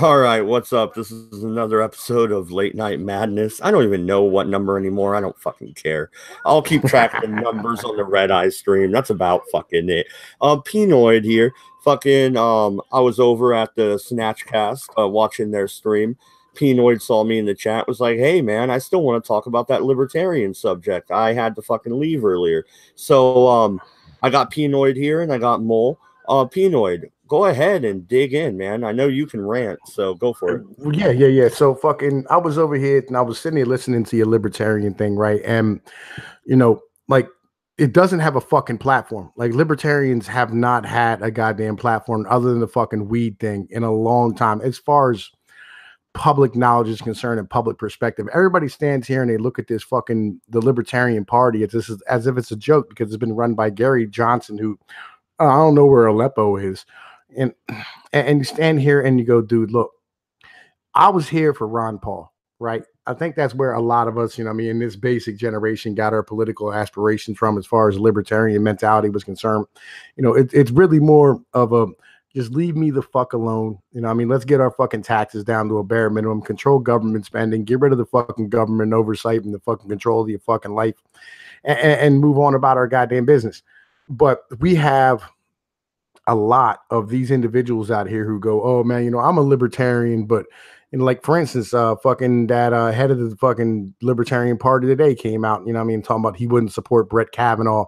All right, what's up? This is another episode of Late Night Madness. I don't even know what number anymore. I don't fucking care. I'll keep track of the numbers on the Red Eye stream. That's about fucking it. Pnoid here. Fucking I was over at the Snatchcast watching their stream. Pnoid saw me in the chat, was like, "Hey man, I still want to talk about that libertarian subject. I had to fucking leave earlier." So I got Pnoid here and I got Mole. Pnoid, go ahead and dig in, man. I know you can rant, so go for it. Yeah. So fucking, I was over here and I was sitting here listening to your libertarian thing, right? And like it doesn't have a fucking platform. Like libertarians have not had a goddamn platform other than the fucking weed thing in a long time, as far as public knowledge is concerned and public perspective. Everybody stands here and they look at this fucking the Libertarian Party as if it's a joke because it's been run by Gary Johnson, who I don't know where Aleppo is, and and you stand here and you go, dude, look. I was here for Ron Paul, right? I think that's where a lot of us, in this basic generation got our political aspirations from as far as libertarian mentality was concerned. It's really more of a just leave me the fuck alone. Let's get our fucking taxes down to a bare minimum, control government spending, get rid of the fucking government oversight and the fucking control of your fucking life and move on about our goddamn business. But we have a lot of these individuals out here who go, oh man, I'm a libertarian, but like for instance, fucking that head of the fucking Libertarian Party today came out, talking about he wouldn't support Brett Kavanaugh.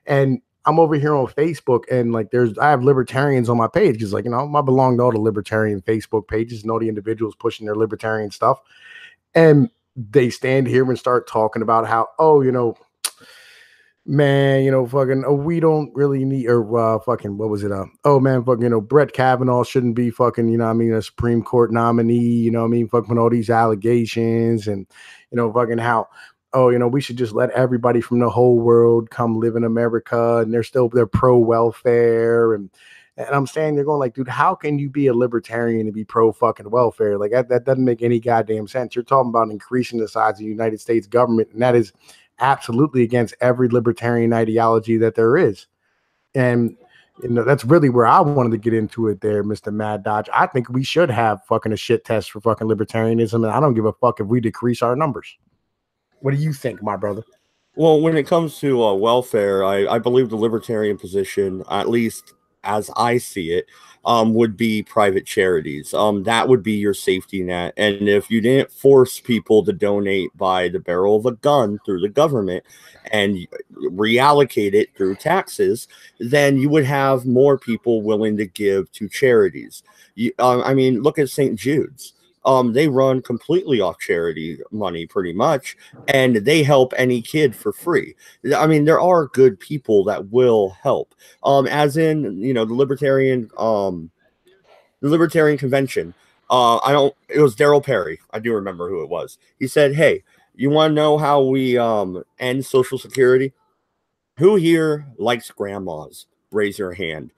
And I'm over here on Facebook and like I have libertarians on my page because like, I belong to all the libertarian Facebook pages and all the individuals pushing their libertarian stuff. And they stand here and start talking about how, man, fucking, we don't really need, or fucking, what was it? Oh man, fucking, Brett Kavanaugh shouldn't be fucking, a Supreme Court nominee, fucking all these allegations and, fucking how, we should just let everybody from the whole world come live in America and they're pro welfare. And I'm saying they're going like, dude, how can you be a libertarian and be pro fucking welfare? Like that doesn't make any goddamn sense. You're talking about increasing the size of the United States government, and that is absolutely against every libertarian ideology that there is. And that's really where I wanted to get into it there, Mr. Mad Dodge. I think we should have fucking a shit test for fucking libertarianism, and I don't give a fuck if we decrease our numbers. What do you think, my brother? Well, when it comes to welfare, I believe the libertarian position, at least as I see it, would be private charities. That would be your safety net. And if you didn't force people to donate by the barrel of a gun through the government and reallocate it through taxes, then you would have more people willing to give to charities. Look at St. Jude's. They run completely off charity money pretty much, and they help any kid for free. There are good people that will help. As in, the Libertarian Convention. It was Daryl Perry. I do remember who it was. He said, "Hey, you want to know how we end Social Security? Who here likes grandmas? Raise your hand."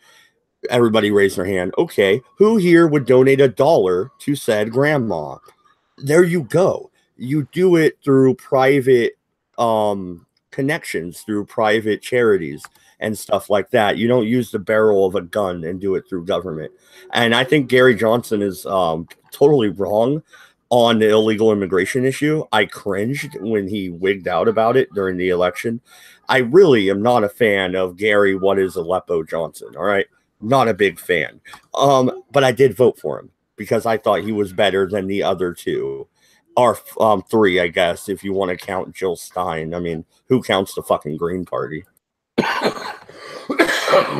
Everybody raised their hand. Okay, who here would donate $1 to said grandma? There you go. You do it through private connections, through private charities and stuff like that. You don't use the barrel of a gun and do it through government. And I think Gary Johnson is totally wrong on the illegal immigration issue. I cringed when he wigged out about it during the election. I really am not a fan of Gary What is Aleppo Johnson, all right? Not a big fan. But I did vote for him because I thought he was better than the other two. Or three, I guess, if you want to count Jill Stein. Who counts the fucking Green Party?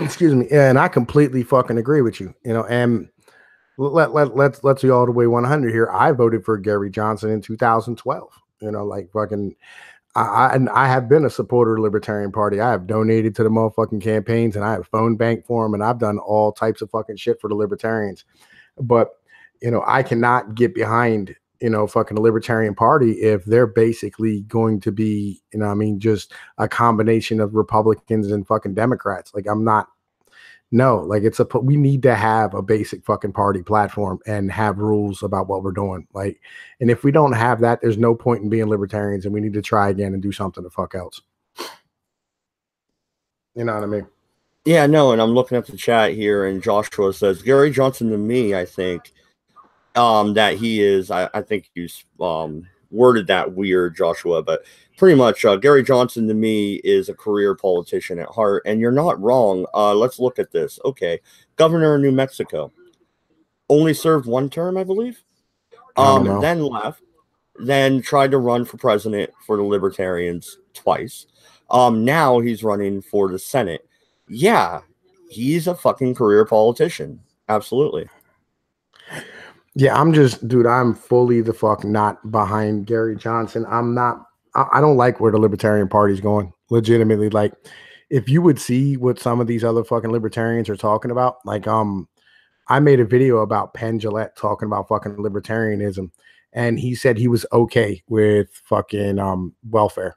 Excuse me. And I completely fucking agree with you. And let's be all the way 100 here. I voted for Gary Johnson in 2012. Like fucking I have been a supporter of the Libertarian Party. I have donated to the motherfucking campaigns and I have phone bank for them and I've done all types of fucking shit for the Libertarians. But, I cannot get behind, fucking the Libertarian Party if they're basically going to be, just a combination of Republicans and fucking Democrats. Like we need to have a basic fucking party platform and have rules about what we're doing. Like, and if we don't have that, there's no point in being libertarians and we need to try again and do something the fuck else. You know what I mean? Yeah, no, and I'm looking at the chat here and Joshua says, Gary Johnson to me, I think, that he is. I think you worded that weird, Joshua, but pretty much Gary Johnson to me is a career politician at heart, and you're not wrong. Let's look at this. Okay, governor of New Mexico only served one term, I believe. I don't know. Then left, then tried to run for president for the Libertarians twice. Now he's running for the Senate. Yeah, he's a fucking career politician. Absolutely. Yeah, I'm just, dude, I'm fully the fuck not behind Gary Johnson. I'm not, I don't like where the Libertarian Party's going. Legitimately, like, if you would see what some of these other fucking libertarians are talking about, like, I made a video about Penn Jillette talking about fucking libertarianism, and he said he was okay with fucking welfare.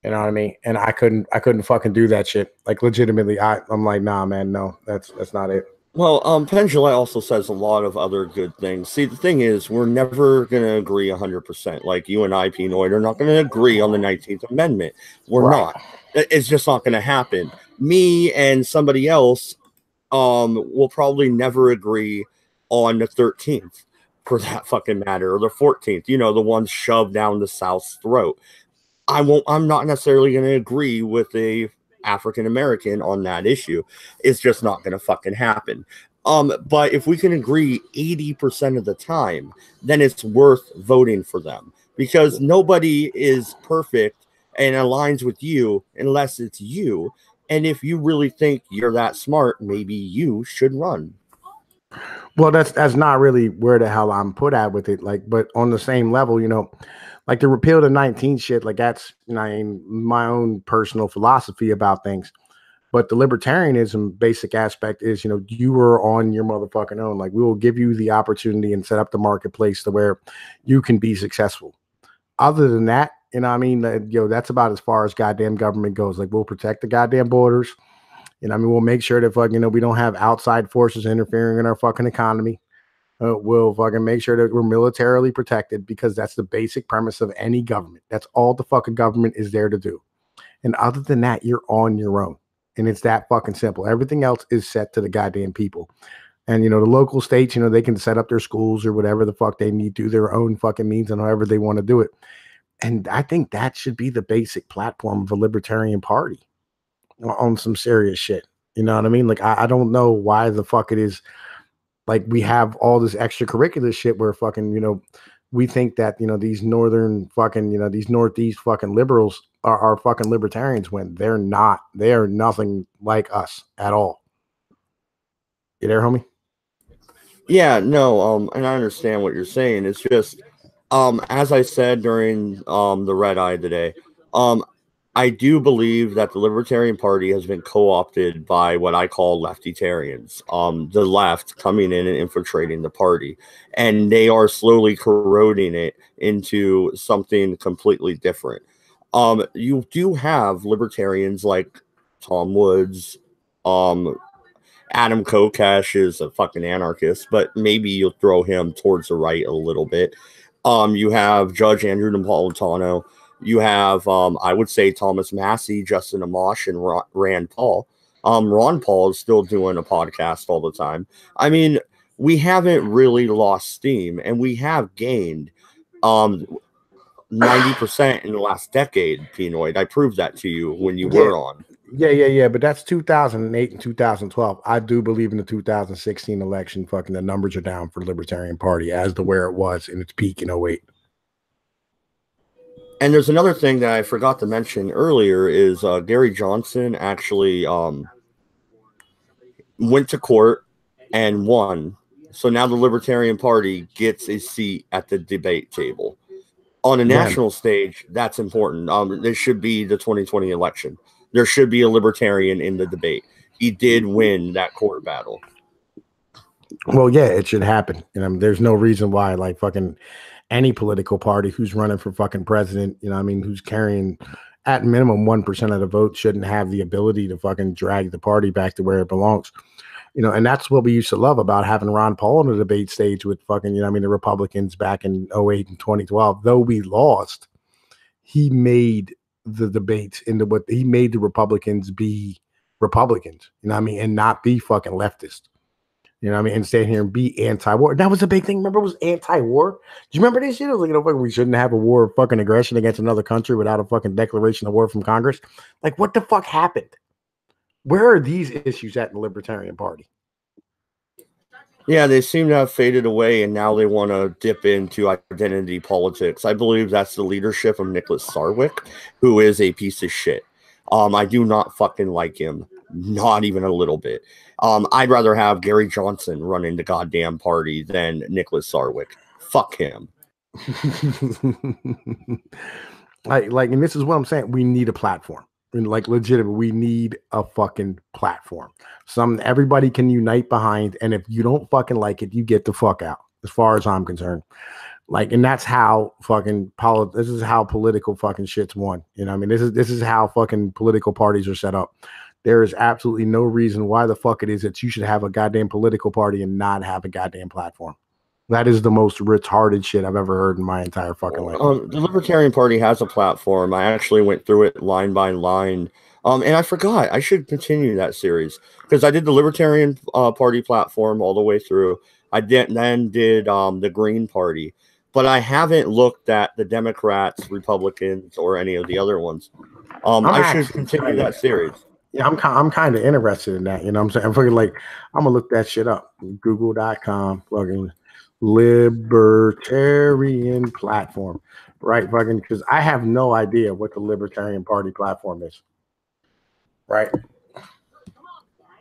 You know what I mean? And I couldn't fucking do that shit. Like, legitimately, I'm like, nah, man, no, that's not it. Well, Penn Jillette also says a lot of other good things. See, the thing is, we're never going to agree 100%. Like you and I, Pnoid, are not going to agree on the 19th Amendment. We're not. It's just not going to happen. Me and somebody else will probably never agree on the 13th, for that fucking matter, or the 14th. You know, the ones shoved down the South's throat. I'm not necessarily going to agree with a African American on that issue. It's just not going to fucking happen. But if we can agree 80% of the time, then it's worth voting for them, because nobody is perfect and aligns with you unless it's you. And if you really think you're that smart, maybe you should run. Well, that's not really where the hell I'm put at with it. Like, but on the same level, you know, like the repeal the 19 shit, like that's, you know, I mean, my own personal philosophy about things. But the libertarianism basic aspect is, you know, you are on your motherfucking own. Like, we will give you the opportunity and set up the marketplace to where you can be successful. Other than that, you know what I mean? You know, that's about as far as goddamn government goes. Like, we'll protect the goddamn borders. You know, I mean, we'll make sure that fucking, you know, we don't have outside forces interfering in our fucking economy. We'll fucking make sure that we're militarily protected, because that's the basic premise of any government. That's all the fucking government is there to do. And other than that, you're on your own. And it's that fucking simple. Everything else is set to the goddamn people. And, you know, the local states, you know, they can set up their schools or whatever the fuck they need to, their own fucking means and however they want to do it. And I think that should be the basic platform of a libertarian party on some serious shit. You know what I mean? Like, I don't know why the fuck it is. Like, we have all this extracurricular shit where fucking, you know, we think that, you know, these northern fucking, you know, these northeast fucking liberals are fucking libertarians, when they're not. They are nothing like us at all. You there, homie? Yeah, no, and I understand what you're saying. It's just, as I said during the red eye today, I do believe that the Libertarian Party has been co-opted by what I call leftitarians, the left coming in and infiltrating the party, and they are slowly corroding it into something completely different. You do have libertarians like Tom Woods. Adam Kokesh is a fucking anarchist, but maybe you'll throw him towards the right a little bit. You have Judge Andrew Napolitano. You have, I would say, Thomas Massey, Justin Amash, and Rand Paul. Ron Paul is still doing a podcast all the time. I mean, we haven't really lost steam, and we have gained 90% in the last decade, Pnoid. I proved that to you when you were on. Yeah. But that's 2008 and 2012. I do believe in the 2016 election. Fucking the numbers are down for the Libertarian Party as to where it was in its peak in 08. And there's another thing that I forgot to mention earlier is Gary Johnson actually went to court and won. So now the Libertarian Party gets a seat at the debate table. On a national stage, that's important. This should be the 2020 election. There should be a libertarian in the debate. He did win that court battle. Well, yeah, it should happen. You know, there's no reason why, like, fucking any political party who's running for fucking president, you know, I mean, who's carrying at minimum 1% of the vote, shouldn't have the ability to fucking drag the party back to where it belongs. You know, and that's what we used to love about having Ron Paul on the debate stage with fucking, you know, I mean, the Republicans back in 08 and 2012. Though we lost, he made the debates into what he made the Republicans be Republicans, you know what I mean, and not be fucking leftist. You know what I mean? And stand here and be anti-war. That was a big thing. Remember, it was anti-war. Do you remember this shit? It was like, you know, we shouldn't have a war of fucking aggression against another country without a fucking declaration of war from Congress. Like, what the fuck happened? Where are these issues at in the Libertarian Party? Yeah, they seem to have faded away, and now they want to dip into identity politics. I believe that's the leadership of Nicholas Sarwick, who is a piece of shit. I do not fucking like him, not even a little bit. I'd rather have Gary Johnson running the goddamn party than Nicholas Sarwick. Fuck him. like, and this is what I'm saying. We need a platform. And like legitimate, we need a fucking platform. Everybody can unite behind, and if you don't fucking like it, you get the fuck out. As far as I'm concerned, like, and that's how fucking this is how political fucking shit's won. You know, what I mean, this is how fucking political parties are set up. There is absolutely no reason why the fuck it is that you should have a goddamn political party and not have a goddamn platform. That is the most retarded shit I've ever heard in my entire fucking life. The Libertarian Party has a platform. I actually went through it line by line. And I forgot. I should continue that series because I did the Libertarian Party platform all the way through. I did the Green Party, but I haven't looked at the Democrats, Republicans, or any of the other ones. I should continue that series. Yeah, I'm kind of interested in that. You know what I'm saying? I'm fucking like, I'm going to look that shit up. Google.com, fucking libertarian platform, right? Fucking, because I have no idea what the Libertarian Party platform is, right?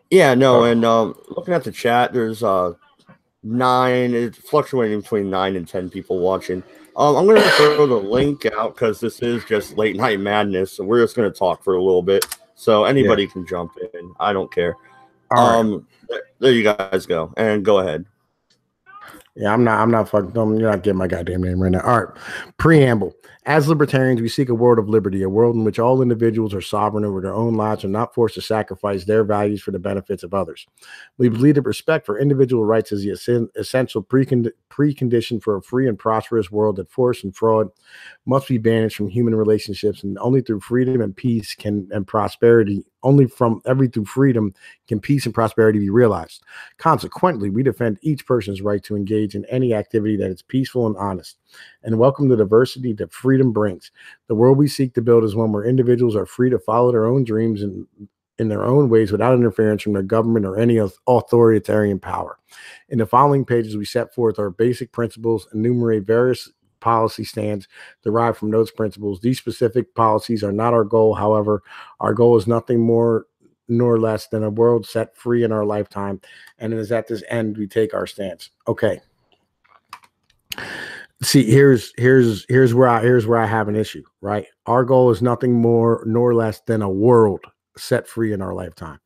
Yeah, no, and looking at the chat, there's 9. It's fluctuating between 9 and 10 people watching. I'm going to throw the link out because this is just late night madness, and we're just going to talk for a little bit, so anybody can jump in. I don't care. There you guys go, and go ahead. Yeah, I'm not fucking dumb. You're not getting my goddamn name right now. All right. Preamble. As libertarians, we seek a world of liberty, a world in which all individuals are sovereign over their own lives and not forced to sacrifice their values for the benefits of others. We believe that respect for individual rights is the essential precondition for a free and prosperous world, that force and fraud must be banished from human relationships, and only through freedom and peace through freedom can peace and prosperity be realized. Consequently, we defend each person's right to engage in any activity that is peaceful and honest, and welcome the diversity that freedom brings. The world we seek to build is one where individuals are free to follow their own dreams and in their own ways without interference from their government or any authoritarian power. In the following pages, we set forth our basic principles, enumerate various policy stands derived from those principles. These specific policies are not our goal. However, our goal is nothing more nor less than a world set free in our lifetime. And it is at this end we take our stance. Okay. See, here's where I have an issue, right? Our goal is nothing more nor less than a world set free in our lifetime.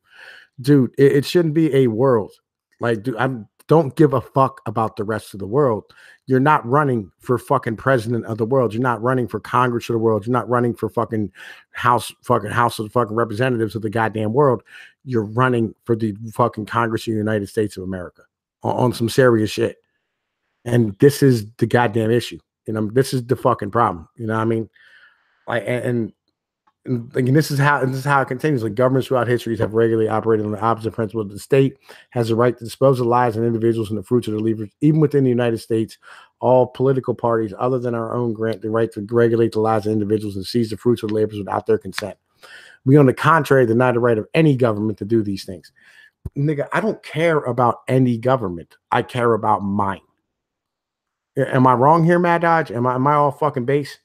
Dude, it shouldn't be a world. Like, dude, I don't give a fuck about the rest of the world. You're not running for fucking president of the world. You're not running for Congress of the world. You're not running for fucking House of the fucking representatives of the goddamn world. You're running for the fucking Congress of the United States of America on some serious shit. And this is the goddamn issue. You know, this is the fucking problem. You know what I mean? Like, and this is how it continues. Like, governments throughout history have regularly operated on the opposite principle. The state has the right to dispose of lives and individuals and the fruits of their labors. Even within the United States, all political parties other than our own grant the right to regulate the lives of individuals and seize the fruits of their labors without their consent. We, on the contrary, deny the right of any government to do these things. Nigga, I don't care about any government. I care about mine. Am I wrong here, Mad Dodge? Am I all fucking base?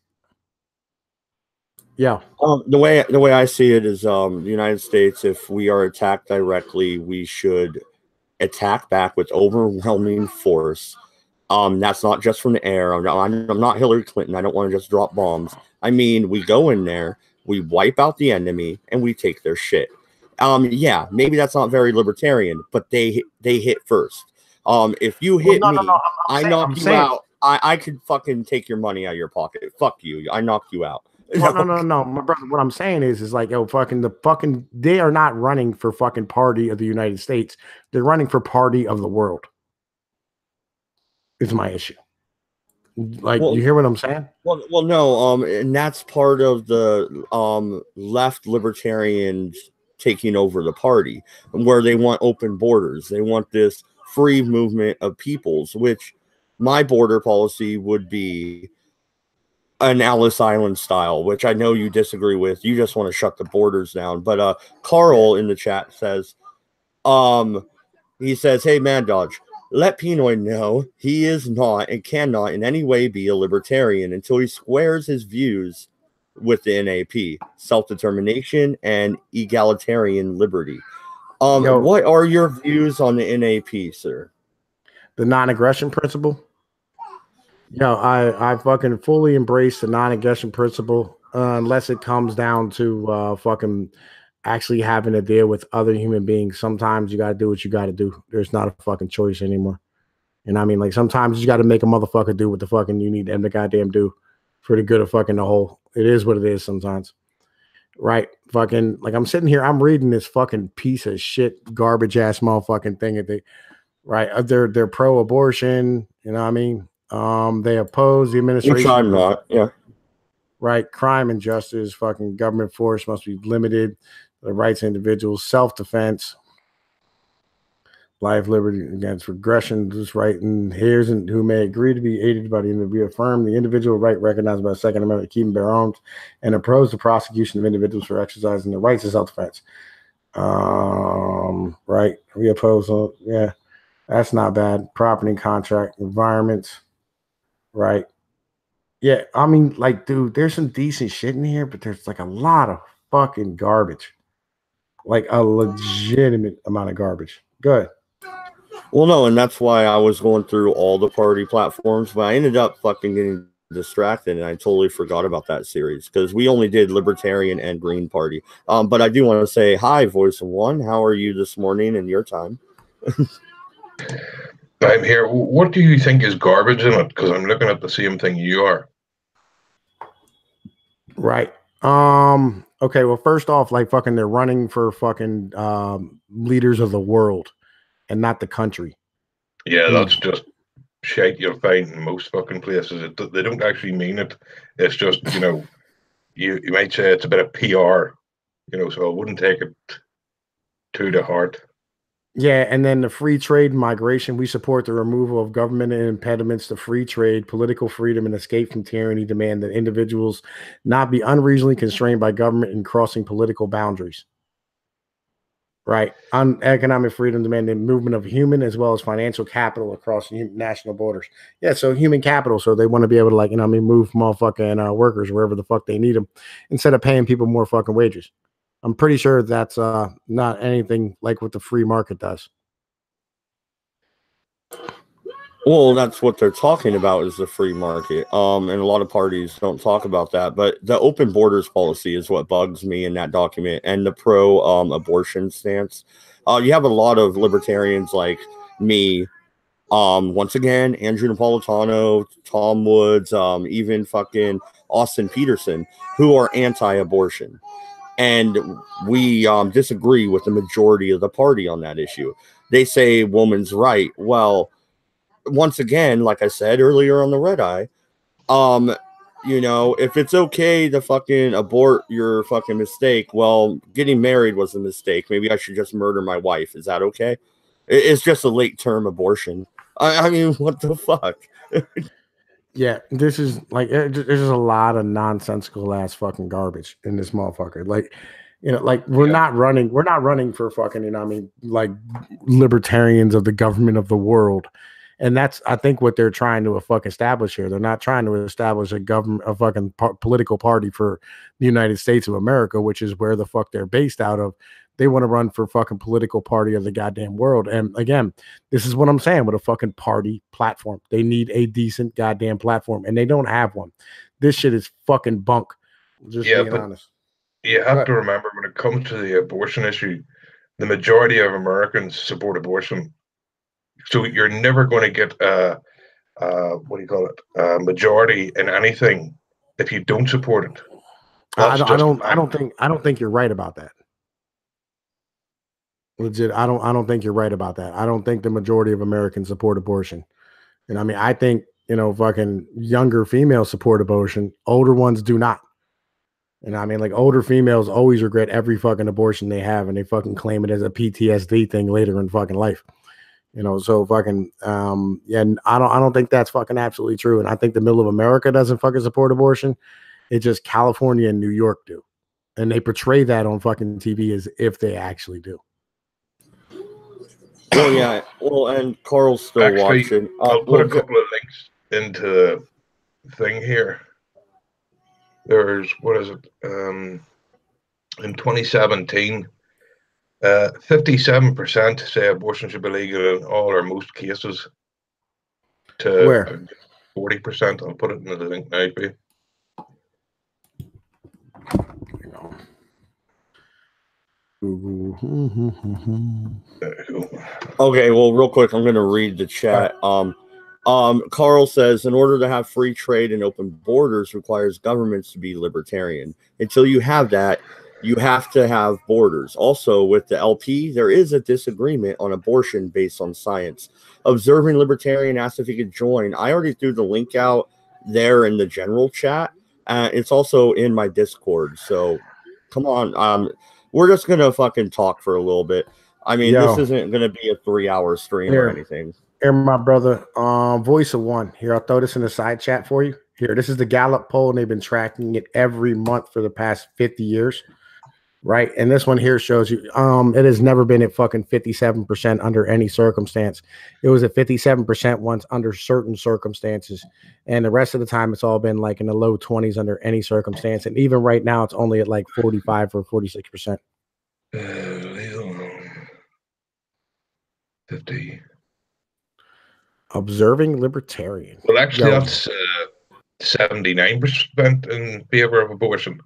Yeah. The way I see it is, the United States, if we are attacked directly, we should attack back with overwhelming force. That's not just from the air. I'm not Hillary Clinton. I don't want to just drop bombs. I mean, we go in there, we wipe out the enemy, and we take their shit. Yeah, maybe that's not very libertarian, but they hit first. If you hit me, I knock you out. I could fucking take your money out of your pocket. Fuck you. I knock you out. No, my brother. What I'm saying is like, yo, they are not running for fucking party of the United States. They're running for party of the world. Is my issue. Like, you hear what I'm saying? Well, no. And that's part of the left libertarians taking over the party, where they want open borders. They want this free movement of peoples, which my border policy would be an Ellis Island style, which I know you disagree with. You just want to shut the borders down. But Carl in the chat says, he says, hey, Mad Dodge, let Pnoid know he is not and cannot in any way be a libertarian until he squares his views with the NAP, self-determination and egalitarian liberty. What are your views on the NAP, sir? The non-aggression principle? I fucking fully embrace the non-aggression principle, unless it comes down to fucking actually having to deal with other human beings. Sometimes you got to do what you got to do. There's not a fucking choice anymore. And I mean, like, sometimes you got to make a motherfucker do what the fucking you need them to goddamn do for the good of fucking the whole. It is what it is sometimes. Right? Fucking, like, I'm sitting here, I'm reading this fucking piece of shit, garbage ass motherfucking thing that they're pro-abortion, you know what I mean? They oppose the administration. Which I'm not, yeah. Right. Crime and justice, fucking government force must be limited. The rights of individuals, self-defense, life, liberty against regression, just right. And here's and who may agree to be aided by the individual, affirm the individual right recognized by the Second Amendment to keep and bear arms, and oppose the prosecution of individuals for exercising their rights of self-defense. Right. We oppose, yeah, that's not bad. Property, contract, environments. Right. Yeah. I mean, like, dude, there's some decent shit in here, but there's like a lot of fucking garbage. Like a legitimate amount of garbage. Good. Well, no, and that's why I was going through all the party platforms, but I ended up fucking getting distracted and I totally forgot about that series because we only did Libertarian and Green Party. But I do want to say hi, Voice of One. How are you this morning in your time? I'm here. What do you think is garbage in it? Because I'm looking at the same thing you are. Right. Okay. Well, first off, like, fucking, they're running for fucking leaders of the world and not the country. Yeah, that's just shite you'll find in most fucking places. They don't actually mean it. It's just, you know, you might say it's a bit of PR, you know, so I wouldn't take it to the heart. Yeah, and then the free trade and migration. We support the removal of government impediments to free trade, political freedom, and escape from tyranny. Demand that individuals not be unreasonably constrained by government in crossing political boundaries. Right. On economic freedom, demanding movement of human as well as financial capital across national borders. Yeah, so human capital. So they want to be able to, like, you know, I mean, move motherfucking workers wherever the fuck they need them instead of paying people more fucking wages. I'm pretty sure that's not anything like what the free market does. Well, that's what they're talking about is the free market. And a lot of parties don't talk about that. But the open borders policy is what bugs me in that document, and the pro abortion stance. You have a lot of libertarians like me. Once again, Andrew Napolitano, Tom Woods, even fucking Austin Peterson, who are anti-abortion. And we disagree with the majority of the party on that issue. They say woman's right. Well, once again, like I said earlier on the Red Eye, you know, if it's okay to fucking abort your fucking mistake, well, getting married was a mistake. Maybe I should just murder my wife. Is that okay? It's just a late term abortion. I mean, what the fuck? Yeah, this is like, there's a lot of nonsensical ass fucking garbage in this motherfucker. Like, you know, like, we're not running for fucking, you know, I mean, like, libertarians of the government of the world. And that's, I think, what they're trying to fucking establish here. They're not trying to establish a fucking political party for the United States of America, which is where the fuck they're based out of. They want to run for fucking political party of the goddamn world. And again, this is what I'm saying with a fucking party platform. They need a decent goddamn platform, and they don't have one. This shit is fucking bunk. Just being honest. You have to remember, when it comes to the abortion issue, the majority of Americans support abortion. So you're never going to get what do you call it? Majority in anything if you don't support it. I don't think you're right about that. Legit, I don't think you're right about that. I don't think the majority of Americans support abortion. And I mean, I think, you know, fucking younger females support abortion. Older ones do not. And I mean, like, older females always regret every fucking abortion they have, and they fucking claim it as a PTSD thing later in fucking life. You know, so fucking yeah, and I don't think that's fucking absolutely true. And I think the middle of America doesn't fucking support abortion. It's just California and New York do. And they portray that on fucking TV as if they actually do. Well, yeah. Well, and Carl's still Actually, watching. I'll put a couple of links into the thing here. There's, what is it? In 2017, 57% say abortion should be legal in all or most cases. To Where? 40%. I'll put it in the link now for you. Okay, well, real quick, I'm going to read the chat. Carl says, in order to have free trade and open borders requires governments to be libertarian. Until you have that, you have to have borders. Also, with the LP, there is a disagreement on abortion based on science. Observing Libertarian asked if he could join. I already threw the link out there in the general chat. It's also in my Discord. So, come on. We're just going to fucking talk for a little bit. I mean, this isn't going to be a 3-hour stream or anything. Here, my brother, voice of one. Here, I'll throw this in the side chat for you. Here, this is the Gallup poll, and they've been tracking it every month for the past 50 years. Right. And this one here shows you it has never been at fucking 57% under any circumstance. It was at 57% once under certain circumstances. And the rest of the time, it's all been like in the low 20s under any circumstance. And even right now, it's only at like 45 or 46%. 50. Observing Libertarian. Well, actually, that's 79% in favor of abortion.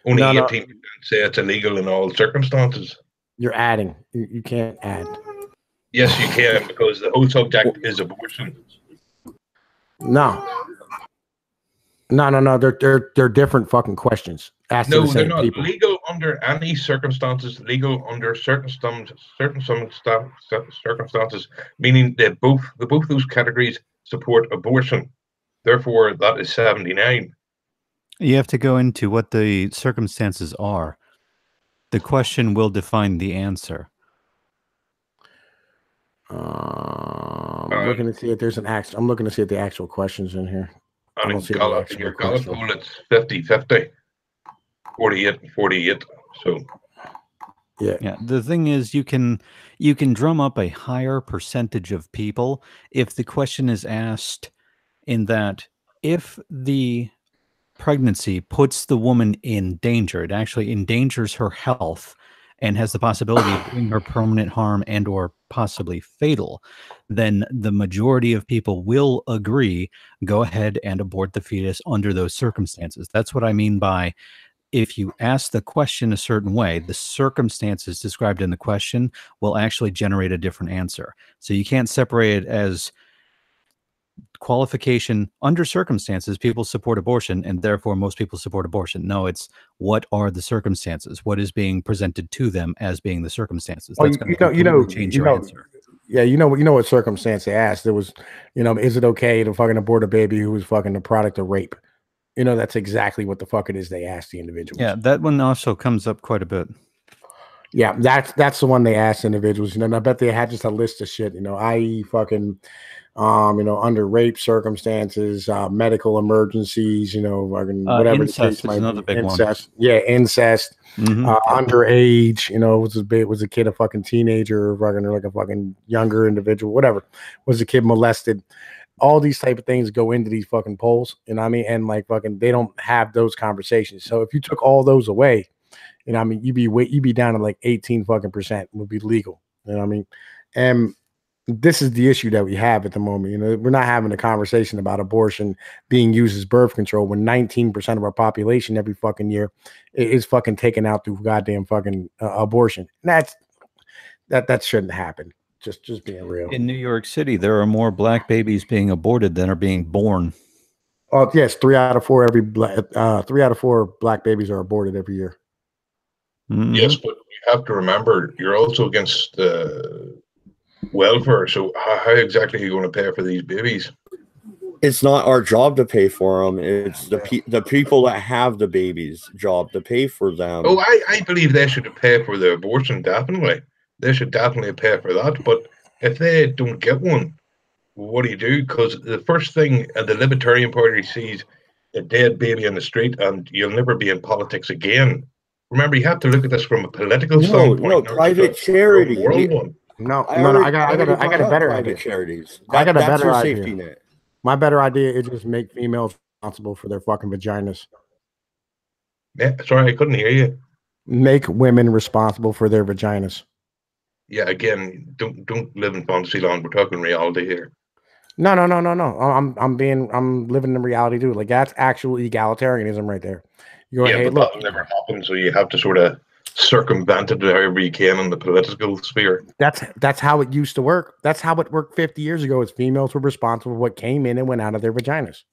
Only 18% say it's illegal in all circumstances. You're adding. You can't add. Yes, you can, because the whole subject is abortion. No. They're different fucking questions. No, they're not. People. Legal under any circumstances. Legal under certain circumstances, meaning that both those categories support abortion. Therefore, that is 79. You have to go into what the circumstances are. The question will define the answer. I'm looking to see if there's an actual. I'm looking to see if the actual questions in here. I don't see your Gallup poll, it's 50-50, 48-48. So yeah. The thing is, you can drum up a higher percentage of people if the question is asked in that if the pregnancy puts the woman in danger, it actually endangers her health and has the possibility of doing her permanent harm and or possibly fatal, then the majority of people will agree, go ahead and abort the fetus under those circumstances. That's what I mean by, if you ask the question a certain way, the circumstances described in the question will actually generate a different answer. So you can't separate it as qualification under circumstances, people support abortion, and therefore most people support abortion. No, it's what are the circumstances? What is being presented to them as being the circumstances? That's going to change your answer. Yeah, you know what circumstance they asked. There was, is it okay to fucking abort a baby who was fucking the product of rape? That's exactly what the fuck it is they asked the individuals. Yeah, that one also comes up quite a bit. Yeah, that's the one they asked individuals. And I bet they had just a list of shit, i.e. fucking under rape circumstances, medical emergencies, whatever incest the case might another be. Big Incest. One. Yeah, incest, underage, was a kid a fucking teenager, or like a fucking younger individual, whatever. Was a kid molested? All these type of things go into these fucking polls, and like fucking they don't have those conversations. So if you took all those away, you'd be down to like 18% would be legal. And this is the issue that we have at the moment. We're not having a conversation about abortion being used as birth control when 19% of our population every fucking year is fucking taken out through goddamn fucking abortion. And that shouldn't happen. Just being real. In New York City, there are more black babies being aborted than are being born. Oh yes, 3 out of 4 black babies are aborted every year. Mm-hmm. Yes, but you have to remember, you're also against welfare. So how exactly are you going to pay for these babies? It's not our job to pay for them. It's the people that have the babies' job to pay for them. Oh, I believe they should pay for the abortion, definitely. They should definitely pay for that. But if they don't get one, what do you do? Because the first thing the Libertarian Party sees a dead baby on the street, and you'll never be in politics again. Remember, you have to look at this from a political standpoint. No, private charity. Moral one. No, I got a better idea. Charities. I got a that's better your idea. safety net. My better idea is just make females responsible for their fucking vaginas. Yeah, sorry, I couldn't hear you. Make women responsible for their vaginas. Yeah, again, don't live in fantasy land. We're talking reality here. No. I'm living in reality too. Like that's actual egalitarianism right there. You go, yeah, hey, but look, that'll never happen. So you have to sort of circumvent it however you can in the political sphere. That's how it used to work. That's how it worked 50 years ago. Is females were responsible for what came in and went out of their vaginas.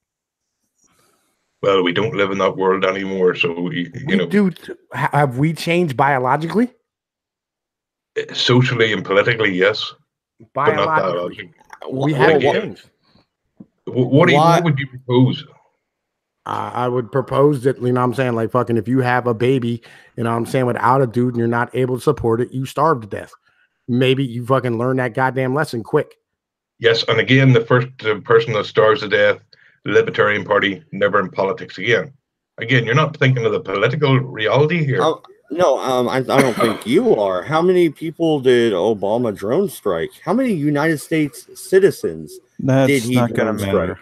Well, we don't live in that world anymore. So you know, have we changed biologically? Socially and politically, yes, but not biologically. We haven't changed. What would you propose? I would propose that, you know what I'm saying, like fucking if you have a baby, you know what I'm saying, without a dude and you're not able to support it, you starve to death. Maybe you fucking learn that goddamn lesson quick. Yes, and again, the person that starves to death, the Libertarian Party, never in politics again. Again, you're not thinking of the political reality here. No, I don't think you are. How many people did Obama drone strike? How many United States citizens did he not going to matter?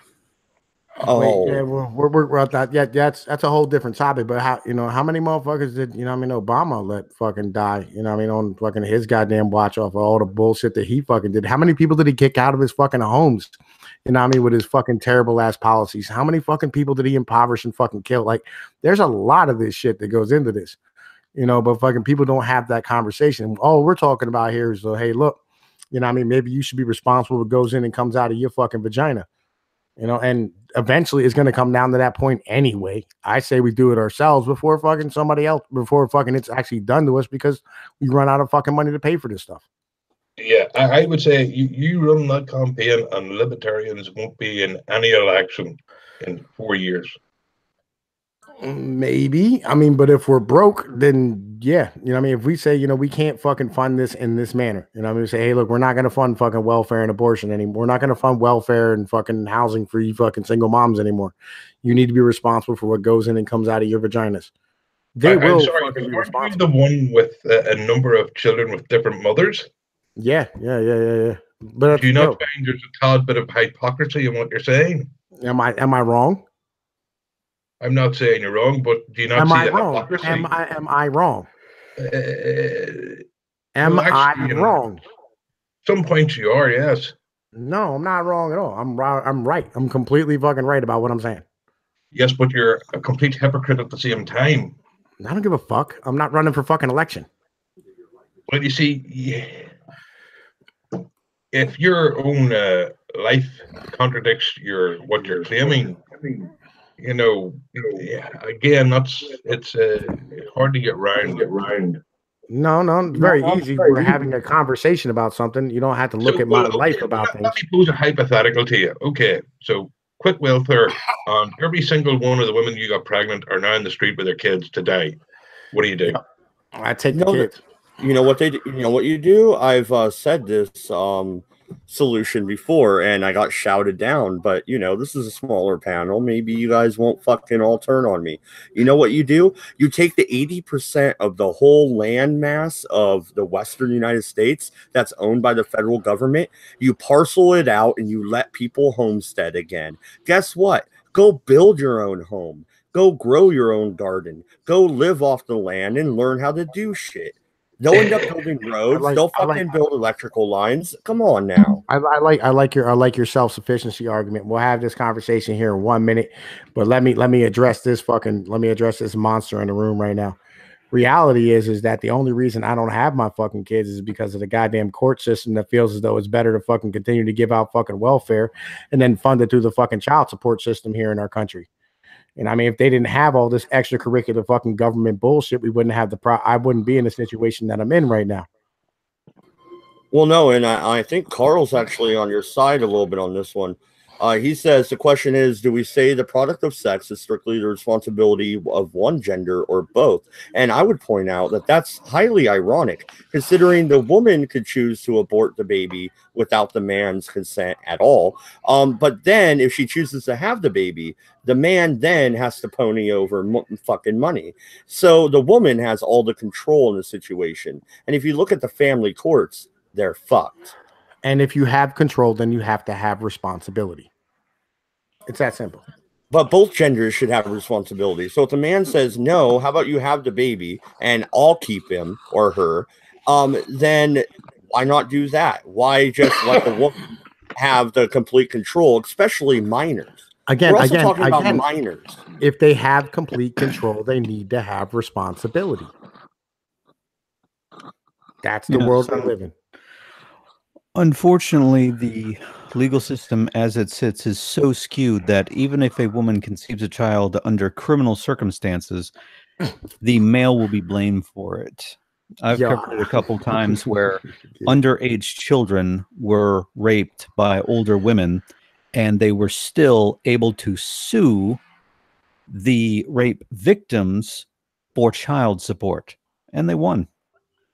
Oh, wait, yeah, we're at that. Yeah, that's a whole different topic. But how many motherfuckers did Obama let fucking die? On fucking his goddamn watch off of all the bullshit that he fucking did. How many people did he kick out of his fucking homes? With his fucking terrible ass policies. How many fucking people did he impoverish and fucking kill? Like, there's a lot of this shit that goes into this. But fucking people don't have that conversation. All we're talking about here is, hey, look, maybe you should be responsible for what goes in and comes out of your fucking vagina. And eventually it's going to come down to that point anyway. I say we do it ourselves before fucking somebody else, before fucking it's actually done to us, because we run out of fucking money to pay for this stuff. Yeah, I would say you run that campaign and libertarians won't be in any election in 4 years. Maybe. But if we're broke, then yeah. If we say, we can't fucking fund this in this manner, we say, hey, look, we're not going to fund fucking welfare and abortion anymore. We're not going to fund welfare and fucking housing for you fucking single moms anymore. You need to be responsible for what goes in and comes out of your vaginas. They will fucking be responsible. The one with a number of children with different mothers. Yeah. But do you not find there's a tad bit of hypocrisy in what you're saying? Am I wrong? I'm not saying you're wrong, but do you not see the hypocrisy? Am I wrong? Am I wrong? Some points you are, yes. No, I'm not wrong at all. I'm right. I'm completely fucking right about what I'm saying. Yes, but you're a complete hypocrite at the same time. I don't give a fuck. I'm not running for fucking election. Well, you see, if your own life contradicts what you're claiming, again, it's hard to get round. No, it's very easy. We're having a conversation about something. You don't have to look at my life about things. Let me pose a hypothetical to you. Okay, so quick welfare, and every single one of the women you got pregnant are now in the street with their kids today. What do you do? I take the kids. You know what they do? You know what you do? I've said this solution before and I got shouted down, but this is a smaller panel. Maybe you guys won't fucking all turn on me. You know what you do? You take the 80% of the whole land mass of the Western United States that's owned by the federal government, you parcel it out and you let people homestead again. Guess what? Go build your own home. Go grow your own garden. Go live off the land and learn how to do shit. They'll end up building roads. They'll fucking build electrical lines. Come on now. I like your self-sufficiency argument. We'll have this conversation here in 1 minute, but let me address this monster in the room right now. Reality is that the only reason I don't have my fucking kids is because of the goddamn court system that feels as though it's better to fucking continue to give out fucking welfare and then fund it through the fucking child support system here in our country. And if they didn't have all this extracurricular fucking government bullshit, we wouldn't have I wouldn't be in the situation that I'm in right now. Well, no, and I think Carl's actually on your side a little bit on this one. He says the question is, do we say the product of sex is strictly the responsibility of one gender or both? And I would point out that that's highly ironic, considering the woman could choose to abort the baby without the man's consent at all. But then if she chooses to have the baby, the man then has to pony over fucking money. So the woman has all the control in the situation. And if you look at the family courts, they're fucked. And if you have control, then you have to have responsibility. It's that simple. But both genders should have responsibility. So if the man says, no, how about you have the baby and I'll keep him or her, then why not do that? Why just let the woman have the complete control, especially minors? Again, talking about minors. If they have complete control, they need to have responsibility. That's the world we live in. Unfortunately, the legal system as it sits is so skewed that even if a woman conceives a child under criminal circumstances, the male will be blamed for it. I've covered it a couple times where underage children were raped by older women, and they were still able to sue the rape victims for child support, and they won.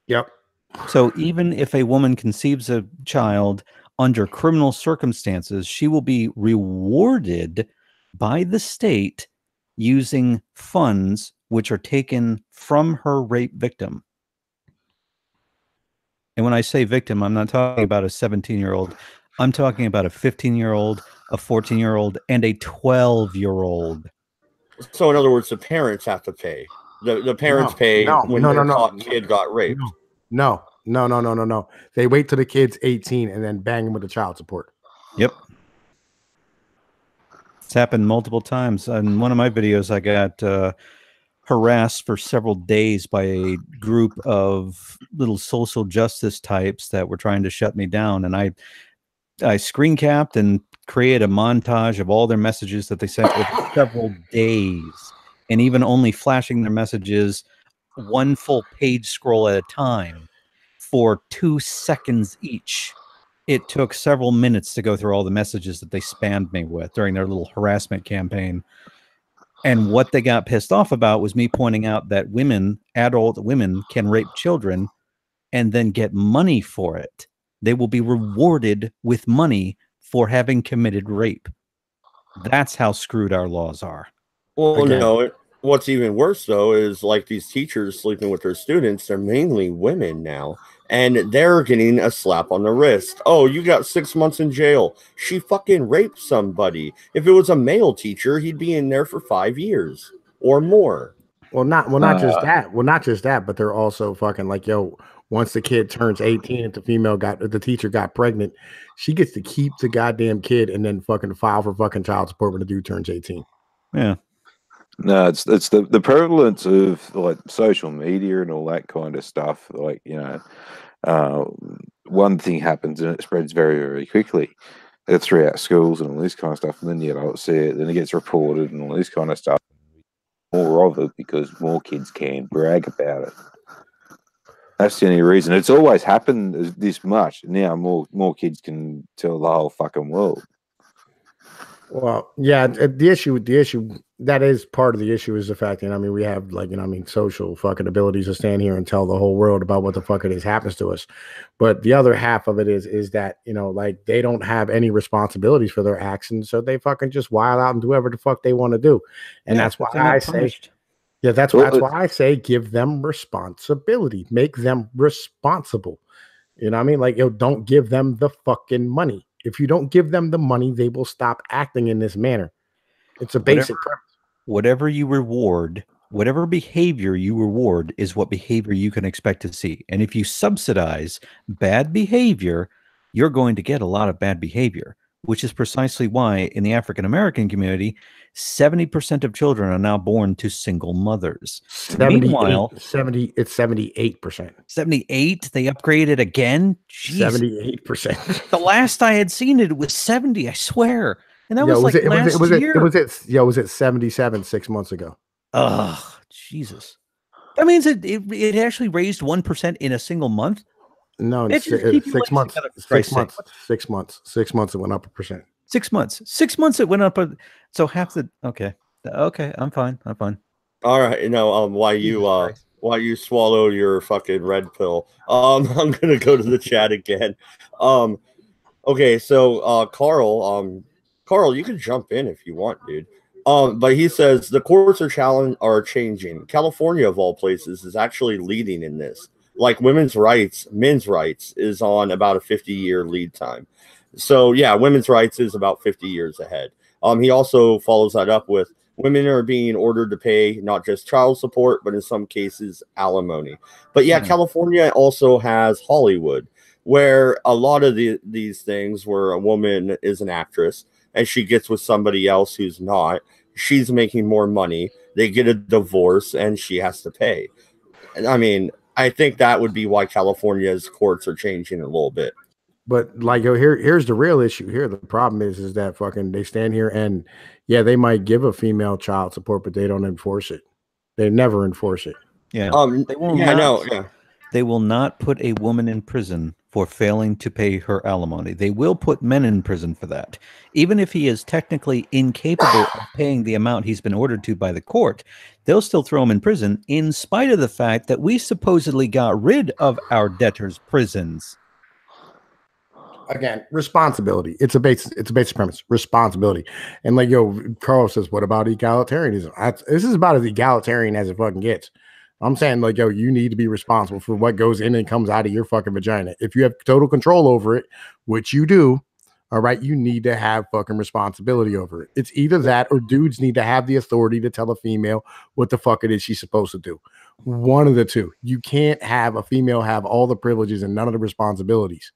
Yep. So even if a woman conceives a child under criminal circumstances, she will be rewarded by the state using funds which are taken from her rape victim. And when I say victim, I'm not talking about a 17-year-old. I'm talking about a 15-year-old, a 14-year-old, and a 12-year-old. So in other words, the parents have to pay. The parents pay when their kid got raped. No. They wait till the kid's 18 and then bang him with the child support. Yep. It's happened multiple times. In one of my videos, I got harassed for several days by a group of little social justice types that were trying to shut me down. And I screen capped and created a montage of all their messages that they sent over several days, and even only flashing their messages one full page scroll at a time for 2 seconds each. It took several minutes to go through all the messages that they spammed me with during their little harassment campaign. And what they got pissed off about was me pointing out that women, adult women, can rape children and then get money for it. They will be rewarded with money for having committed rape. That's how screwed our laws are. Well, no, what's even worse, though, is like these teachers sleeping with their students, they're mainly women now, and they're getting a slap on the wrist. Oh, you got 6 months in jail. She fucking raped somebody. If it was a male teacher, he'd be in there for 5 years or more. Well, not just that. Well, not just that, but they're also fucking like, yo, once the kid turns 18 and the teacher got pregnant, she gets to keep the goddamn kid and then fucking file for fucking child support when the dude turns 18. Yeah. No, it's the prevalence of like social media and all that kind of stuff. Like, you know, one thing happens and it spreads very, very quickly throughout schools and all this kind of stuff. And then you don't see it, then it gets reported and all this kind of stuff. More of it because more kids can brag about it. That's the only reason. It's always happened this much. Now more kids can tell the whole fucking world. Well, yeah, the issue that is part of the issue is the fact that, I mean, we have like, social fucking abilities to stand here and tell the whole world about what the fuck it is happens to us. But the other half of it is that, like they don't have any responsibilities for their actions. So they fucking just wild out and do whatever the fuck they want to do. And that's why I say, that's why I say give them responsibility, make them responsible. You know what I mean? Like, don't give them the fucking money. If you don't give them the money, they will stop acting in this manner. It's a basic premise. Whatever you reward, whatever behavior you reward is what behavior you can expect to see. And if you subsidize bad behavior, you're going to get a lot of bad behavior, which is precisely why in the African-American community, 70% of children are now born to single mothers. Meanwhile, it's 78%. 78? They upgraded again? Jeez. 78%. The last I had seen it was 70, I swear. And that was like last year. Was it 77 6 months ago? Oh, Jesus. That means it actually raised 1% in a single month? No, it's 6 months. 6 months. 6 months. 6 months it went up 1%. 6 months. 6 months it went up. So half the okay. I'm fine. All right, while you swallow your fucking red pill, I'm gonna go to the chat again. Okay, so Carl, you can jump in if you want, dude. But he says the courts are changing. California, of all places, is actually leading in this. Like men's rights is on about a 50-year lead time. So yeah, women's rights is about 50 years ahead. He also follows that up with women are being ordered to pay not just child support, but in some cases alimony. But yeah, California also has Hollywood, where a lot of these things where a woman is an actress and she gets with somebody else who's not, she's making more money, they get a divorce, and she has to pay. I mean, I think that would be why California's courts are changing a little bit. But like, here's the real issue here. The problem is that fucking they stand here and yeah, they might give a female child support, but they don't enforce it. They never enforce it. Yeah. They will not put a woman in prison for failing to pay her alimony. They will put men in prison for that. Even if he is technically incapable of paying the amount he's been ordered to by the court, they'll still throw him in prison in spite of the fact that we supposedly got rid of our debtors' prisons. Again, responsibility. It's a basic premise. Responsibility. And like, Carl says, what about egalitarianism? This is about as egalitarian as it fucking gets. I'm saying, like, you need to be responsible for what goes in and comes out of your fucking vagina. If you have total control over it, which you do, all right, you need to have fucking responsibility over it. It's either that or dudes need to have the authority to tell a female what the fuck it is she's supposed to do. One of the two. You can't have a female have all the privileges and none of the responsibilities,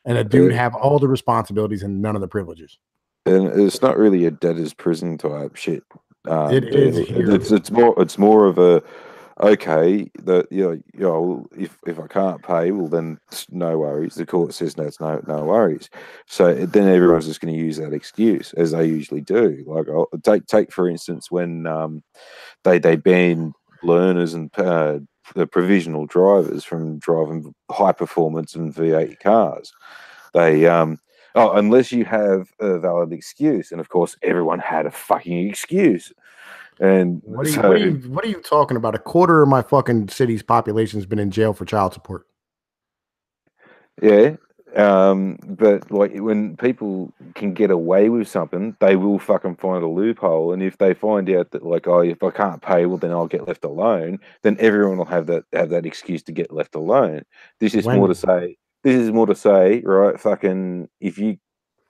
and a dude have all the responsibilities and none of the privileges. And it's not really a debtor's prison type shit. It is. It's more of a okay. That if I can't pay, well then no worries. The court says no, it's no worries. So then everyone's just going to use that excuse as they usually do. Like I'll take for instance when they ban learners and the provisional drivers from driving high performance and V8 cars. They unless you have a valid excuse, and of course everyone had a fucking excuse. And what are you talking about? A quarter of my fucking city's population has been in jail for child support. Yeah. But like when people can get away with something, they will fucking find a loophole. And if they find out that like, oh, if I can't pay, well then I'll get left alone, then everyone will have that excuse to get left alone. This is more to say, right, fucking if you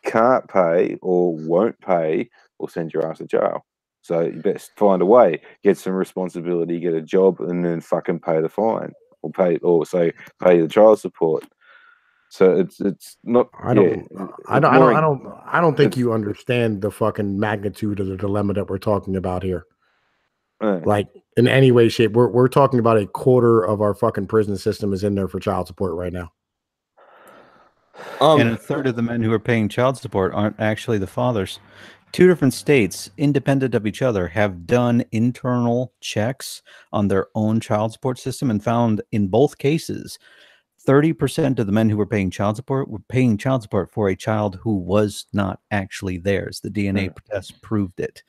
can't pay or won't pay, we'll send your ass to jail. So you best find a way, get some responsibility, get a job, and then fucking pay the fine or pay the child support. So it's not. I don't think you understand the fucking magnitude of the dilemma that we're talking about here. Like in any way, shape, we're talking about a quarter of our fucking prison system is in there for child support right now. And a third of the men who are paying child support aren't actually the fathers. 2 different states, independent of each other, have done internal checks on their own child support system and found in both cases 30% of the men who were paying child support for a child who was not actually theirs. The DNA test proved it.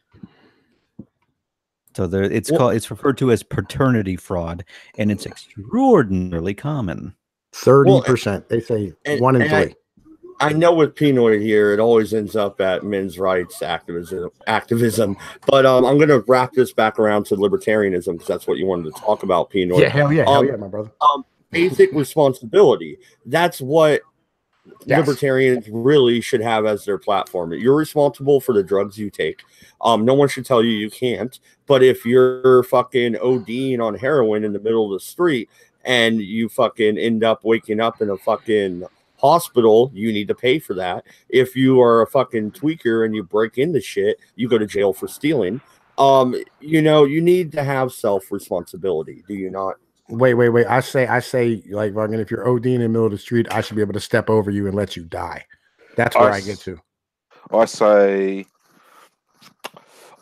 So it's referred to as paternity fraud, and it's extraordinarily common. 30%. They say 1 in 3. I know with Pnoid here, it always ends up at men's rights activism. But I'm going to wrap this back around to libertarianism because that's what you wanted to talk about, Pnoid. Yeah, hell yeah, my brother. Basic responsibility. That's what libertarians really should have as their platform. You're responsible for the drugs you take. No one should tell you can't. But if you're fucking ODing on heroin in the middle of the street and you fucking end up waking up in a fucking hospital, you need to pay for that. If you are a fucking tweaker and you break into shit, you go to jail for stealing. You need to have self-responsibility. Do you not? Wait. I say, like, fucking, if you're ODing in the middle of the street, I should be able to step over you and let you die. That's where I get to. I say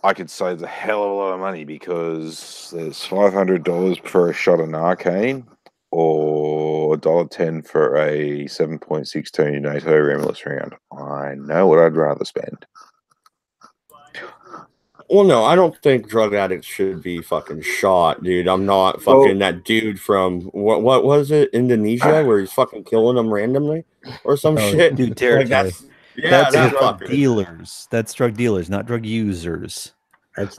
I could save a hell of a lot of money because there's $500 for a shot of Narcan or or $1.10 for a 7.62 NATO rimless round. I know what I'd rather spend. Well, no, I don't think drug addicts should be fucking shot, dude. I'm not fucking that dude from what was it, Indonesia, where he's fucking killing them randomly or some shit. Dude, territory. Like that's that drug fucker. dealers. That's drug dealers, not drug users.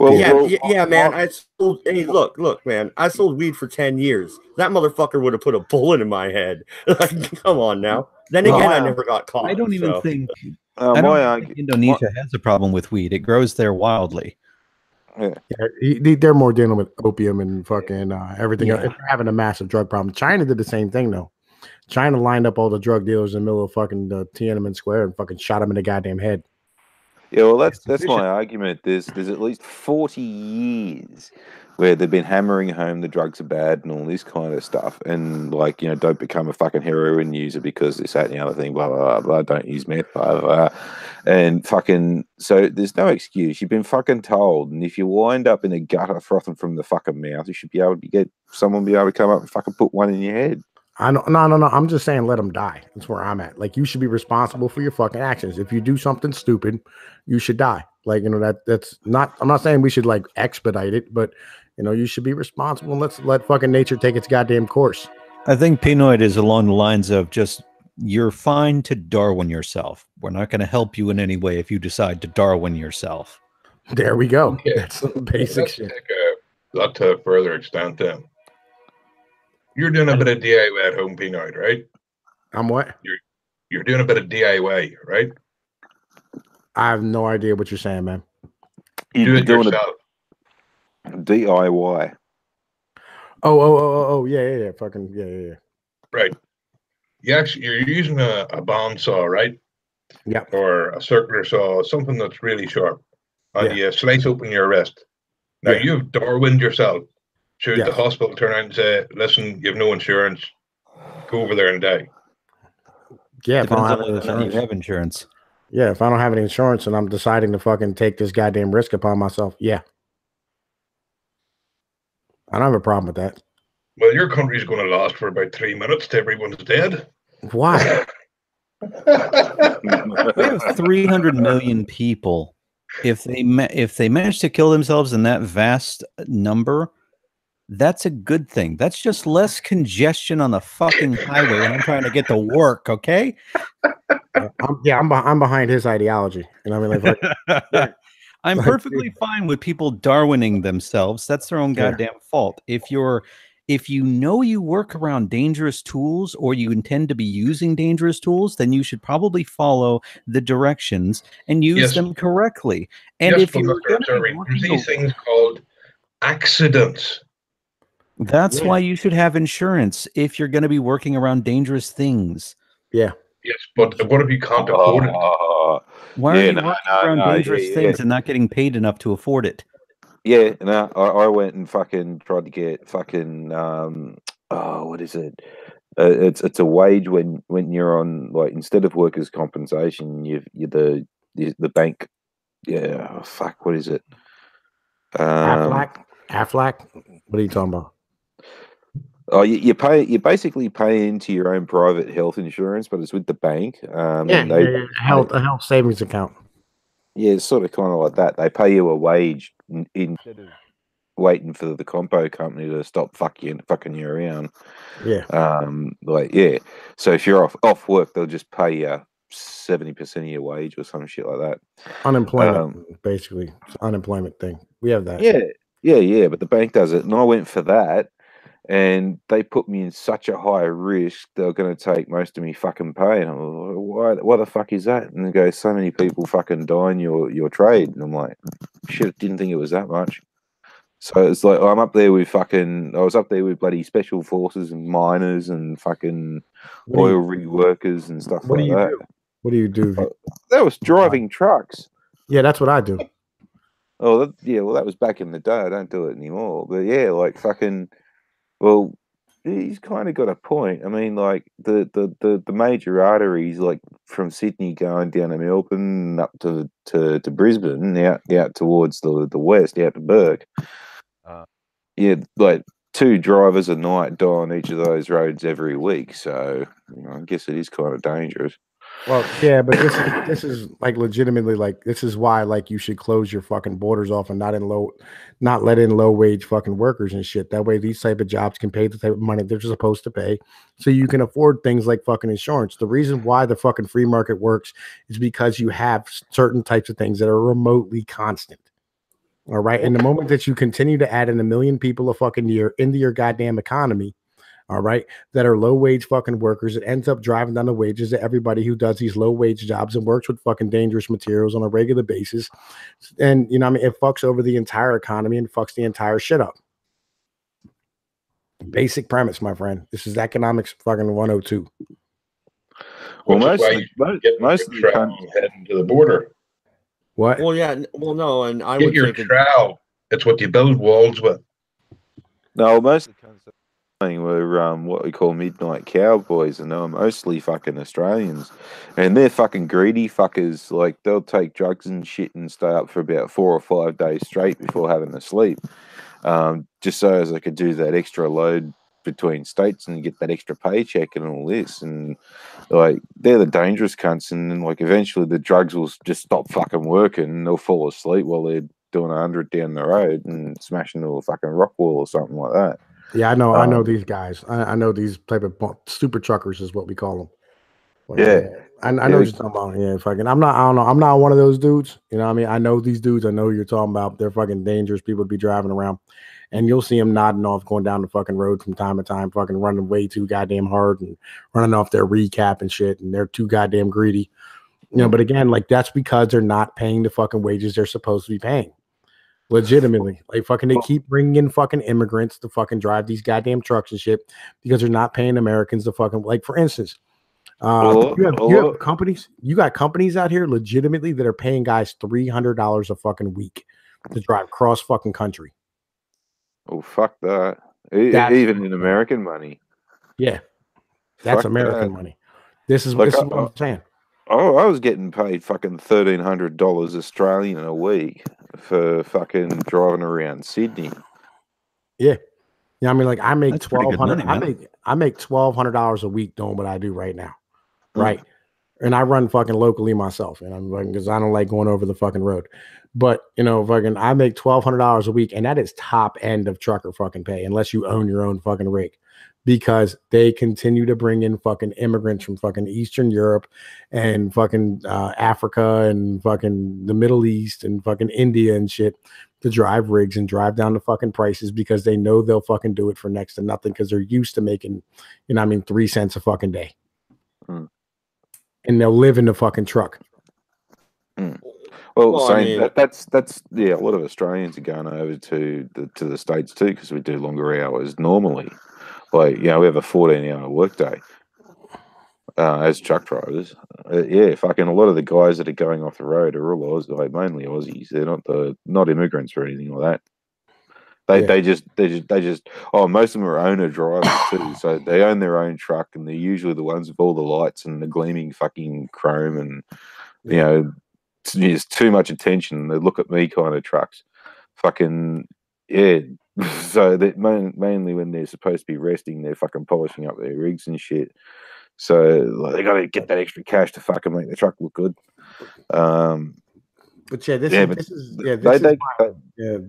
Yeah, man. I sold. Hey, look, man. I sold weed for 10 years. That motherfucker would have put a bullet in my head. Like, come on now. Then again, I never got caught. I don't even think. I don't think Indonesia has a problem with weed. It grows there wildly. Yeah, they're more dealing with opium and fucking everything. They're having a massive drug problem. China did the same thing though. China lined up all the drug dealers in the middle of fucking Tiananmen Square and fucking shot them in the goddamn head. Yeah, well, that's my argument. There's at least 40 years where they've been hammering home the drugs are bad and all this kind of stuff, and like, you know, don't become a fucking heroin user because this, that, and the other thing, blah blah blah. Don't use meth, blah blah, and fucking. So there's no excuse. You've been fucking told, and if you wind up in a gutter frothing from the fucking mouth, you should be able to get someone be able to come up and fucking put one in your head. I know, no. I'm just saying, let them die. That's where I'm at. Like, you should be responsible for your fucking actions. If you do something stupid, you should die. Like, you know, that's not. I'm not saying we should like expedite it, but you know, you should be responsible and let's let fucking nature take its goddamn course. I think Pnoid is along the lines of just, you're fine to Darwin yourself. We're not going to help you in any way if you decide to Darwin yourself. There we go. Okay. That's some basic shit. A lot to further extent then. You're doing a bit of DIY at home, Pnoid, right? I'm what? You're doing a bit of DIY, right? I have no idea what you're saying, man. Do it yourself. DIY. Oh, yeah. Fucking yeah. Right. You're using a band saw, right? Yeah. Or a circular saw, something that's really sharp. And you slice open your wrist. Now you've Darwined yourself. Should the hospital turn around and say, listen, you have no insurance, go over there and die? Yeah, if I don't have any insurance. You have insurance. Yeah, if I don't have any insurance and I'm deciding to fucking take this goddamn risk upon myself, yeah. I don't have a problem with that. Well, your country's going to last for about 3 minutes till everyone's dead. Why? We have 300 million people. If they manage to kill themselves in that vast number, that's a good thing. That's just less congestion on the fucking highway when I'm trying to get to work. Okay. I'm behind his ideology, and I mean, like, I'm perfectly fine with people Darwining themselves. That's their own goddamn fault. If you know you work around dangerous tools or you intend to be using dangerous tools, then you should probably follow the directions and use them correctly. And if you're there's these things called accidents. That's why you should have insurance if you're going to be working around dangerous things. Yeah. Yes, but what if you can't afford it? Why are you working around dangerous things and not getting paid enough to afford it? Yeah, no, I went and fucking tried to get fucking what is it? It's a wage when you're on, like, instead of workers' compensation, you're the bank. Yeah, fuck, what is it? Aflac. What are you talking about? Oh, you basically pay into your own private health insurance, but it's with the bank. A health savings account. Yeah, it's sort of kind of like that. They pay you a wage instead of waiting for the compo company to stop fucking you around. Yeah. So if you're off work, they'll just pay you 70% of your wage or some shit like that. Unemployment, basically. It's an unemployment thing. We have that. Yeah. But the bank does it, and I went for that. And they put me in such a high risk, they're going to take most of me fucking pay. And I'm like, why the fuck is that? And they go, so many people fucking die in your trade. And I'm like, shit, didn't think it was that much. So it's like, I was up there with bloody special forces and miners and fucking oil rig workers and stuff like that. What do you do? That was driving trucks. Yeah, that's what I do. Oh, that was back in the day. I don't do it anymore. But yeah, like fucking... Well, he's kind of got a point. I mean, like the major arteries, like from Sydney going down to Melbourne, up to Brisbane, out towards the west, out to Bourke. Like 2 drivers a night die on each of those roads every week. So I guess it is kind of dangerous. Well, yeah, but this is like legitimately like this is why like you should close your fucking borders off and not let in low wage fucking workers and shit. That way these type of jobs can pay the type of money they're supposed to pay, so you can afford things like fucking insurance. The reason why the fucking free market works is because you have certain types of things that are remotely constant. All right. And the moment that you continue to add in 1 million people a fucking year into your goddamn economy, all right, that are low wage fucking workers, it ends up driving down the wages of everybody who does these low wage jobs and works with fucking dangerous materials on a regular basis. And you know what I mean, it fucks over the entire economy and fucks the entire shit up. Basic premise, my friend. This is economics fucking 102. Well, most of the countries heading to the border. What? Well, yeah, well, no, and I Get would your think trowel. It's what you build walls with. No, most of the countries were what we call midnight cowboys, and they're mostly fucking Australians, and they're fucking greedy fuckers. Like they'll take drugs and shit and stay up for about 4 or 5 days straight before having to sleep, just so as they could do that extra load between states and get that extra paycheck and all this. And like they're the dangerous cunts, and then like eventually the drugs will just stop fucking working and they'll fall asleep while they're doing 100 down the road and smashing into a fucking rock wall or something like that. Yeah, I know these guys. I know these type of super truckers is what we call them. Like, yeah. I know what you're talking about. Yeah, fucking. I don't know. I'm not one of those dudes. You know what I mean? I know these dudes. I know who you're talking about. They're fucking dangerous people to be driving around. And you'll see them nodding off, going down the fucking road from time to time, fucking running way too goddamn hard and running off their recap and shit. And they're too goddamn greedy. You know, but again, like that's because they're not paying the fucking wages they're supposed to be paying. Legitimately, like fucking, they keep bringing in fucking immigrants to fucking drive these goddamn trucks and shit because they're not paying Americans to fucking, like, for instance, you have companies, you got companies out here legitimately that are paying guys $300 a fucking week to drive cross fucking country. Oh, fuck that. Even in American money. Yeah, that's fuck American money. This is what I'm saying. Oh, I was getting paid fucking $1,300 Australian a week for fucking driving around Sydney. Yeah. Yeah, I mean, like I make $1,200. I make $1,200 a week doing what I do right now. Right. And I run fucking locally myself, and I'm fucking because I don't like going over the fucking road. But you know, fucking I make $1,200 a week, and that is top end of trucker fucking pay, unless you own your own fucking rig. Because they continue to bring in fucking immigrants from fucking Eastern Europe and fucking Africa and fucking the Middle East and fucking India and shit to drive rigs and drive down the fucking prices because they know they'll fucking do it for next to nothing because they're used to making, you know, 3 cents a fucking day. And they'll live in the fucking truck. Well, saying that's yeah, a lot of Australians are going over to the States too because we do longer hours normally. Like, you know, we have a 14-hour workday as truck drivers. Yeah, fucking a lot of the guys that are going off the road are all like mainly Aussies. They're not immigrants or anything like that. They just most of them are owner drivers too. So they own their own truck, and they're usually the ones with all the lights and the gleaming fucking chrome, and you know, it's too much attention. They look at me kind of trucks. Fucking yeah. So that mainly when they're supposed to be resting, they're fucking polishing up their rigs and shit. So like, they got to get that extra cash to fucking make the truck look good. But yeah,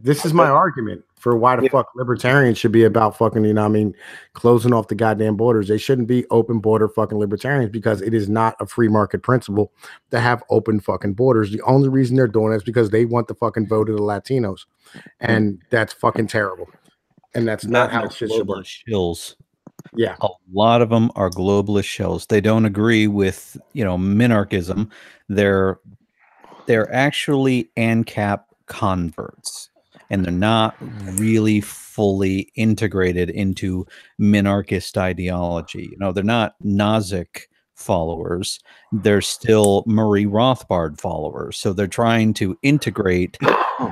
this is my argument for why the fuck libertarians should be about fucking, you know what I mean, closing off the goddamn borders. They shouldn't be open border fucking libertarians because it is not a free market principle to have open fucking borders. The only reason they're doing it is because they want the fucking vote of the Latinos. And that's fucking terrible. And that's not how shit should work. Shills. Yeah. A lot of them are globalist shells. They don't agree with, you know, minarchism. They're actually ANCAP converts, and they're not really fully integrated into minarchist ideology. You know, they're not Nozick followers. They're still Murray Rothbard followers. So they're trying to integrate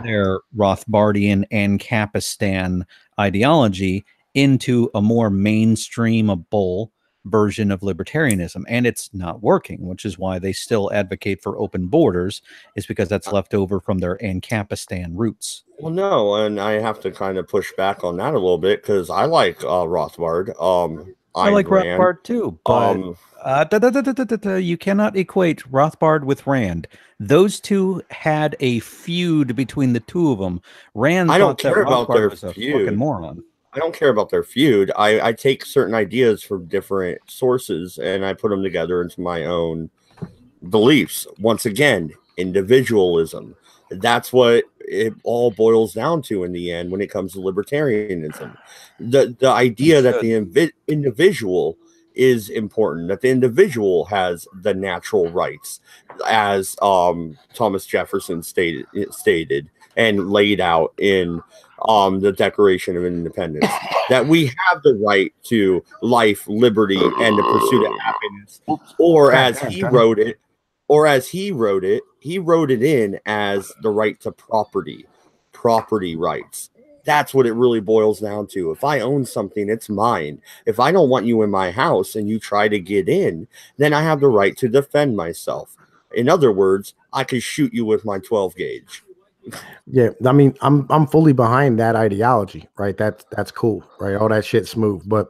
their Rothbardian ANCAPistan ideology into a more mainstreamable version of libertarianism, and it's not working, which is why they still advocate for open borders, is because that's left over from their Ancapistan roots. Well, no, and I have to kind of push back on that a little bit because I like Rothbard. I like Rothbard too, but you cannot equate Rothbard with Rand. Those two had a feud between the two of them. Rand I don't thought care that about Rothbard their was a feud. fucking moron. I don't care about their feud. I take certain ideas from different sources and I put them together into my own beliefs. Once again, individualism. That's what it all boils down to in the end when it comes to libertarianism. The idea that the individual is important, that the individual has the natural rights, as Thomas Jefferson stated and laid out in the Declaration of Independence, that we have the right to life, liberty, and the pursuit of happiness, or as he wrote it, he wrote it in as the right to property rights. That's what it really boils down to. If I own something, it's mine. If I don't want you in my house and you try to get in, then I have the right to defend myself. In other words, I could shoot you with my 12 gauge. Yeah, I mean, I'm fully behind that ideology, right? That's cool, right? All that shit's smooth. But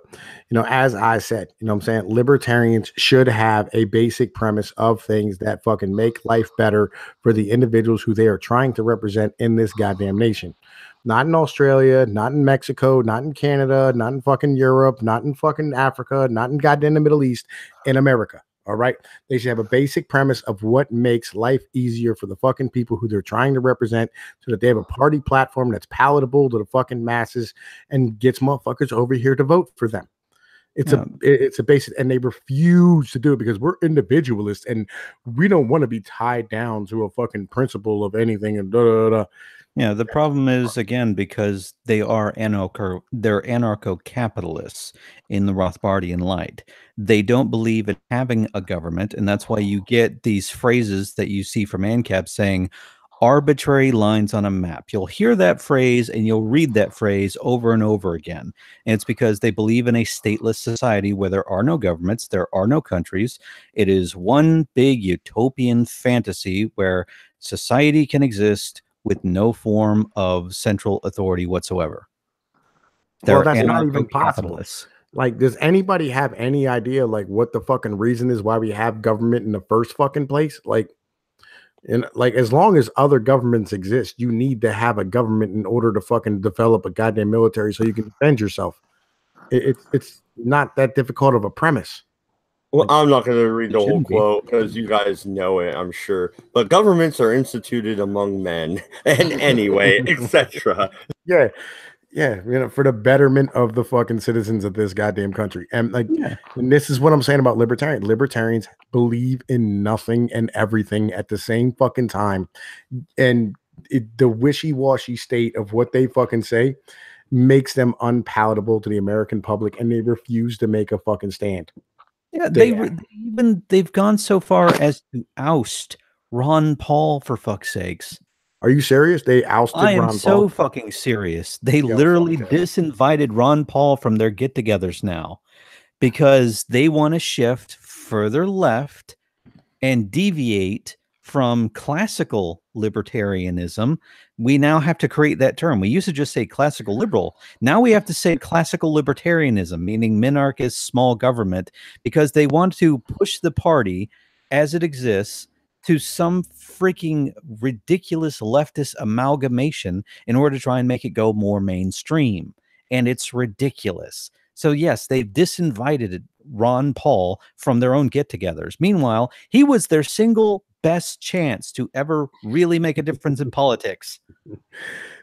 as I said, I'm saying libertarians should have a basic premise of things that fucking make life better for the individuals who they are trying to represent in this goddamn nation. Not in Australia, not in Mexico, not in Canada, not in fucking Europe, not in fucking Africa, not in goddamn the Middle East, in America. All right. They should have a basic premise of what makes life easier for the fucking people who they're trying to represent, so that they have a party platform that's palatable to the fucking masses and gets motherfuckers over here to vote for them. It's a basic, and they refuse to do it because we're individualists and we don't want to be tied down to a fucking principle of anything and Yeah, the problem is, again, because they're anarcho-capitalists in the Rothbardian light. They don't believe in having a government, and that's why you get these phrases that you see from ANCAP saying arbitrary lines on a map. You'll hear that phrase and you'll read that phrase over and over again. And it's because they believe in a stateless society where there are no governments, there are no countries. It is one big utopian fantasy where society can exist with no form of central authority whatsoever. Well, that's not even possible. Like, does anybody have any idea like what the fucking reason is why we have government in the first fucking place? Like, as long as other governments exist, you need to have a government in order to fucking develop a goddamn military so you can defend yourself. It's not that difficult of a premise. Well, I'm not going to read the whole quote because you guys know it, I'm sure. But governments are instituted among men, and anyway, etc. Yeah, for the betterment of the fucking citizens of this goddamn country. And and this is what I'm saying about libertarians. Libertarians believe in nothing and everything at the same fucking time, and the wishy-washy state of what they fucking say makes them unpalatable to the American public, and they refuse to make a fucking stand. Yeah, they've gone so far as to oust Ron Paul, for fuck's sakes. Are you serious? They ousted Ron Paul? I am so fucking serious. They literally disinvited Ron Paul from their get-togethers now because they want to shift further left and deviate from classical libertarianism. We now have to create that term. We used to just say classical liberal. Now we have to say classical libertarianism, meaning minarchist small government, because they want to push the party as it exists to some freaking ridiculous leftist amalgamation in order to try and make it go more mainstream. And it's ridiculous. So yes, they've disinvited Ron Paul from their own get-togethers. Meanwhile, he was their single best chance to ever really make a difference in politics.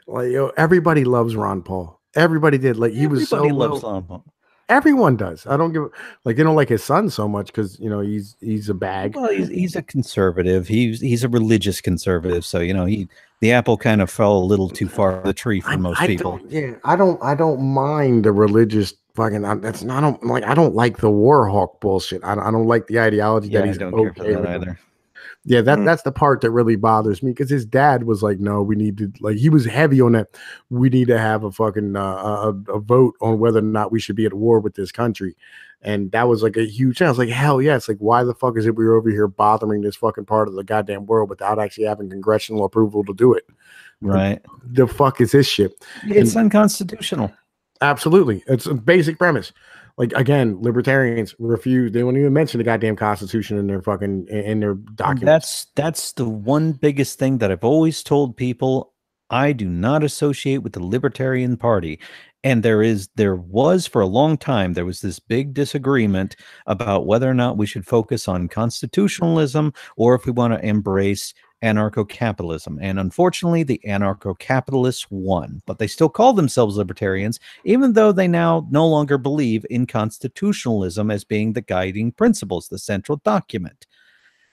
Well, everybody loves Ron Paul. Everybody did. Like, he was so loves Ron Paul. Everyone does. I don't give like they don't like his son so much because he's a bag. Well, he's a conservative. He's a religious conservative. So the apple kind of fell a little too far from the tree for most people. I don't mind the religious fucking. I don't like the war hawk bullshit. I don't like the ideology that he's don't okay care for that with either. Yeah, that's the part that really bothers me, because his dad was like, no, we need to, like, he was heavy on that. We need to have a fucking a vote on whether or not we should be at war with this country. And that was like a huge thing. I was like, hell yeah. It's like, why the fuck is it we're over here bothering this fucking part of the goddamn world without actually having congressional approval to do it? Right. The fuck is this shit? It's unconstitutional. Absolutely. It's a basic premise. Like, again, libertarians refuse. They won't even mention the goddamn Constitution in their fucking in their documents. That's the one biggest thing that I've always told people. I do not associate with the Libertarian Party. And there was for a long time, there was this big disagreement about whether or not we should focus on constitutionalism or if we want to embrace anarcho-capitalism. And unfortunately, the anarcho-capitalists won, but they still call themselves libertarians, even though they now no longer believe in constitutionalism as being the guiding principles, the central document.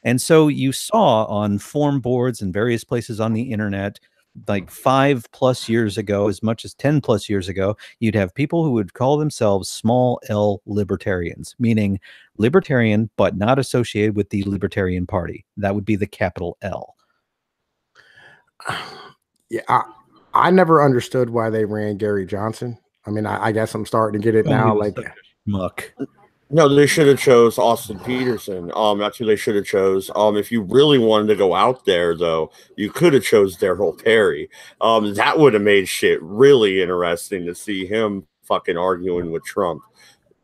And so you saw on forum boards and various places on the internet, like 5+ years ago, as much as 10+ years ago, you'd have people who would call themselves small L libertarians, meaning libertarian, but not associated with the Libertarian Party. That would be the capital L. Yeah, I never understood why they ran Gary Johnson. I mean, I guess I'm starting to get it now. Like, muck. No, they should have chose Austin Peterson. That's who they should have chose. If you really wanted to go out there, though, you could have chose Daryl Terry. That would have made shit really interesting to see him fucking arguing with Trump.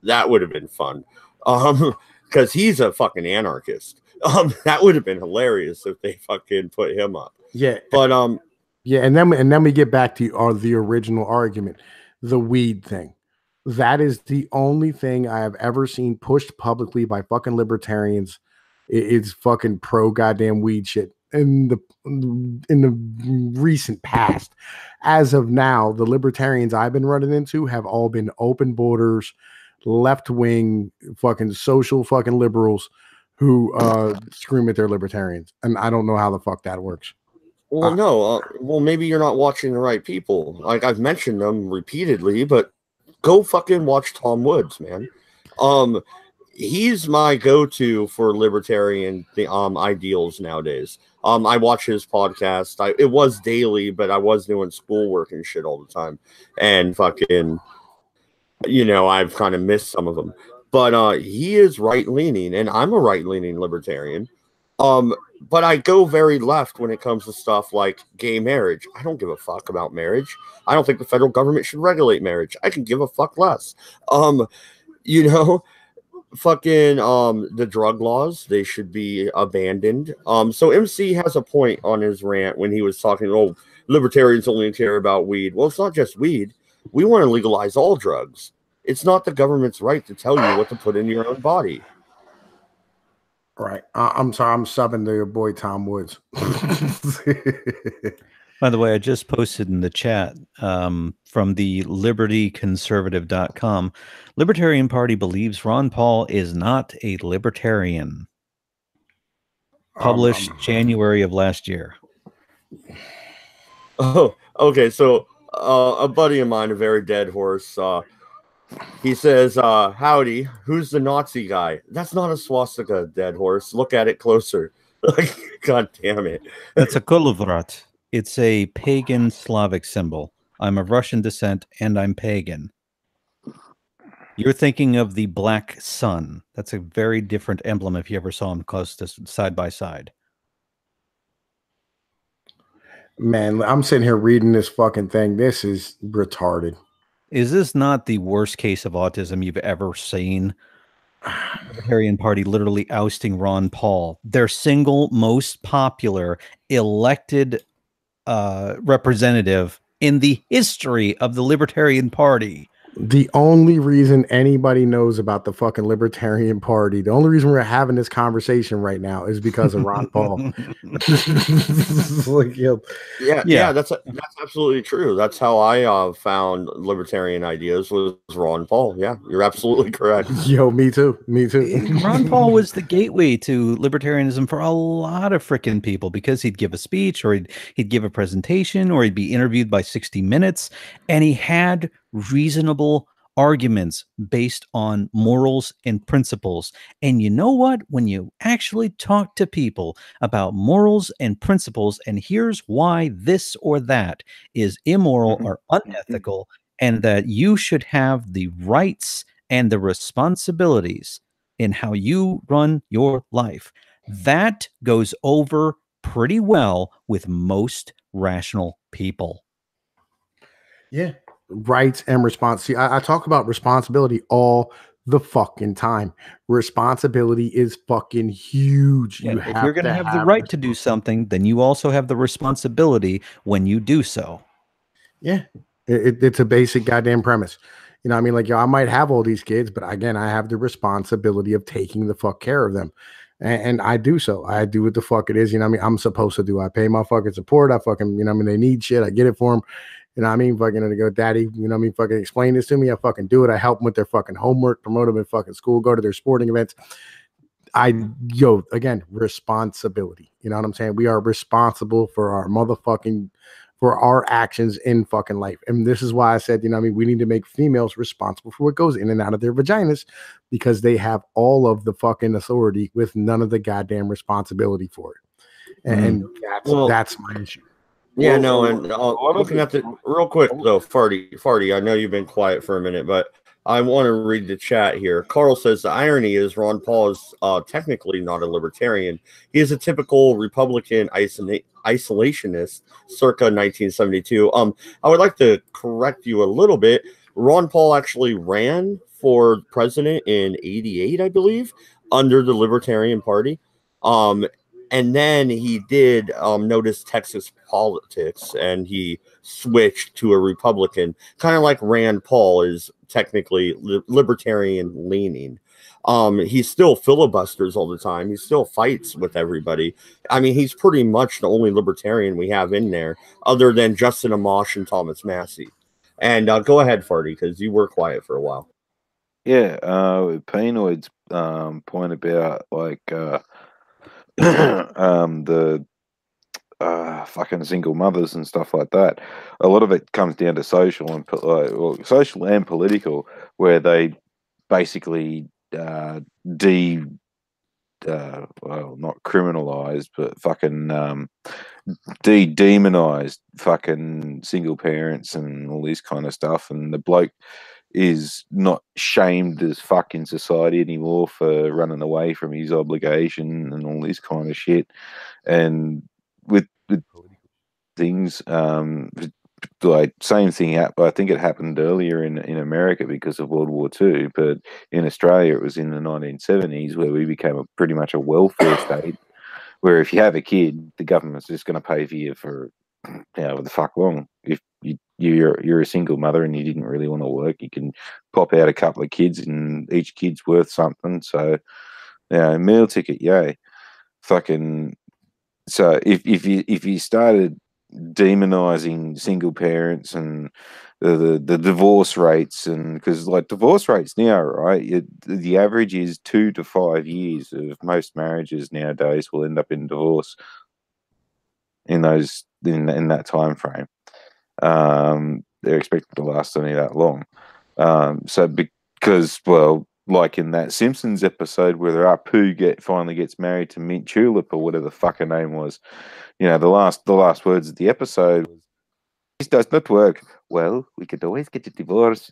That would have been fun. Because he's a fucking anarchist. That would have been hilarious if they fucking put him up. Yeah, but yeah, and then we get back to the original argument, the weed thing. That is the only thing I have ever seen pushed publicly by fucking libertarians. It's fucking pro goddamn weed shit in the recent past. As of now, the libertarians I've been running into have all been open borders, left wing, fucking social fucking liberals who scream at their libertarians, and I don't know how the fuck that works. Well, no. Well, maybe you're not watching the right people. Like, I've mentioned them repeatedly, but go fucking watch Tom Woods, man. He's my go-to for libertarian ideals nowadays. I watch his podcast. It was daily, but I was doing schoolwork and shit all the time, and fucking, I've kind of missed some of them. But he is right-leaning, and I'm a right-leaning libertarian. But I go very left when it comes to stuff like gay marriage. I don't give a fuck about marriage. I don't think the federal government should regulate marriage. I can give a fuck less. Fucking the drug laws, they should be abandoned. So MC has a point on his rant when he was talking, libertarians only care about weed. Well, it's not just weed. We want to legalize all drugs. It's not the government's right to tell you what to put in your own body. Right. I'm sorry. I'm subbing to your boy Tom Woods. By the way, I just posted in the chat from the libertyconservative.com. Libertarian Party believes Ron Paul is not a libertarian. Published January of last year. Oh, okay. So a buddy of mine, a very dead horse, he says, howdy, who's the Nazi guy? That's not a swastika, dead horse. Look at it closer. God damn it. That's a koluvrat. It's a pagan Slavic symbol. I'm of Russian descent, and I'm pagan. You're thinking of the black sun. That's a very different emblem if you ever saw them close to side by side. Man, I'm sitting here reading this fucking thing. This is retarded. Is this not the worst case of autism you've ever seen? The Libertarian Party literally ousting Ron Paul, their single most popular elected representative in the history of the Libertarian Party. The only reason anybody knows about the fucking Libertarian Party, the only reason we're having this conversation right now is because of Ron Paul. Yeah, that's absolutely true. That's how I found libertarian ideas was Ron Paul. Yeah, you're absolutely correct. Yo, me too. Ron Paul was the gateway to libertarianism for a lot of freaking people because he'd give a speech or he'd give a presentation or he'd be interviewed by 60 Minutes, and he had reasonable arguments based on morals and principles. And you know what? When you actually talk to people about morals and principles, and here's why this or that is immoral or unethical, and that you should have the rights and the responsibilities in how you run your life, that goes over pretty well with most rational people. Yeah. Rights and responsibility. I talk about responsibility all the fucking time. Responsibility is fucking huge. Yeah, if you're going to have the right to do something, then you also have the responsibility when you do so. Yeah. It's a basic goddamn premise. You know what I mean? Like, yo, I might have all these kids, but again, I have the responsibility of taking the fuck care of them. And I do so. I do what the fuck it is. You know what I mean? I'm supposed to do. I pay my fucking support. I fucking, you know what I mean? They need shit. I get it for them. You know what I mean? Fucking to go, daddy, you know what I mean? Fucking explain this to me. I fucking do it. I help them with their fucking homework, promote them in fucking school, go to their sporting events. Again, responsibility. You know what I'm saying? We are responsible for our actions in fucking life. And this is why I said, you know what I mean? We need to make females responsible for what goes in and out of their vaginas, because they have all of the fucking authority with none of the goddamn responsibility for it. And that's my issue. Yeah, no, and looking at the real quick though, Farty, I know you've been quiet for a minute, but I want to read the chat here. Carl says the irony is Ron Paul is technically not a libertarian. He is a typical Republican isolationist circa 1972. I would like to correct you a little bit. Ron Paul actually ran for president in '88, I believe, under the Libertarian Party. And then he did notice Texas politics, and he switched to a Republican, kind of like Rand Paul is technically libertarian leaning. He still filibusters all the time. He still fights with everybody. I mean, he's pretty much the only libertarian we have in there, other than Justin Amash and Thomas Massey. And go ahead, Farty, because you were quiet for a while. Yeah, Pnoid's point about like the fucking single mothers and stuff like that. A lot of it comes down to social and political, where they basically well, not criminalized, but fucking demonized fucking single parents and all this kind of stuff. And the bloke is not shamed as fuck in society anymore for running away from his obligation and all this kind of shit. And with things, like same thing. I think it happened earlier in America because of World War II, but in Australia it was in the 1970s where we became pretty much a welfare state, where if you have a kid, the government's just going to pay for you for what the fuck long. If you're a single mother and you didn't really want to work, you can pop out a couple of kids and each kid's worth something. So, meal ticket, yay. Fucking. So if you started demonizing single parents and the divorce rates, and because like divorce rates now, right? The average is 2 to 5 years of most marriages nowadays will end up in divorce in that time frame. They're expected to last only that long. So because, well, like in that Simpsons episode where Apu finally gets married to Mint Julep or whatever the fuck her name was, the last words of the episode was, "This does not work." Well, we could always get a divorce.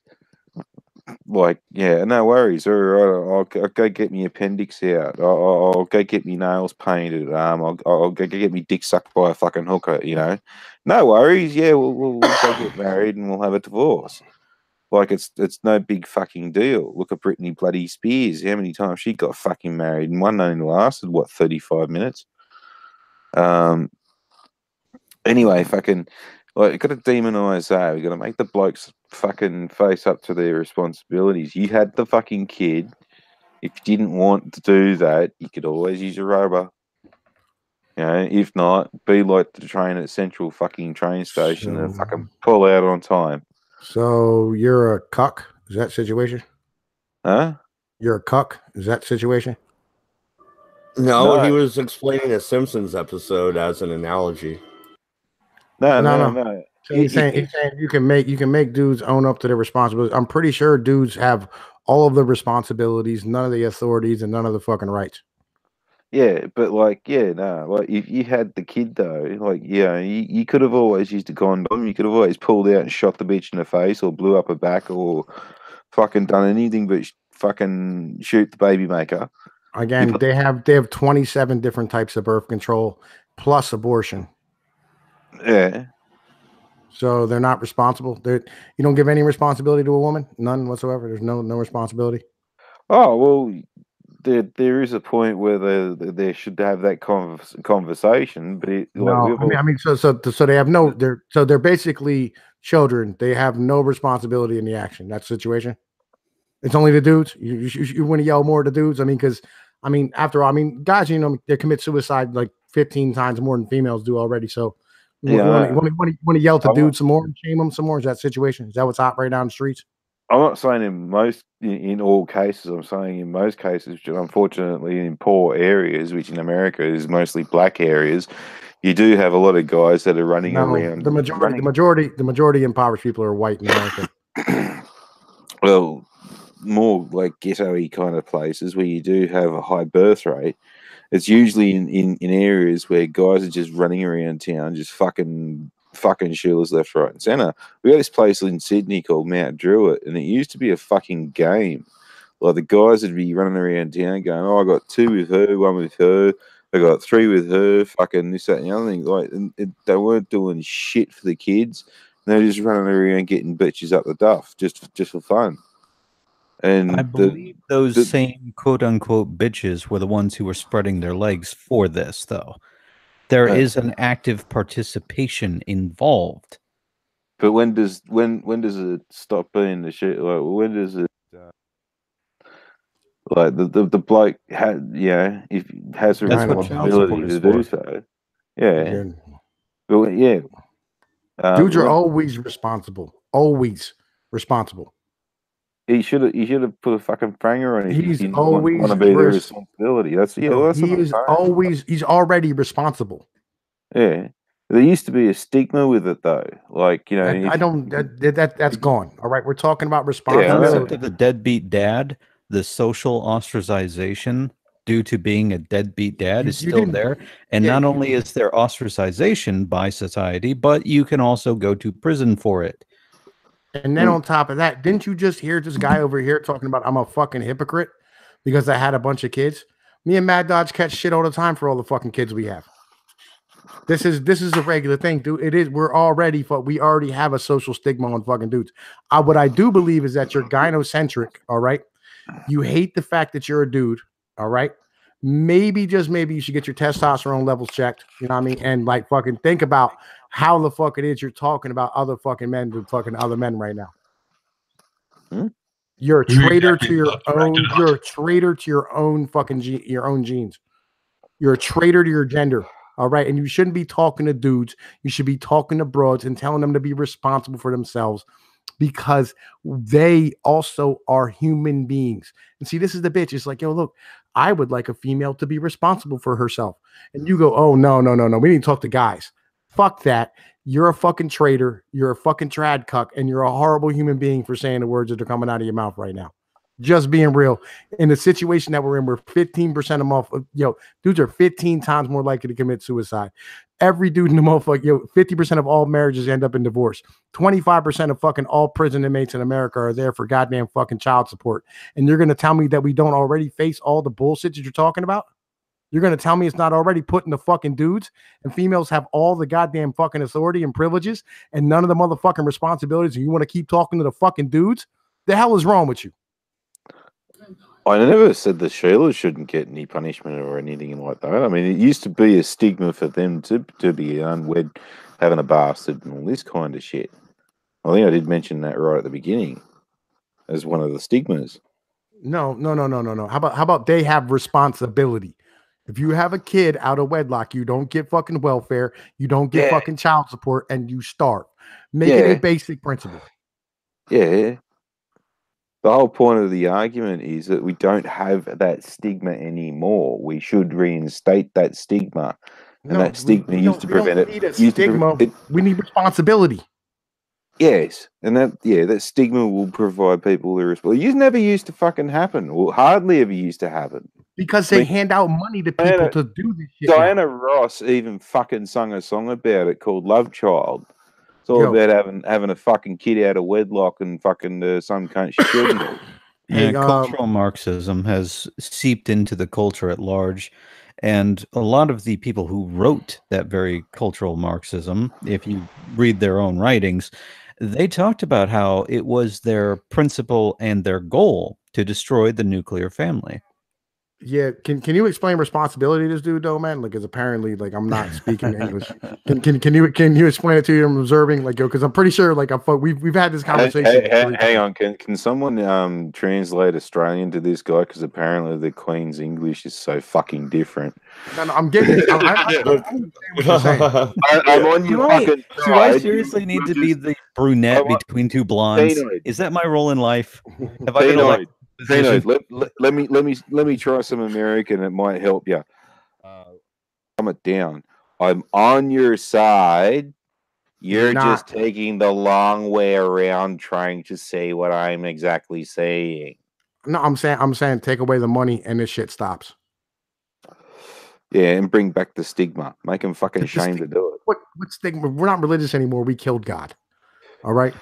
Like, yeah, no worries. Or I'll go get me appendix out. I'll go get me nails painted. I'll go get me dick sucked by a fucking hooker. No worries. Yeah, we'll go get married and we'll have a divorce. Like it's no big fucking deal. Look at Britney bloody Spears. How many times she got fucking married, and one only lasted 35 minutes. Anyway, fucking. Like, you got to demonize that. We got to make the blokes fucking face up to their responsibilities. You had the fucking kid. If you didn't want to do that, you could always use a rover. If not, be like the train at Central fucking train station and fucking pull out on time. So you're a cuck? Is that situation? Huh? You're a cuck? Is that situation? No, he was explaining a Simpsons episode as an analogy. No. So he's saying you can make dudes own up to their responsibilities. I'm pretty sure dudes have all of the responsibilities, none of the authorities, and none of the fucking rights. Yeah, but like, yeah, no, like if you had the kid though, like, yeah, you could have always used a condom. You could have always pulled out and shot the bitch in the face, or blew up her back, or fucking done anything but fucking shoot the baby maker. Again, they have 27 different types of birth control plus abortion. Yeah. So they're not responsible. You don't give any responsibility to a woman, none whatsoever. There's no responsibility. Oh well, there is a point where they should have that conversation, but so they have no. They're basically children. They have no responsibility in the action. That situation. It's only the dudes. You want to yell more to dudes. I mean, because after all, guys, they commit suicide like 15 times more than females do already. So, you want to yell to dudes some more, shame them some more. Is that situation? Is that what's hot right now in the streets? I'm not saying in all cases. I'm saying in most cases, unfortunately, in poor areas, which in America is mostly black areas, you do have a lot of guys that are running around. The majority impoverished people are white in America. Well, more like ghetto-y kind of places where you do have a high birth rate. It's usually in areas where guys are just running around town, just fucking shooters left, right, and center. We got this place in Sydney called Mount Druitt, and it used to be a fucking game. Like the guys would be running around town going, "Oh, I got 2 with her, 1 with her, I got 3 with her, fucking this, that, and the other thing." Like, they weren't doing shit for the kids. They're just running around getting bitches up the duff just for fun. And I believe those same quote unquote bitches were the ones who were spreading their legs for this, though. There is an active participation involved. But when does it stop being the shit? Like, when does it? Like the bloke has a responsibility to do so. Yeah, but yeah. Dudes are always responsible. Always responsible. He should have put a fucking franger on it. He's always want to be their responsibility. He's already responsible. Yeah. There used to be a stigma with it though. Like, that's gone. All right. We're talking about responsibility. The concept of the deadbeat dad, the social ostracization due to being a deadbeat dad is still there. And not only is there ostracization by society, but you can also go to prison for it. And then on top of that, didn't you just hear this guy over here talking about I'm a fucking hypocrite because I had a bunch of kids? Me and Mad Dodge catch shit all the time for all the fucking kids we have. This is a regular thing, dude. It is. We already have a social stigma on fucking dudes. What I do believe is that you're gynocentric. All right. You hate the fact that you're a dude. All right. Maybe, just maybe, you should get your testosterone levels checked. You know what I mean? And like fucking think about how the fuck it is you're talking about other fucking men to fucking other men right now. You're a traitor to your own. You're a traitor to your own fucking your own genes. You're a traitor to your gender. All right. And you shouldn't be talking to dudes. You should be talking to broads and telling them to be responsible for themselves because they also are human beings. And see, this is the bitch. It's like, yo, look, I would like a female to be responsible for herself. And you go, oh, no. We need to talk to guys. Fuck that. You're a fucking traitor. You're a fucking trad cuck. And you're a horrible human being for saying the words that are coming out of your mouth right now. Just being real. In the situation that we're in, we're 15% of them. Dudes are 15 times more likely to commit suicide. Every dude in the motherfucker, 50% of all marriages end up in divorce. 25% of fucking all prison inmates in America are there for goddamn fucking child support. And you're going to tell me that we don't already face all the bullshit that you're talking about? You're going to tell me it's not already put in the fucking dudes and females have all the goddamn fucking authority and privileges and none of the motherfucking responsibilities, and you want to keep talking to the fucking dudes? The hell is wrong with you? I never said the Sheilas shouldn't get any punishment or anything like that. I mean, it used to be a stigma for them to be unwed, having a bastard and all this kind of shit. I think I did mention that right at the beginning as one of the stigmas. No. How about they have responsibility? If you have a kid out of wedlock, you don't get fucking welfare, you don't get fucking child support, and you starve. Make it a basic principle. Yeah. The whole point of the argument is that we don't have that stigma anymore. We should reinstate that stigma. And that stigma used to prevent it. We need responsibility. Yes, and that stigma will provide people the response. It never used to fucking happen, or hardly ever used to happen. Because they hand out money to people to do this shit. Diana Ross even fucking sung a song about it called "Love Child." It's all about having a fucking kid out of wedlock and fucking some cunt she killed. Cultural Marxism has seeped into the culture at large. And a lot of the people who wrote that very cultural Marxism, if you read their own writings, they talked about how it was their principle and their goal to destroy the nuclear family. Yeah, can you explain responsibility to this dude though, man? Like, because apparently, like, I'm not speaking English. Can you explain it to you? I'm observing, like, yo, because I'm pretty sure, like, we've had this conversation. Hang on, can someone translate Australian to this guy? Because apparently the Queen's English is so fucking different. No, I'm getting it. I understand what you're saying. I'm on your fucking side. Do I seriously need to be the brunette between two blondes? Pnoid. Is that my role in life? Have I been elected? Let me try some American. It might help you. Calm it down. I'm on your side. You're just taking the long way around, trying to say what I'm exactly saying. No, I'm saying take away the money and this shit stops. Yeah, and bring back the stigma. Make them fucking ashamed to do it. What stigma? We're not religious anymore. We killed God. All right.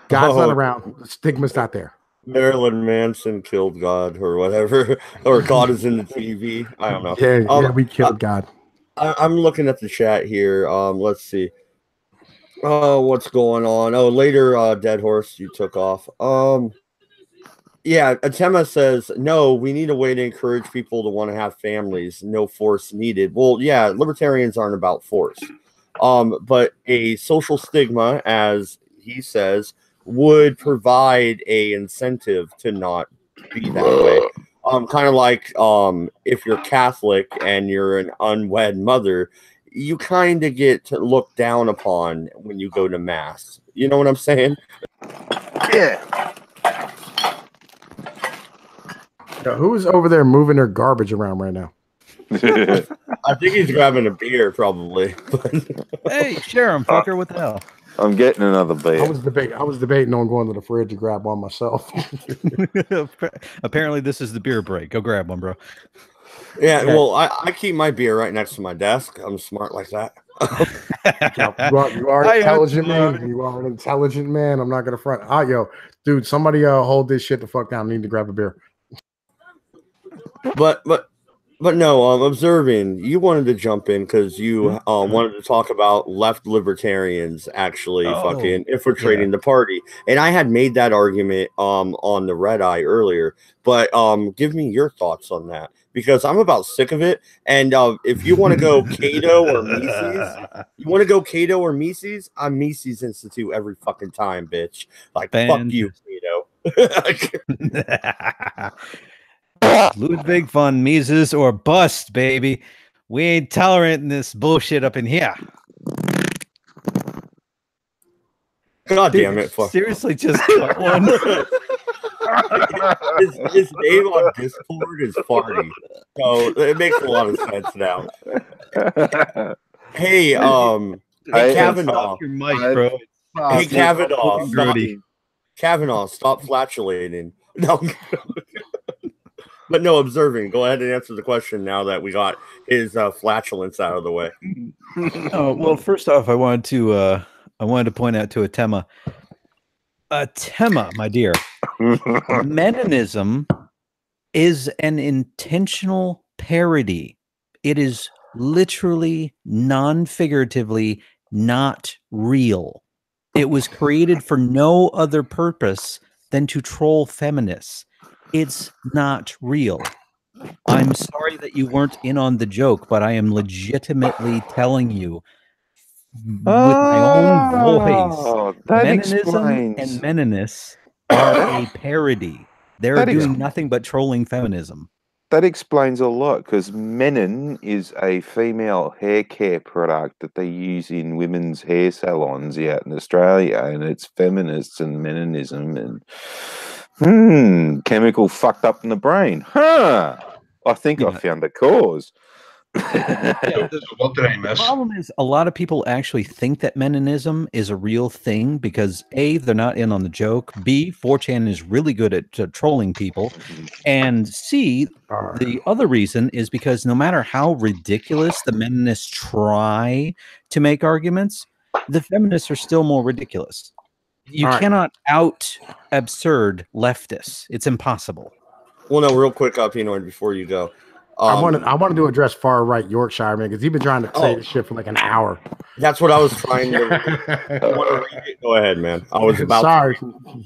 God's not around. The stigma's not there. Marilyn Manson killed God or whatever, or God is in the TV. I don't know. Yeah, we killed God. I'm looking at the chat here. Let's see. Oh, what's going on? Oh, later, Dead Horse, you took off. Yeah, Atema says, no, we need a way to encourage people to want to have families. No force needed. Well, yeah, libertarians aren't about force. But a social stigma, as he says, would provide a incentive to not be that way. Kind of like if you're Catholic and you're an unwed mother, you kind of get looked down upon when you go to mass. You know what I'm saying? Yeah. Who's over there moving their garbage around right now? I think he's grabbing a beer, probably. Hey, share him, fucker. What the hell? I'm getting another beer. I was debating on going to the fridge to grab one myself. Apparently, this is the beer break. Go grab one, bro. Yeah, well, I keep my beer right next to my desk. I'm smart like that. You are intelligent, man. You are an intelligent man. I'm not gonna front. Yo, dude, somebody hold this shit the fuck down. I need to grab a beer. But no, observing, you wanted to jump in because you wanted to talk about left libertarians actually fucking infiltrating the party. And I had made that argument on the Red Eye earlier, but give me your thoughts on that. Because I'm about sick of it. And if you want to go Cato or Mises, I'm Mises Institute every fucking time, bitch. Like, fuck you, Cato. Ludwig von Mises or bust, baby. We ain't tolerating this bullshit up in here. God damn it. Fuck. Seriously, just one. His name on Discord is Farty. So it makes a lot of sense now. Hey, Kavanaugh. Your mic, bro. Hey, Kavanaugh, stop flatulating. No. But no, observing. Go ahead and answer the question now that we got his flatulence out of the way. Oh, well, first off, I wanted to point out to Atema, my dear, Maddness is an intentional parody. It is literally, non-figuratively, not real. It was created for no other purpose than to troll feminists. It's not real. I'm sorry that you weren't in on the joke, but I am legitimately telling you with my own voice, Feminism and Maddness are a parody. They're doing nothing but trolling feminism. That explains a lot, because Menon is a female hair care product that they use in women's hair salons out in Australia, and it's feminists and Menonism and chemical fucked up in the brain. I think I found the cause. Yeah. What did I The miss? problem is a lot of people actually think that Meninism is a real thing because A, they're not in on the joke. B, 4chan is really good at trolling people. And C, the other reason is because no matter how ridiculous the Meninists try to make arguments, the feminists are still more ridiculous. You cannot out absurd leftists. It's impossible. Well, no, real quick, Pnoid, before you go. I wanted to address far right Yorkshire, man, because he's been trying to say this shit for like an hour. That's what I was trying to read. You want to read it? Go ahead, man. I was about Sorry.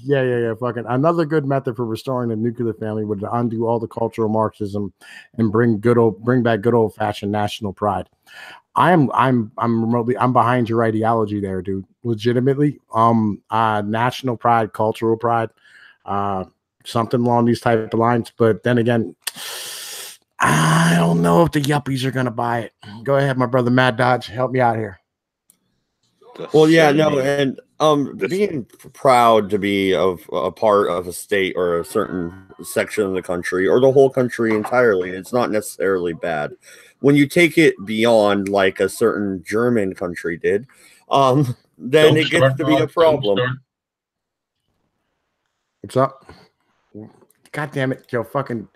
Yeah. Fucking another good method for restoring the nuclear family would undo all the cultural Marxism and bring back good old fashioned national pride. I'm behind your ideology there, dude. Legitimately. National pride, cultural pride, something along these type of lines. But then again, I don't know if the yuppies are gonna buy it. Go ahead, my brother Mad Dodge. Help me out here. Well, yeah, no, and being proud to be a part of a state or a certain section of the country or the whole country entirely, it's not necessarily bad. When you take it beyond like a certain German country did, then it gets to be a problem. What's up? God damn it, yo, fucking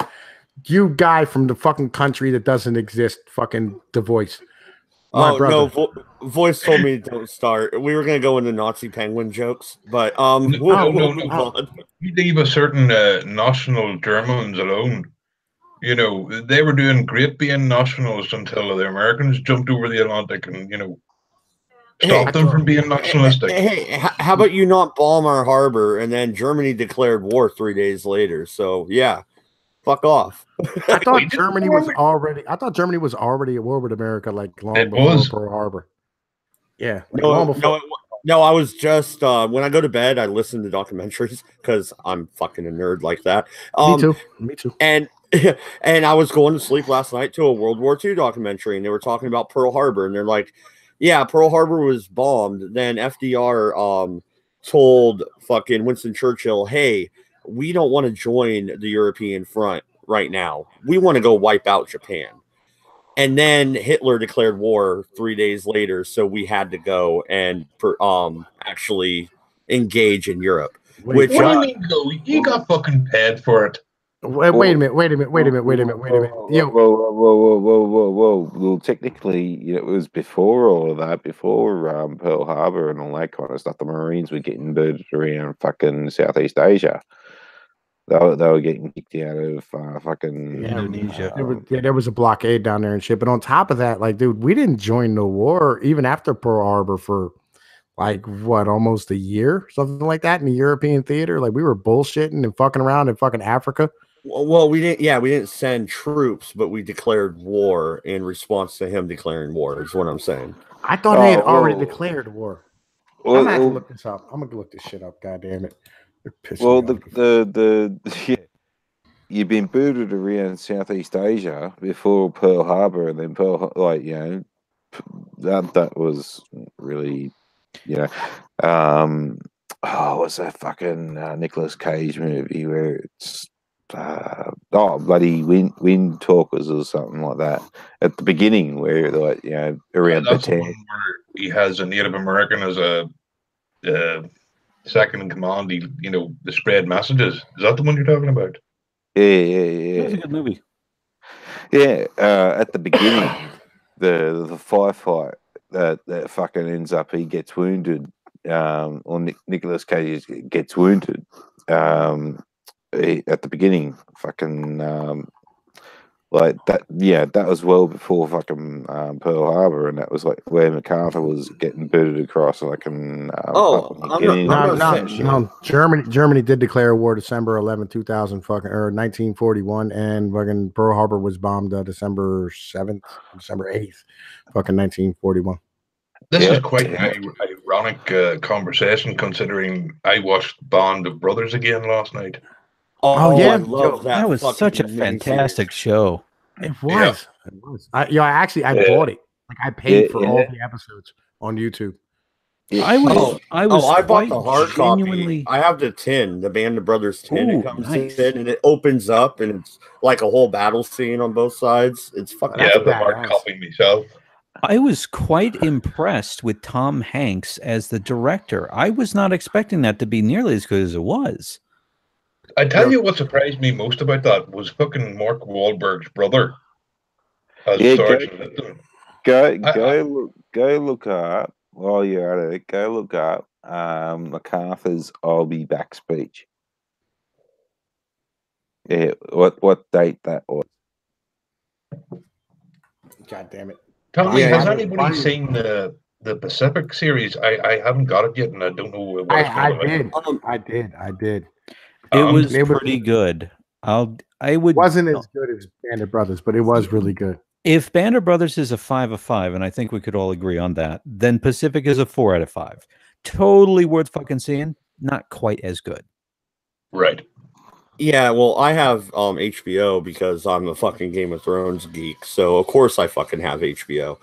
you guy from the fucking country that doesn't exist, fucking the voice. No, Voice told me don't start. We were gonna go into Nazi penguin jokes, but we'll move on. You leave a certain national Germans alone. You know, they were doing great being nationalists until the Americans jumped over the Atlantic and, you know, stopped them from being nationalistic. Hey, how about you not bomb our harbor and then Germany declared war 3 days later? So yeah, fuck off. I thought Germany was already at war with America like long before Pearl Harbor. Yeah, like long before. No, I was just when I go to bed, I listen to documentaries because I'm fucking a nerd like that. Me too. And I was going to sleep last night to a World War II documentary, and they were talking about Pearl Harbor, and they're like, "Yeah, Pearl Harbor was bombed." Then FDR told fucking Winston Churchill, "Hey, we don't want to join the European front right now. We want to go wipe out Japan." And then Hitler declared war 3 days later, so we had to go and actually engage in Europe. What do you mean go? You got fucking paid for it. Wait a minute. Yo. Whoa. Well, technically, it was before all of that, before Pearl Harbor and all that kind of stuff. The Marines were getting booted around fucking Southeast Asia. They were getting kicked out of fucking Indonesia. There was a blockade down there and shit. But on top of that, like, dude, we didn't join the war even after Pearl Harbor for like what, almost a year, something like that in the European theater. Like we were bullshitting and fucking around in fucking Africa. Well, we didn't. Yeah, we didn't send troops, but we declared war in response to him declaring war. Is what I'm saying. I thought they had already declared war. I'm gonna have to look this up. I'm gonna look this shit up. God damn it. Well, you've been booted around Southeast Asia before Pearl Harbor, and then that was really, what's that fucking Nicolas Cage movie where it's bloody wind talkers or something like that at the beginning where around that's the one where he has a Native American as a second in command. He, they spread messages. Is that the one you're talking about? Yeah. That's a good movie. Yeah, at the beginning, the firefight that fucking ends up, he gets wounded, or Nicolas Cage gets wounded. At the beginning, fucking like that. Yeah, that was well before fucking Pearl Harbor, and that was like where MacArthur was getting booted across. Like, Germany did declare war December 11, 2000, fucking or 1941, and fucking Pearl Harbor was bombed December 7th, December 8th, fucking 1941. This is quite an ironic conversation, considering I watched Band of Brothers again last night. Oh yeah, I love that. That was such a fantastic show. It was. I bought it. Like I paid for all the episodes on YouTube. I bought the hard genuinely... copy. I have the tin, the Band of Brothers tin. Ooh, it comes nice. in and it opens up, and it's like a whole battle scene on both sides. It's fucking the hard copy myself. I was quite impressed with Tom Hanks as the director. I was not expecting that to be nearly as good as it was. I tell you what surprised me most about that was fucking Mark Wahlberg's brother as Sergeant Linton. Go look up while you're at it. Go look up MacArthur's "I'll Be Back" speech. Yeah, what date that was? God damn it! Tell me, has anybody seen the Pacific series? I haven't got it yet, and I don't know what it's I did. It was pretty good. It wasn't as good as Band of Brothers, but it was really good. If Band of Brothers is a 5 of 5, and I think we could all agree on that, then Pacific is a 4 out of 5. Totally worth fucking seeing. Not quite as good. Right. Yeah, well, I have HBO because I'm a fucking Game of Thrones geek, so of course I fucking have HBO.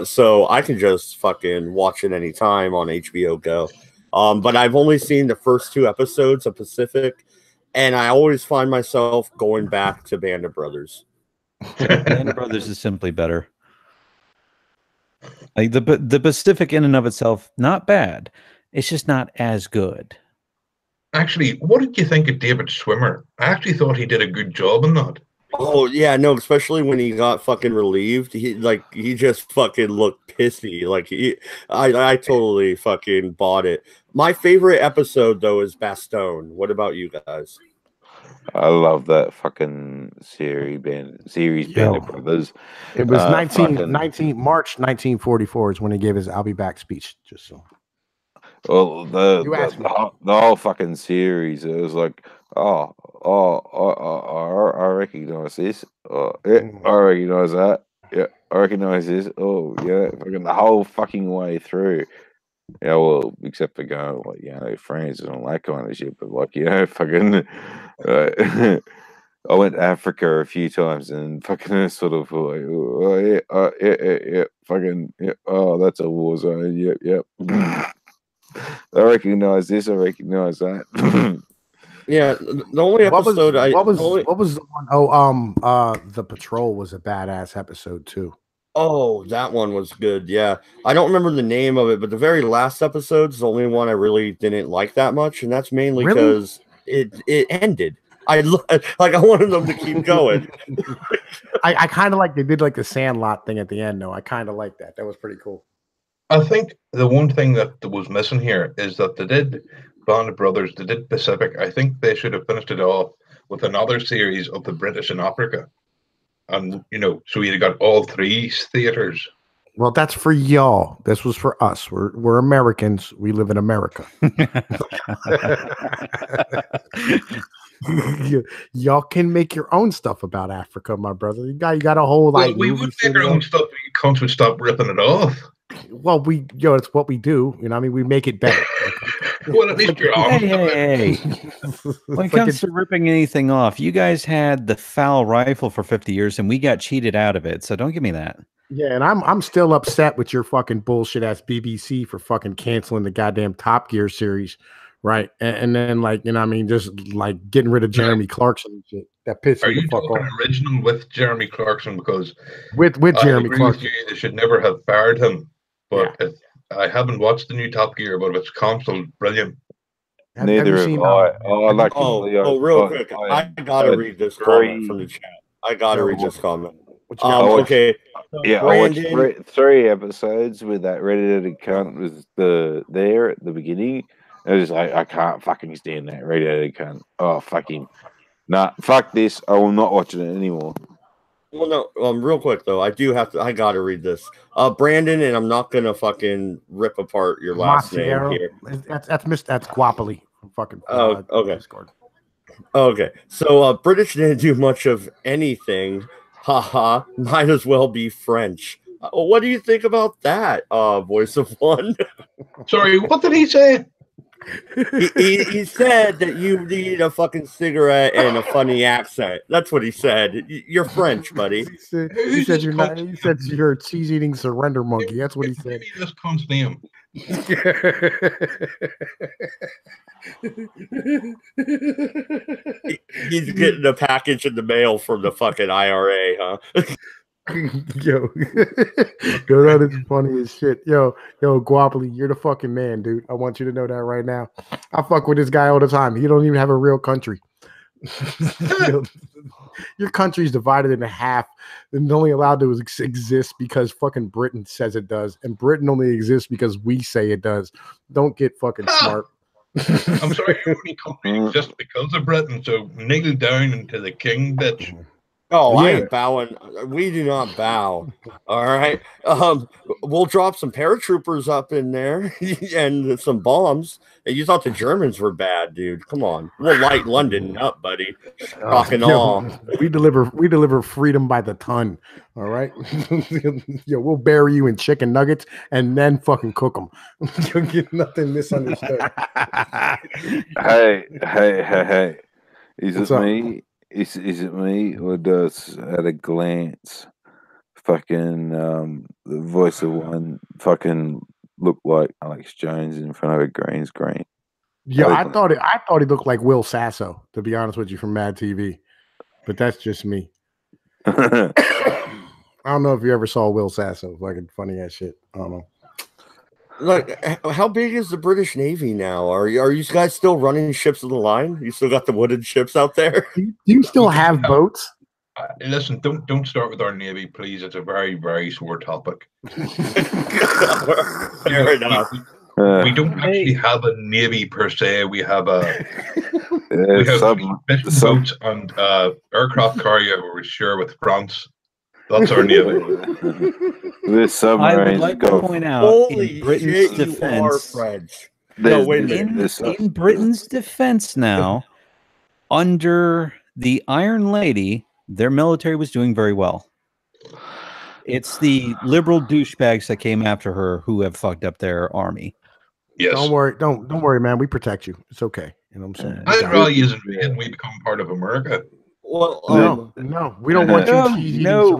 So I can just fucking watch it anytime on HBO Go. But I've only seen the first 2 episodes of Pacific, and I always find myself going back to Band of Brothers. Band of Brothers is simply better. Like the Pacific in and of itself, not bad. It's just not as good. Actually, what did you think of David Schwimmer? I actually thought he did a good job in that. Oh yeah, no, especially when he got fucking relieved. He just fucking looked pissy. I totally fucking bought it. My favorite episode though is Bastogne. What about you guys? I love that fucking series Band of Brothers. It was March 1944 is when he gave his "I'll Be Back" speech. Just so. Well, the whole fucking series, it was like, I recognize this. I recognize that. Yeah, I recognize this. Oh, yeah, fucking the whole fucking way through. Yeah, well, except for going, France and all that kind of shit. But fucking, I went to Africa a few times and fucking sort of like, that's a war zone. Yep. I recognize this. I recognize that. Yeah, the only episode what was the one? Oh, the Patrol was a badass episode too. Oh, that one was good. Yeah, I don't remember the name of it, but the very last episode is the only one I really didn't like that much, and that's mainly because it ended. I wanted them to keep going. I kind of like they did like the Sandlot thing at the end, though. I kind of like that. That was pretty cool. I think the one thing that was missing here is that they did Band of Brothers, they did Pacific. I think they should have finished it off with another series of the British in Africa. And, so you got all 3 theaters. Well, that's for y'all. This was for us. We're Americans. We live in America. Y'all can make your own stuff about Africa, my brother. You got a whole we would make our own stuff, but you cunts would stop ripping it off. Well, it's what we do. We make it better. Well, at least you're on. Hey. When it comes to ripping anything off, you guys had the foul rifle for 50 years, and we got cheated out of it. So don't give me that. Yeah, and I'm still upset with your fucking bullshit ass BBC for fucking canceling the goddamn Top Gear series, right? And then just like getting rid of Jeremy Clarkson and shit. That pissed me the fuck off. Are you talking original with Jeremy Clarkson? Because with Jeremy Clarkson, they should never have fired him. But I haven't watched the new Top Gear, but if it's canceled, brilliant. Neither have I. Real quick, I gotta read this comment from the chat. I gotta read this comment. Okay. Yeah, I watched 3 episodes with that redheaded cunt was there at the beginning. I was like, I can't fucking stand that redheaded cunt. Oh, fuck him. Nah, fuck this. I will not watch it anymore. Well, no, real quick though, I gotta read this. Brandon, and I'm not gonna fucking rip apart your last name here. That's Guapoli from fucking okay. Discord. Okay. So British didn't do much of anything. Haha, might as well be French. What do you think about that, Voice of One? Sorry, what did he say? He said that you need a fucking cigarette and a funny accent. That's what he said. You're French, buddy. He said you're not. He said you're a cheese-eating surrender monkey. That's what he said. This comes name. He's getting a package in the mail from the fucking IRA, huh? Yo, that is funny as shit. Yo, Guapoli, you're the fucking man, dude. I want you to know that right now. I fuck with this guy all the time. He don't even have a real country. Your country's divided into half and only allowed to exist because fucking Britain says it does, and Britain only exists because we say it does. Don't get fucking smart. I'm sorry, your only country exists because of Britain, so kneel down into the king, bitch. Oh, yeah. I ain't bowing. We do not bow. All right. We'll drop some paratroopers up in there and some bombs. You thought the Germans were bad, dude. Come on. We'll light London up, buddy. Rock and all. We deliver freedom by the ton. All right. We'll bury you in chicken nuggets and then fucking cook them. You'll get nothing misunderstood. Hey. Is it me? Is it me, or does at a glance fucking the voice of one fucking look like Alex Jones in front of a green screen? Yeah, I thought he looked like Will Sasso, to be honest with you, from Mad TV. But that's just me. I don't know if you ever saw Will Sasso, fucking funny ass shit. I don't know. Look, how big is the British Navy now? Are you guys still running ships of the line? You still got the wooden ships out there? Do you still have boats? Listen, don't start with our Navy, please. It's a very, very sore topic. Fair enough. We don't actually have a Navy per se. We have boats and aircraft carrier we share with France. That's our Navy. This submarine. I would like to point out, in Britain's defense, in Britain's defense now, under the Iron Lady, their military was doing very well. It's the liberal douchebags that came after her who have fucked up their army. Yes. Don't worry, man. We protect you. It's okay. You know what I'm saying? I'd rather use it and we become part of America. Well, no, we don't want you. No.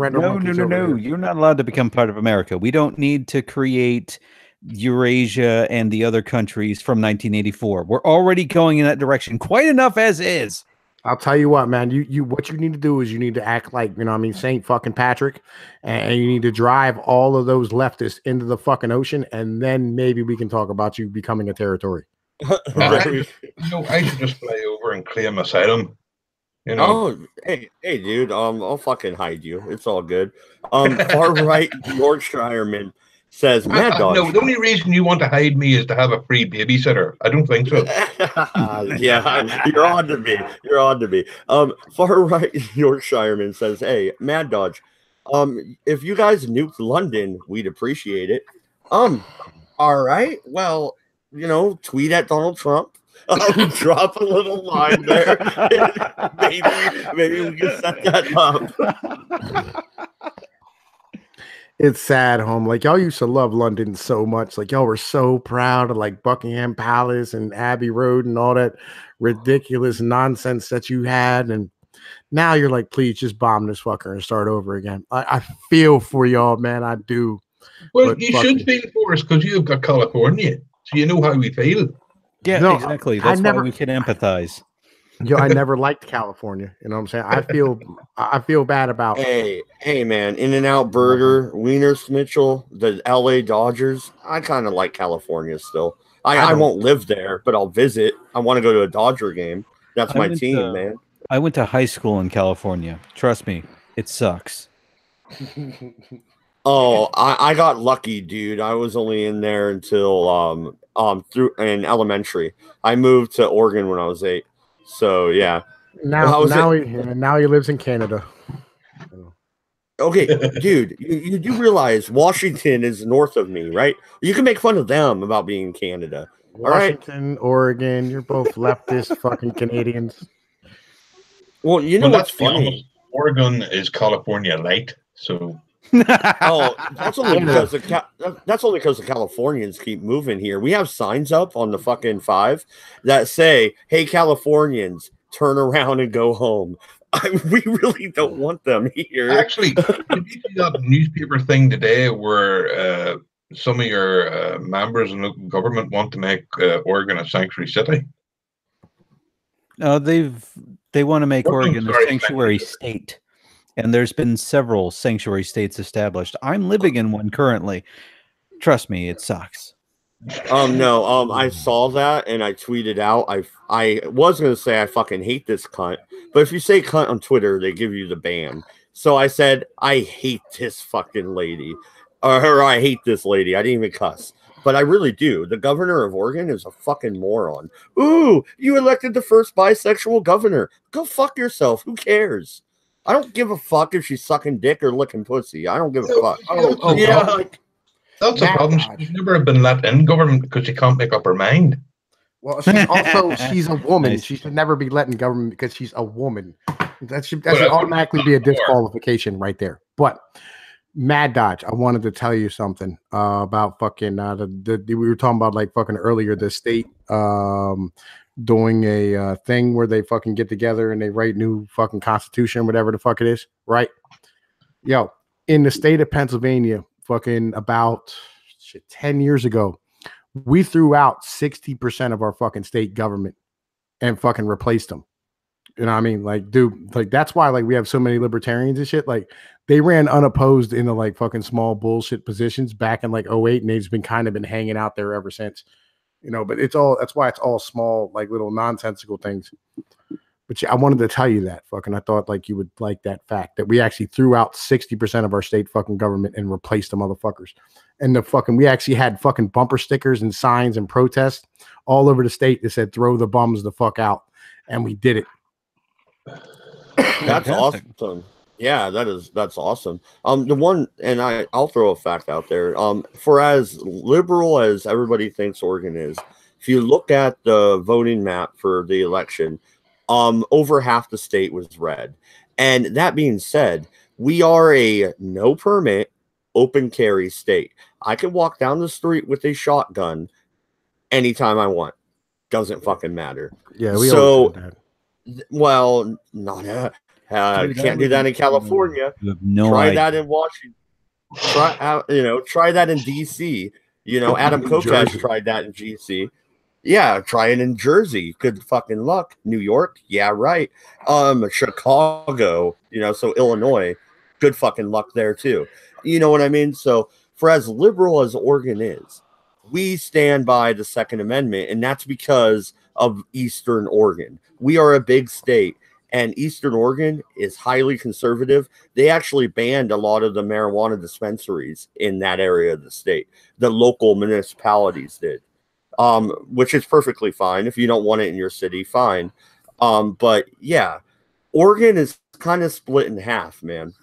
You're not allowed to become part of America. We don't need to create Eurasia and the other countries from 1984. We're already going in that direction quite enough as is. I'll tell you what, man. You what you need to do is you need to act like, you know what I mean, Saint fucking Patrick, and you need to drive all of those leftists into the fucking ocean, and then maybe we can talk about you becoming a territory. I should just fly over and claim asylum. You know? Oh, hey, dude. I'll fucking hide you. It's all good. Far right Yorkshireman says, Mad Dog. No, the only reason you want to hide me is to have a free babysitter. I don't think so. Yeah, you're on to me. Far right Yorkshireman says, hey, Mad Dodge, if you guys nuked London, we'd appreciate it. All right. Well, tweet at Donald Trump. Drop a little line there. maybe we can set that up. It's sad, home. Like, y'all used to love London so much. Like, y'all were so proud of like Buckingham Palace and Abbey Road and all that ridiculous nonsense that you had. And now you're like, please just bomb this fucker and start over again. I feel for y'all, man. I do. Well, you should feel for us because you've got California. So you know how we feel. Yeah, no, exactly. That's why we can empathize. I never liked California. You know what I'm saying? I feel bad about. Hey, man! In-N-Out Burger, Wiener Schnitzel, the LA Dodgers. I kind of like California still. I won't live there, but I'll visit. I want to go to a Dodger game. That's my team, man. I went to high school in California. Trust me, it sucks. Oh, I got lucky, dude. I was only in there until through in elementary. I moved to Oregon when I was 8. So yeah. Now he lives in Canada. Okay, dude, you do realize Washington is north of me, right? You can make fun of them about being in Canada. Washington, Oregon, you're both leftist fucking Canadians. Well, you know what's funny? Oregon is California light, so. Oh, that's only because the Californians keep moving here. We have signs up on the fucking 5 that say, "Hey, Californians, turn around and go home." We really don't want them here. Actually, did you see that newspaper thing today where some of your members in local government want to make Oregon a sanctuary city. They want to make Oregon a sorry, sanctuary state, and there's been several sanctuary states established. I'm living in one currently. Trust me, it sucks. No, I saw that and I tweeted out. I was gonna say I fucking hate this cunt, but if you say cunt on Twitter, they give you the ban. So I said I hate this fucking lady, or I hate this lady. I didn't even cuss, but I really do. The governor of Oregon is a fucking moron. Ooh, you elected the first bisexual governor. Go fuck yourself. Who cares? I don't give a fuck if she's sucking dick or licking pussy. I don't give a fuck. Oh, yeah. like, That's a problem. She's never been let in government because she can't make up her mind. well, she's a woman. Nice. She should never be let in government because she's a woman. That should automatically be a disqualification right there. But Mad Dodge, I wanted to tell you something about fucking we were talking about like fucking earlier the state doing a thing where they fucking get together and they write new fucking constitution, whatever the fuck it is, right? Yo, in the state of Pennsylvania, fucking about 10 years ago, we threw out 60% of our fucking state government and fucking replaced them. You know what I mean? Like, dude, like that's why like we have so many libertarians and shit. Like they ran unopposed into like fucking small bullshit positions back in like 08, and they've been kind of been hanging out there ever since. You know, but that's why it's all small, like little nonsensical things. But yeah, I wanted to tell you that fucking, I thought like you would like that fact that we actually threw out 60% of our state fucking government and replaced the motherfuckers. And we actually had fucking bumper stickers and signs and protests all over the state that said, throw the bums the fuck out. And we did it. That's awesome. Yeah, that's awesome. The one, and I'll throw a fact out there. For as liberal as everybody thinks Oregon is, if you look at the voting map for the election, over half the state was red. And that being said, we are a no permit, open carry state. I can walk down the street with a shotgun anytime I want. Doesn't fucking matter. Yeah, we always do that. Well, not can't do that in California. Try that in Washington. Try that in DC. Adam Kokesh tried that in GC. Yeah, try it in Jersey. Good fucking luck. New York, yeah, right. Chicago, so Illinois, good fucking luck there too. You know what I mean? So for as liberal as Oregon is, we stand by the Second Amendment, and that's because of Eastern Oregon. We are a big state, and Eastern Oregon is highly conservative. They actually banned a lot of the marijuana dispensaries in that area of the state. The local municipalities did, which is perfectly fine. If you don't want it in your city, fine. But yeah, Oregon is kind of split in half, man.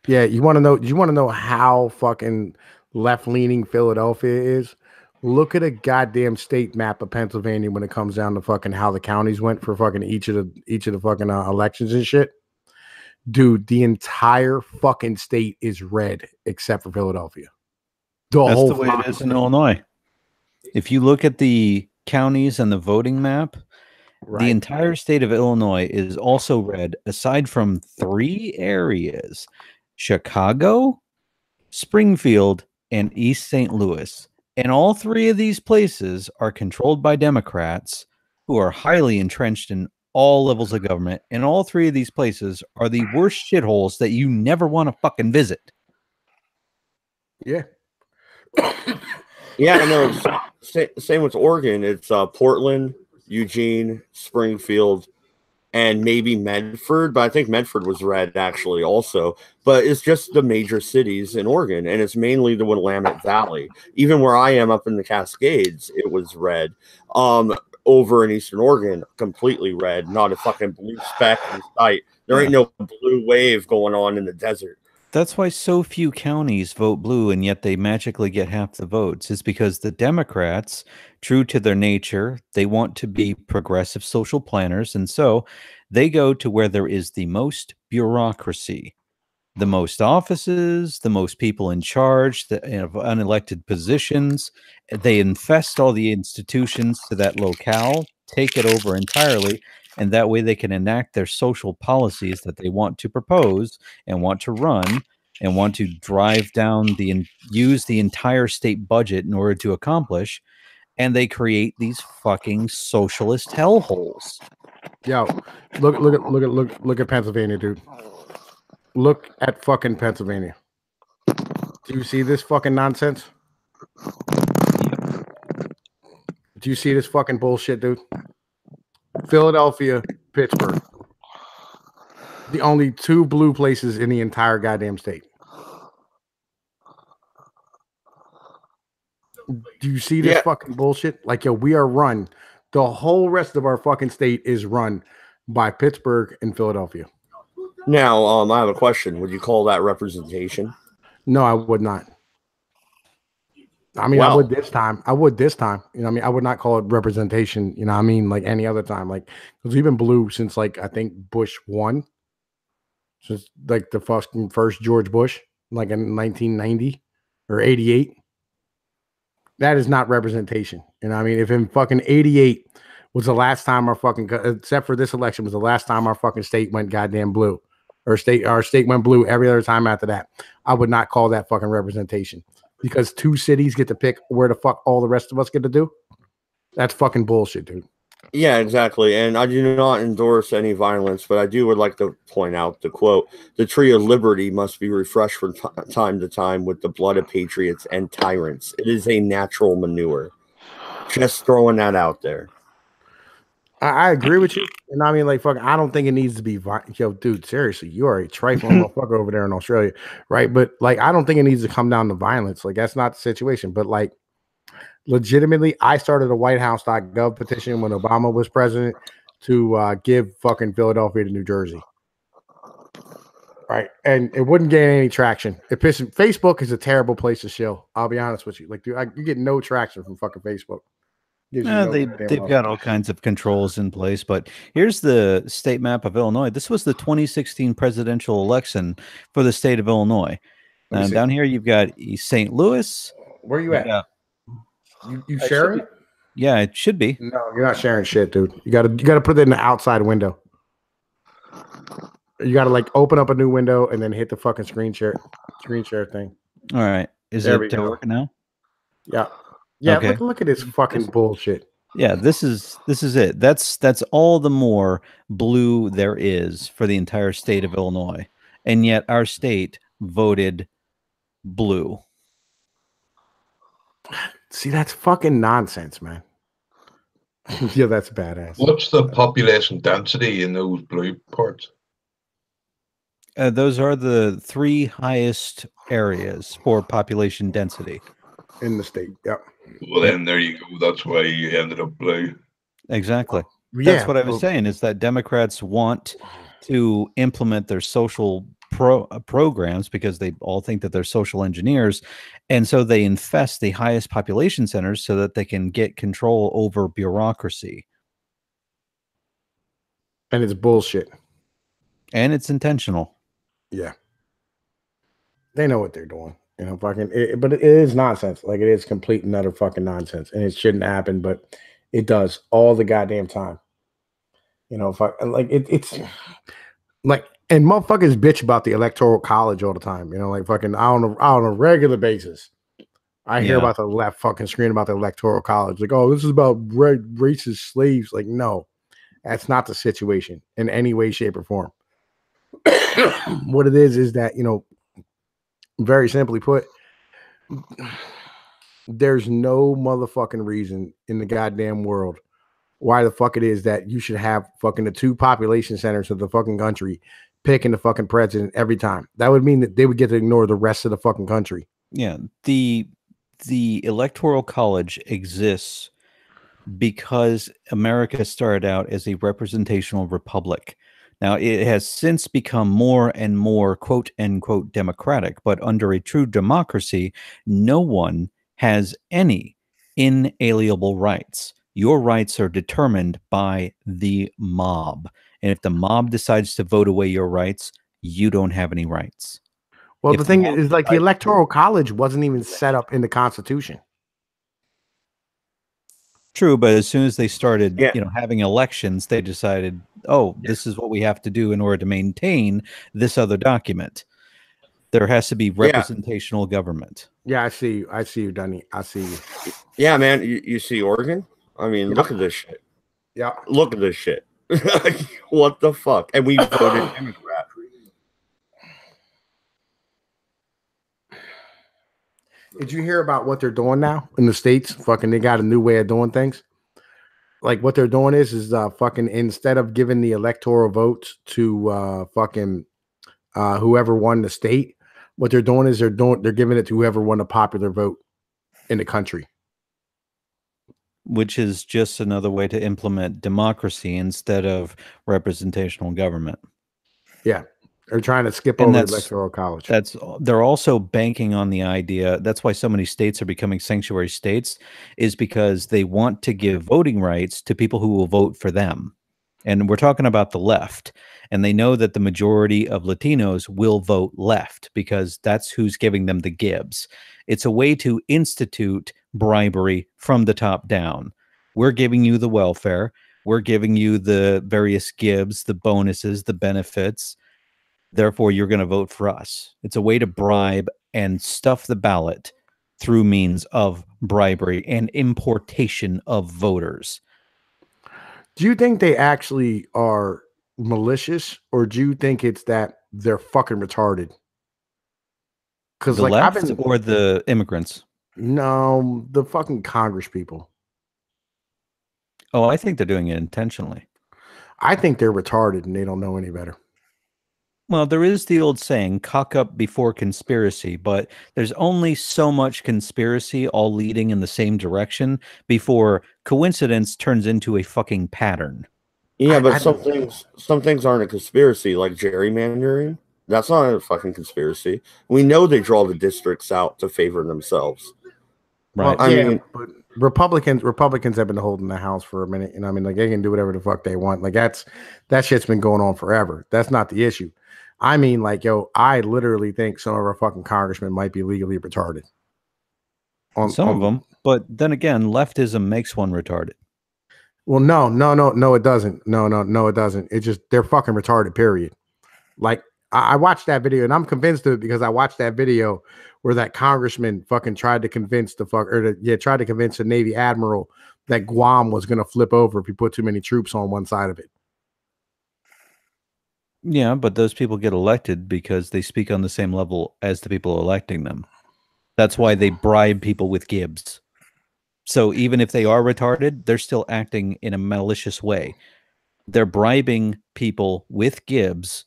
Yeah, you want to know how fucking left-leaning Philadelphia is? Look at a goddamn state map of Pennsylvania when it comes down to fucking how the counties went for fucking each of the fucking elections and shit. Dude, the entire fucking state is red except for Philadelphia. That's the way it is in Illinois. If you look at the counties and the voting map, right, the entire state of Illinois is also red aside from 3 areas: Chicago, Springfield, and East St. Louis. And all 3 of these places are controlled by Democrats who are highly entrenched in all levels of government. And all 3 of these places are the worst shitholes that you never want to fucking visit. Yeah. Yeah, no, same with Oregon. It's Portland, Eugene, Springfield, and maybe Medford, but I think Medford was red actually also. But it's just the major cities in Oregon, and it's mainly the Willamette Valley. Even where I am up in the Cascades, it was red. Over in Eastern Oregon, completely red, not a fucking blue speck in sight. There ain't no blue wave going on in the desert. That's why so few counties vote blue, and yet they magically get half the votes. Is because the Democrats, true to their nature, they want to be progressive social planners, and so they go to where there is the most bureaucracy, the most offices, the most people in charge, the unelected positions. They infest all the institutions to that locale, take it over entirely, and that way they can enact their social policies that they want to propose and want to run and want to drive down use the entire state budget in order to accomplish, and they create these fucking socialist hellholes. Yo, look at Pennsylvania, dude. Look at fucking Pennsylvania. Do you see this fucking nonsense? Do you see this fucking bullshit, dude? Philadelphia, Pittsburgh. The only two blue places in the entire goddamn state. Do you see this fucking bullshit? Like, yo, we are run. The whole rest of our fucking state is run by Pittsburgh and Philadelphia. Now, I have a question. Would you call that representation? No, I would not. I mean, I would this time. I would this time. You know what I mean? I would not call it representation, you know what I mean? Like any other time. Like, because we've been blue since, like, I think Bush won. Since, like, the first George Bush, like in 1990 or 88. That is not representation. You know what I mean? If in fucking 88 was the last time our fucking, except for this election, was the last time our fucking state went goddamn blue. Or our state went blue every other time after that. I would not call that fucking representation. Because two cities get to pick where the fuck all the rest of us get to do. That's fucking bullshit, dude. Yeah, exactly. And I do not endorse any violence, but I would like to point out the quote, "The tree of liberty must be refreshed from time to time with the blood of patriots and tyrants. It is a natural manure." Just throwing that out there. I agree with you. And I mean, like, fuck, I don't think it needs to be yo, dude, seriously, you are a trifling motherfucker over there in Australia, right? But, like, I don't think it needs to come down to violence. Like, that's not the situation. But, like, legitimately, I started a whitehouse.gov petition when Obama was president to give fucking Philadelphia to New Jersey. Right. And it wouldn't gain any traction. Facebook is a terrible place to shill. I'll be honest with you. Like, dude, you get no traction from fucking Facebook. They've got all kinds of controls in place, but here's the state map of Illinois. This was the 2016 presidential election for the state of Illinois. And down here, you've got St. Louis. Where are you at? You sharing? Yeah, it should be. No, you're not sharing shit, dude. You gotta put it in the outside window. You gotta, like, open up a new window and then hit the fucking screen share thing. All right. Is it working now? Yeah. Yeah, okay. Look at this fucking bullshit. Yeah, this is it. That's all the more blue there is for the entire state of Illinois. And yet our state voted blue. See, that's fucking nonsense, man. Yeah, that's badass. What's the population density in those blue parts? Those are the 3 highest areas for population density in the state. Yep. Well, then there you go. That's why you ended up blue. Exactly. That's what I was saying, is that Democrats want to implement their social programs because they all think that they're social engineers. And so they infest the highest population centers so that they can get control over bureaucracy. And it's bullshit. And it's intentional. Yeah. They know what they're doing. You know, but it is nonsense. Like, it is complete and utter fucking nonsense. And it shouldn't happen, but it does all the goddamn time. You know, it's like, and motherfuckers bitch about the electoral college all the time. You know, like, fucking on a regular basis. I hear about the left fucking screaming about the electoral college. Like, oh, this is about racist slaves. Like, no, that's not the situation in any way, shape, or form. What it is that, you know, very simply put, there's no motherfucking reason in the goddamn world why the fuck it is that you should have fucking the 2 population centers of the fucking country picking the fucking president every time. That would mean that they would get to ignore the rest of the fucking country. Yeah, the electoral college exists because America started out as a representational republic. Now, it has since become more and more quote unquote democratic, but under a true democracy, no one has any inalienable rights. Your rights are determined by the mob. And if the mob decides to vote away your rights, you don't have any rights. Well, the thing is, like, the electoral college wasn't even set up in the Constitution. True, but as soon as they started, you know, having elections, they decided, oh, this is what we have to do in order to maintain this other document. There has to be representational government. Yeah, I see you. I see you, Dunny. I see you. Yeah, man. You see Oregon? I mean, look at this shit. Yeah. Look at this shit. What the fuck? And we voted Democrat. Did you hear about what they're doing now in the States? Fucking, they got a new way of doing things. Like what they're doing is fucking, instead of giving the electoral votes to whoever won the state, what they're doing is they're giving it to whoever won the popular vote in the country. Which is just another way to implement democracy instead of representational government. Yeah. They're trying to skip over electoral college. They're also banking on the idea. That's why so many states are becoming sanctuary states, is because they want to give voting rights to people who will vote for them. And we're talking about the left. And they know that the majority of Latinos will vote left because that's who's giving them the gibs. It's a way to institute bribery from the top down. We're giving you the welfare. We're giving you the various gibs, the bonuses, the benefits. Therefore, you're going to vote for us. It's a way to bribe and stuff the ballot through means of bribery and importation of voters. Do you think they actually are malicious, or do you think it's that they're fucking retarded? Because the left or the immigrants? No, the fucking Congress people. Oh, I think they're doing it intentionally. I think they're retarded and they don't know any better. Well, there is the old saying, cock up before conspiracy, but there's only so much conspiracy all leading in the same direction before coincidence turns into a fucking pattern. Yeah, but some things aren't a conspiracy, like gerrymandering. That's not a fucking conspiracy. We know they draw the districts out to favor themselves. Right. Well, I mean, but Republicans have been holding the House for a minute, and I mean, like, they can do whatever the fuck they want. Like, that shit's been going on forever. That's not the issue. I mean, like, yo, I literally think some of our fucking congressmen might be legally retarded. Some of them, but then again, leftism makes one retarded. Well, no, it doesn't. No, it doesn't. It's just they're fucking retarded. Period. Like, I watched that video, and I'm convinced of it because I watched that video where that congressman fucking tried to convince tried to convince the Navy admiral that Guam was going to flip over if he put too many troops on one side of it. Yeah, but those people get elected because they speak on the same level as the people electing them. That's why they bribe people with gibs. So even if they are retarded, they're still acting in a malicious way. They're bribing people with gibs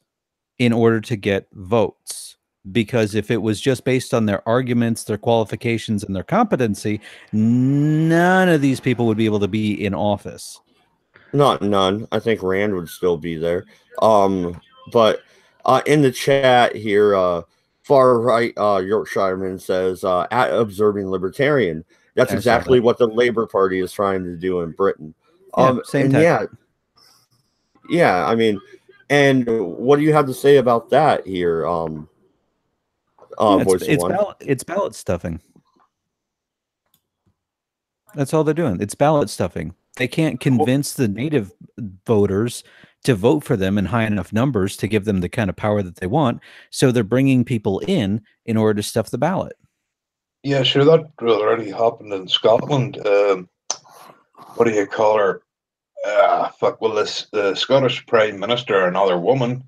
in order to get votes. Because if it was just based on their arguments, their qualifications, and their competency, none of these people would be able to be in office. Not none. I think Rand would still be there. But in the chat here, far right Yorkshireman says, at observing libertarian. That's exactly what the Labour Party is trying to do in Britain. Same time. Yeah, I mean, and what do you have to say about that here? It's ballot stuffing. That's all they're doing. It's ballot stuffing. They can't convince the native voters to vote for them in high enough numbers to give them the kind of power that they want. So they're bringing people in order to stuff the ballot. Yeah, sure. That already happened in Scotland. What do you call her? The Scottish Prime Minister, another woman,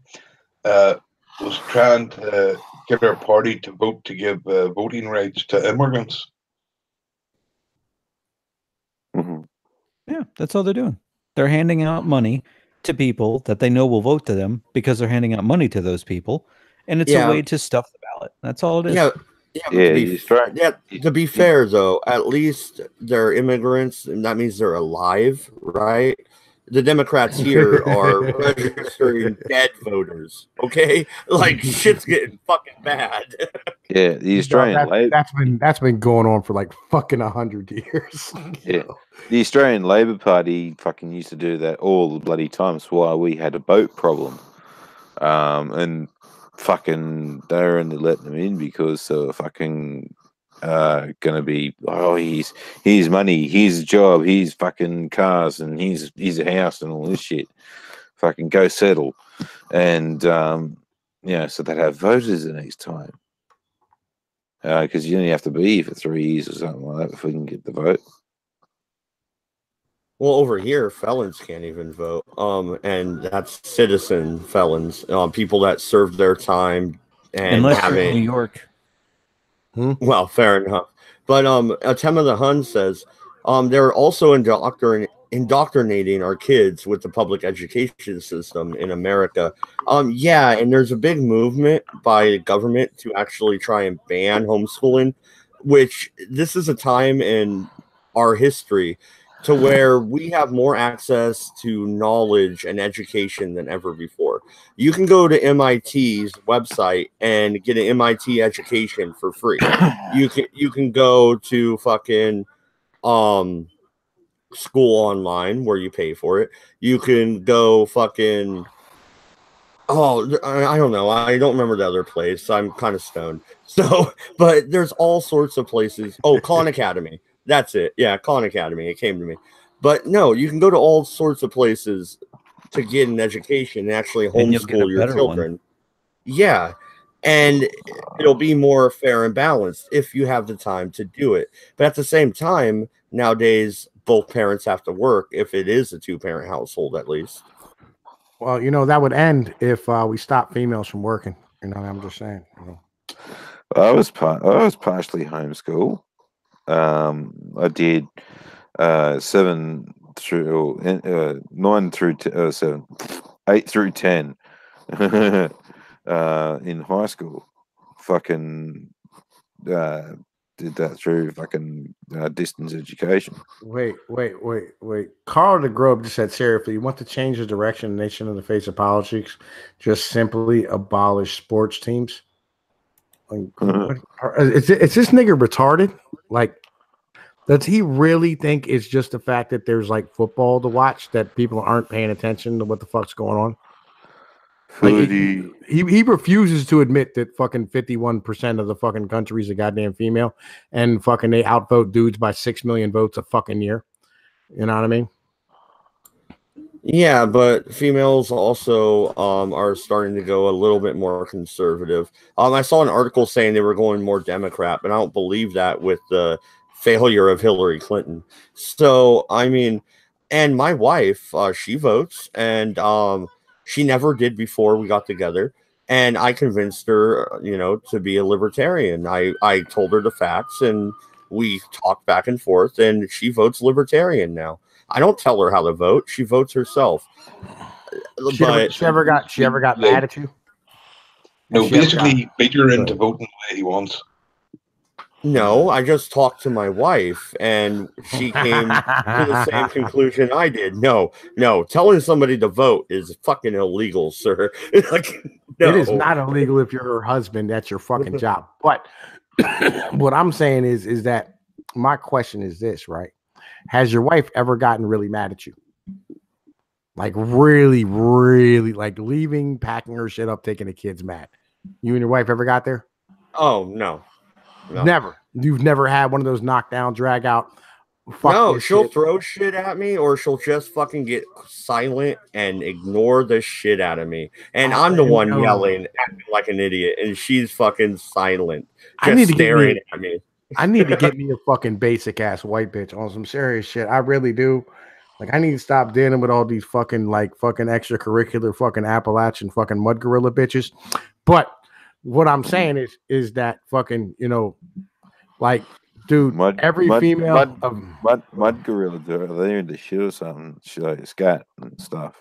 was trying to get her party to vote to give voting rights to immigrants. Mm-hmm. Yeah, that's all they're doing. They're handing out money to people that they know will vote to them because they're handing out money to those people, and it's a way to stuff the ballot. That's all it is. To be fair, though, at least they're immigrants, and that means they're alive, right? The Democrats here are registering dead voters. Okay, like shit's getting fucking bad. Yeah, the Australian Labor that's been going on for like fucking 100 years. Yeah, the Australian Labor Party fucking used to do that all the bloody times while we had a boat problem, and fucking they're only letting them in because they're fucking gonna be, oh, he's money, he's a job, he's fucking cars, and he's a house and all this shit. Fucking go settle. And so they'd have voters the next time. because you only have to be for 3 years or something like that before you can get the vote. Well, over here, felons can't even vote. And that's citizen felons, people that served their time and Unless you're haven't. in New York. Well, fair enough. But Atema the Hun says they're also indoctrinating our kids with the public education system in America. Yeah, and there's a big movement by the government to actually try and ban homeschooling, which this is a time in our history to where we have more access to knowledge and education than ever before. You can go to MIT's website and get an MIT education for free. You can go to fucking school online where you pay for it. You can go fucking I don't know. I don't remember the other place. I'm kind of stoned. So, but there's all sorts of places. Oh, Khan Academy. That's it. Yeah, Khan Academy. It came to me. But no, you can go to all sorts of places to get an education and actually homeschool your children. One. Yeah. And it'll be more fair and balanced if you have the time to do it. But at the same time, nowadays, both parents have to work if it is a 2-parent household, at least. Well, you know, that would end if we stop females from working. You know, I'm just saying. You know. I was partially homeschooled. I did 7 through 9 through 7, 8 through 10 in high school. Fucking did that through fucking distance education. Wait. Carl de Grobe just said, seriously, you want to change the direction of the nation in the face of politics? Just simply abolish sports teams? Like, is this nigga retarded? Like, does he really think it's just the fact that there's like football to watch that people aren't paying attention to what the fuck's going on? Like, he refuses to admit that fucking 51% of the fucking country is a goddamn female, and fucking they outvote dudes by 6 million votes a fucking year. You know what I mean? Yeah, but females also are starting to go a little bit more conservative. I saw an article saying they were going more Democrat, but I don't believe that with the failure of Hillary Clinton. So, I mean, and my wife, she votes, and she never did before we got together. And I convinced her, you know, to be a libertarian. I told her the facts, and we talked back and forth, and she votes libertarian now. I don't tell her how to vote. She votes herself. She ever got mad at you? No, basically, beat her into voting the way he wants. No, I just talked to my wife, and she came to the same conclusion I did. No, telling somebody to vote is fucking illegal, sir. Like, no. It is not illegal if you're her husband. That's your fucking job. But what I'm saying is that my question is this, right? Has your wife ever gotten really mad at you? Like really, really, like leaving, packing her shit up, taking the kids mad. You and your wife ever got there? Oh, no. Never. You've never had one of those knockdown, drag out. No, she'll throw shit at me, or she'll just fucking get silent and ignore the shit out of me. And I'm the one yelling, acting like an idiot, and she's fucking silent, just staring at me. I need to get me a fucking basic ass white bitch on some serious shit. I really do. Like, I need to stop dealing with all these fucking extracurricular fucking Appalachian fucking mud gorilla bitches. But what I'm saying is that fucking, you know, like, dude, mud gorilla, they're into shit or something, like scat and stuff.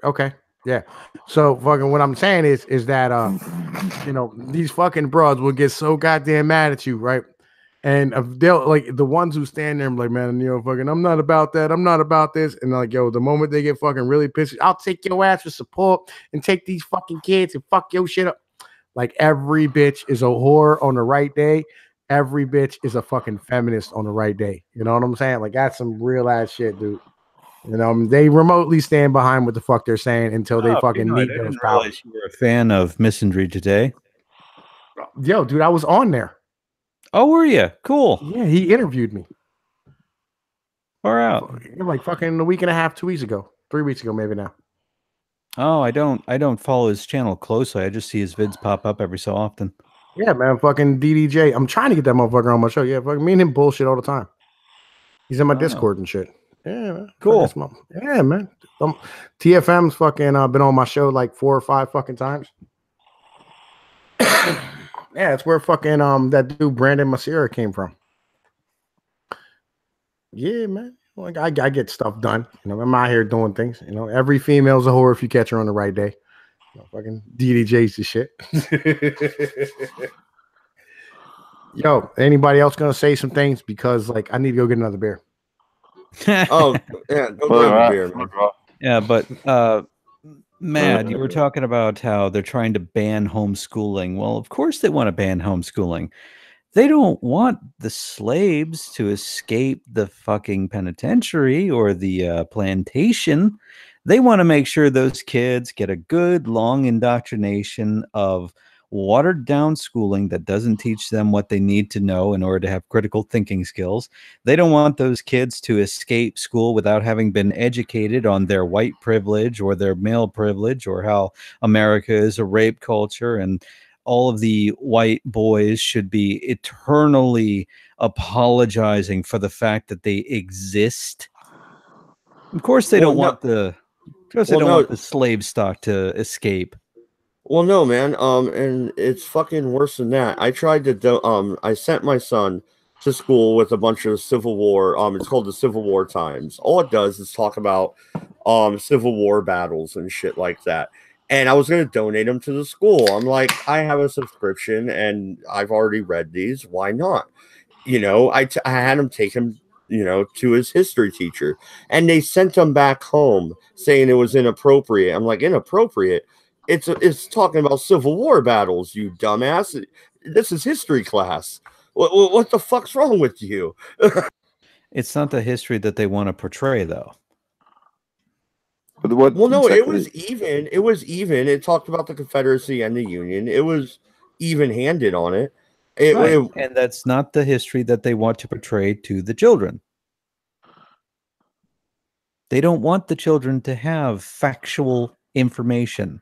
Okay, yeah. So fucking what I'm saying is that you know, these fucking broads will get so goddamn mad at you, right? And they'll like the ones who stand there and like, man, you know, fucking, I'm not about that. I'm not about this. And like, yo, the moment they get fucking really pissed, I'll take your ass for support and take these fucking kids and fuck your shit up. Like, every bitch is a whore on the right day. Every bitch is a fucking feminist on the right day. You know what I'm saying? Like, that's some real ass shit, dude. You know, they remotely stand behind what the fuck they're saying until they fucking need those powers. You were a fan of Misandry Today? Yo, dude, I was on there. Oh, were you? Cool. Yeah, he interviewed me. Far out. Like fucking a week and a half, 2 weeks ago, 3 weeks ago, maybe now. Oh, I don't follow his channel closely. I just see his vids pop up every so often. Yeah, man, fucking DDJ. I'm trying to get that motherfucker on my show. Yeah, fucking me and him bullshit all the time. He's in my Discord and shit. Yeah, man. Cool. Yeah, man. TFM's fucking been on my show like 4 or 5 fucking times. Yeah, it's where fucking that dude Brandon Masera came from. Yeah, man. Like I get stuff done. You know, I'm out here doing things. You know, every female's a whore if you catch her on the right day. You know, fucking DDJ's the shit. Yo, anybody else gonna say some things? Because like I need to go get another beer. Oh yeah, go grab a beer, man. Yeah, but Mad, you were talking about how they're trying to ban homeschooling. Well, of course they want to ban homeschooling. They don't want the slaves to escape the fucking penitentiary or the plantation. They want to make sure those kids get a good long indoctrination of watered down schooling that doesn't teach them what they need to know in order to have critical thinking skills. They don't want those kids to escape school without having been educated on their white privilege or their male privilege or how America is a rape culture and all of the white boys should be eternally apologizing for the fact that they exist. Of course, they don't want the slave stock to escape. Well, no, man. And it's fucking worse than that. I tried to I sent my son to school with a bunch of Civil War. It's called the Civil War Times. All it does is talk about Civil War battles and shit like that. And I was going to donate them to the school. I'm like, I have a subscription and I've already read these. Why not? You know, I had him take him, you know, to his history teacher. And they sent him back home saying it was inappropriate. I'm like, inappropriate? It's talking about Civil War battles, you dumbass. This is history class. What the fuck's wrong with you? It's not the history that they want to portray, though. But well, no, exactly? It was even. It talked about the Confederacy and the Union. It was even-handed on it. And that's not the history that they want to portray to the children. They don't want the children to have factual information.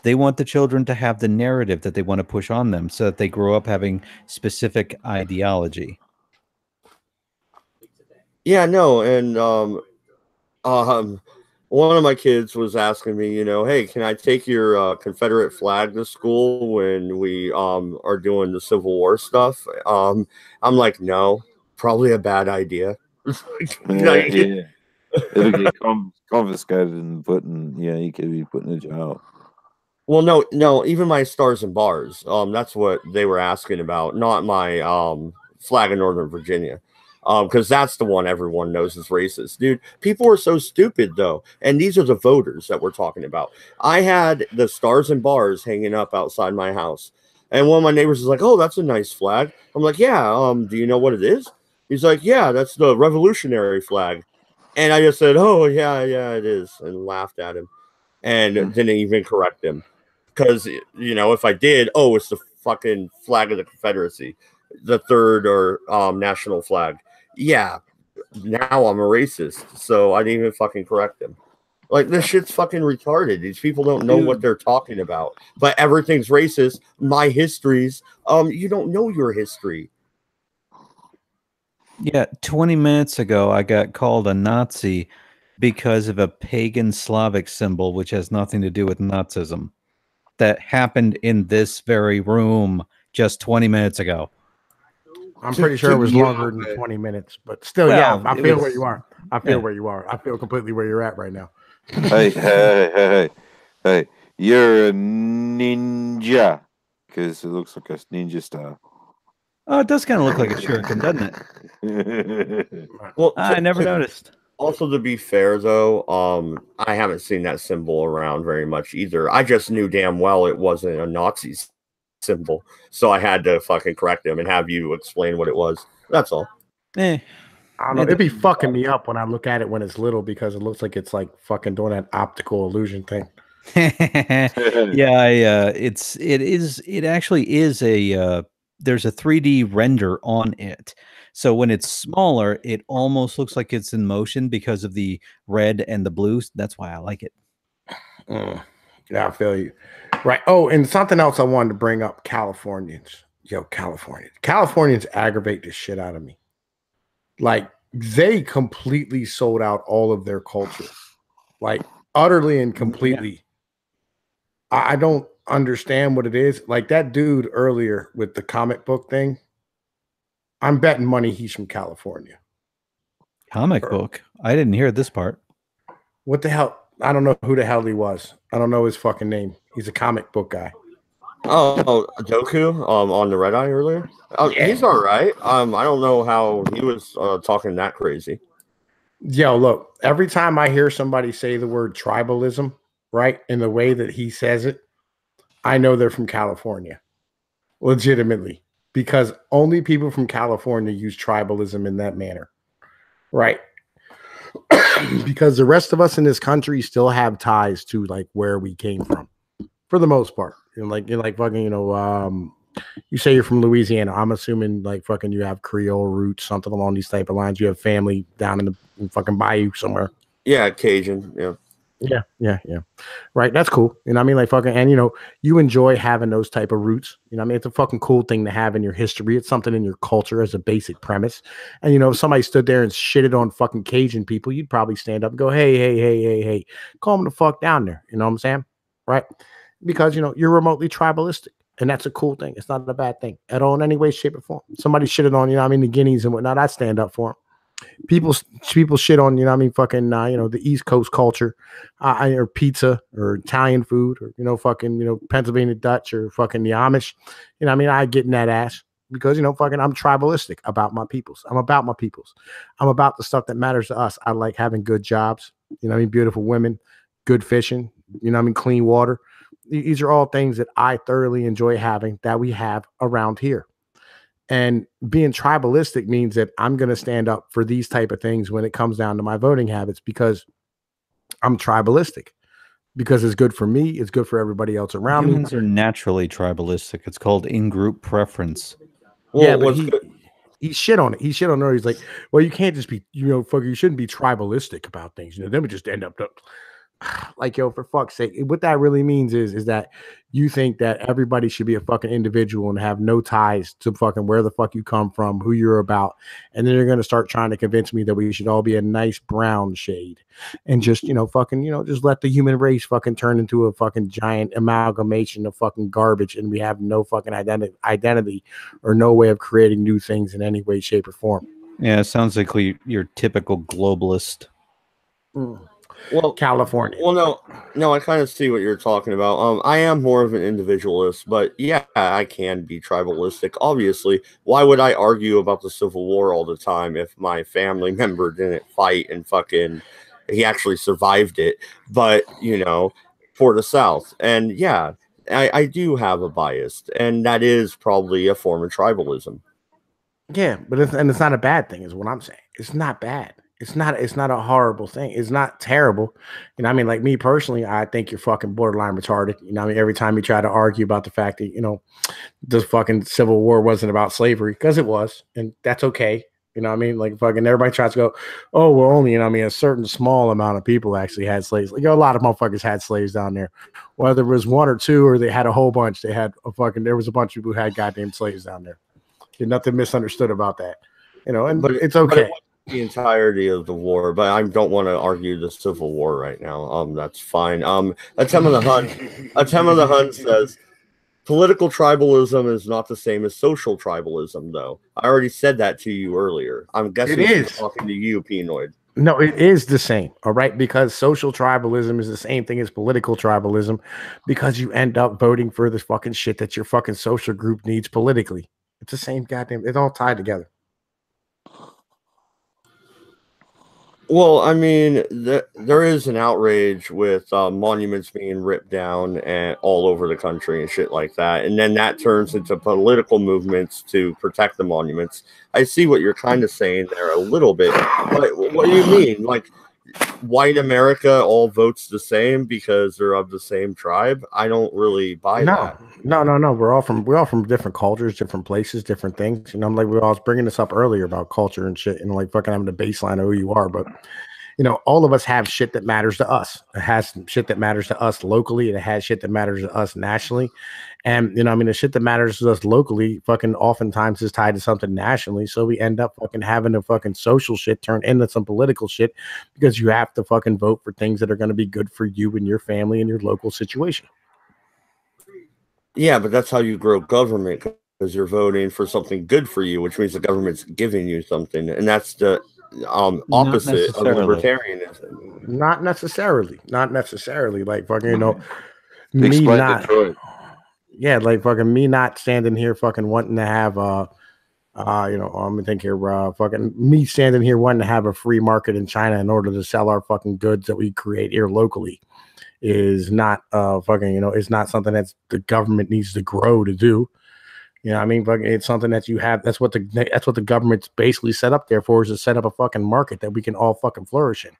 They want the children to have the narrative that they want to push on them so that they grow up having specific ideology. Yeah, no, and one of my kids was asking me, you know, hey, can I take your Confederate flag to school when we are doing the Civil War stuff? I'm like, no, probably a bad idea. Yeah. It'll get confiscated and you could be put in jail. Well, no, even my stars and bars. That's what they were asking about, not my flag of Northern Virginia. Because that's the one everyone knows is racist. Dude, people are so stupid, though. And these are the voters that we're talking about. I had the stars and bars hanging up outside my house. And one of my neighbors is like, oh, that's a nice flag. I'm like, yeah, do you know what it is? He's like, yeah, that's the Revolutionary flag. And I just said, oh, yeah, it is. And laughed at him. And didn't even correct him. Because, you know, if I did, oh, it's the fucking flag of the Confederacy. The third or national flag. Yeah, now I'm a racist, so I didn't even fucking correct him. Like, this shit's fucking retarded. These people don't know what they're talking about. But everything's racist. My history's, you don't know your history. Yeah, 20 minutes ago, I got called a Nazi because of a pagan Slavic symbol, which has nothing to do with Nazism. That happened in this very room just 20 minutes ago. I'm pretty sure it was longer than 20 minutes, but still, yeah, I feel where you are. I feel where you are. I feel completely where you're at right now. Hey, you're a ninja because it looks like a ninja star. Oh, it does kind of look like a shuriken, doesn't it? Well, I never noticed. Also, to be fair, though, I haven't seen that symbol around very much either. I just knew damn well it wasn't a Nazi symbol, so I had to fucking correct him and have you explain what it was. That's all. I don't know. It'd be fucking me up when I look at it when it's little because it looks like it's like fucking doing that optical illusion thing. Yeah, it actually is a there's a 3D render on it. So when it's smaller, it almost looks like it's in motion because of the red and the blue. That's why I like it. Yeah, I feel you. Right. Oh, and something else I wanted to bring up: Californians. Yo, Californians aggravate the shit out of me. Like, they completely sold out all of their culture, like utterly and completely. Yeah. I don't understand what it is. Like that dude earlier with the comic book thing. I'm betting money he's from California. Comic book? I didn't hear this part. What the hell? I don't know who the hell he was. I don't know his fucking name. He's a comic book guy. Oh, Doku, on the Red Eye earlier. Oh, yeah. He's all right. I don't know how he was talking that crazy. Yo, look, every time I hear somebody say the word tribalism, right, in the way that he says it, I know they're from California. Legitimately. Because only people from California use tribalism in that manner. Right. Because the rest of us in this country still have ties to like where we came from, for the most part. You're like fucking, you say you're from Louisiana. I'm assuming like fucking you have Creole roots, something along these type of lines. You have family down in the fucking bayou somewhere. Yeah, Cajun. Yeah. Yeah. Right. That's cool. You know what I mean? Like fucking, and you enjoy having those type of roots. You know what I mean? It's a fucking cool thing to have in your history. It's something in your culture as a basic premise. And if somebody stood there and shitted on fucking Cajun people, you'd probably stand up and go, hey, calm them the fuck down there. You know what I'm saying? Right. Because, you're remotely tribalistic. And that's a cool thing. It's not a bad thing at all in any way, shape, or form. Somebody shitted on, the Guineas and whatnot. I stand up for them. People shit on, fucking, the East Coast culture, or pizza or Italian food or, fucking, Pennsylvania Dutch or fucking the Amish. I get in that ass because, fucking I'm tribalistic about my peoples. I'm about my peoples. I'm about the stuff that matters to us. I like having good jobs, beautiful women, good fishing, clean water. These are all things that I thoroughly enjoy having that we have around here. And being tribalistic means that I'm going to stand up for these type of things when it comes down to my voting habits because I'm tribalistic, because it's good for me. It's good for everybody else around me. Humans are naturally tribalistic. It's called in-group preference. Well, yeah, but he shit on it. He shit on it. He's like, well, you can't just be, fuck, you shouldn't be tribalistic about things. Then we just end up like, yo, for fuck's sake, what that really means is that you think that everybody should be a fucking individual and have no ties to fucking where the fuck you come from, who you're about. And then you're going to start trying to convince me that we should all be a nice brown shade and just, fucking, just let the human race fucking turn into a fucking giant amalgamation of fucking garbage. And we have no fucking identity or no way of creating new things in any way, shape, or form. Yeah, it sounds like you're typical globalist. Well, California. Well, no, I kind of see what you're talking about. I am more of an individualist, but yeah, I can be tribalistic. Obviously, why would I argue about the Civil War all the time if my family member didn't fight and fucking he actually survived it? But for the South, and yeah, I do have a bias, and that is probably a form of tribalism. Yeah, but it's not a bad thing, is what I'm saying. It's not bad. It's not a horrible thing. It's not terrible. Like me personally, I think you're fucking borderline retarded. Every time you try to argue about the fact that, the fucking Civil War wasn't about slavery, because it was, and that's okay. Like fucking everybody tries to go, oh, well, only, a certain small amount of people actually had slaves. Like, a lot of motherfuckers had slaves down there. Whether it was one or two or they had a whole bunch, there was a bunch of people who had goddamn slaves down there. There's nothing misunderstood about that. But it's okay. The entirety of the war, but I don't want to argue the Civil War right now. That's fine. Atem of the Hun says political tribalism is not the same as social tribalism, though. I already said that to you earlier. I'm guessing he's talking to you, Pnoid. No, it is the same, all right? Because social tribalism is the same thing as political tribalism, because you end up voting for the fucking shit that your fucking social group needs politically. It's the same goddamn. It's all tied together. Well, there is an outrage with monuments being ripped down and all over the country and shit like that. And then that turns into political movements to protect the monuments. I see what you're kind of saying there a little bit. But what do you mean? Like, white America all votes the same because they're of the same tribe? I don't really buy that. No. We're all from different cultures, different places, different things. I'm like, I was bringing this up earlier about culture and shit, and like fucking having the baseline of who you are. But you know, all of us have shit that matters to us. It has shit that matters to us locally. It has shit that matters to us nationally. And, you know, I mean, the shit that matters to us locally fucking oftentimes is tied to something nationally. So we end up fucking having the fucking social shit turn into some political shit because you have to fucking vote for things that are going to be good for you and your family and your local situation. Yeah, but that's how you grow government, because you're voting for something good for you, which means the government's giving you something. And that's the opposite of libertarianism. Not necessarily. Not necessarily. Like fucking, you know, Explain Detroit. Yeah, like fucking me not standing here fucking wanting to have you know, I'm gonna think here, fucking me standing here wanting to have a free market in China in order to sell our fucking goods that we create here locally is not fucking, you know, it's not something that's the government needs to grow to do. You know what I mean? Fucking, it's something that you have. That's what the government's basically set up there for, is to set up a fucking market that we can all fucking flourish in.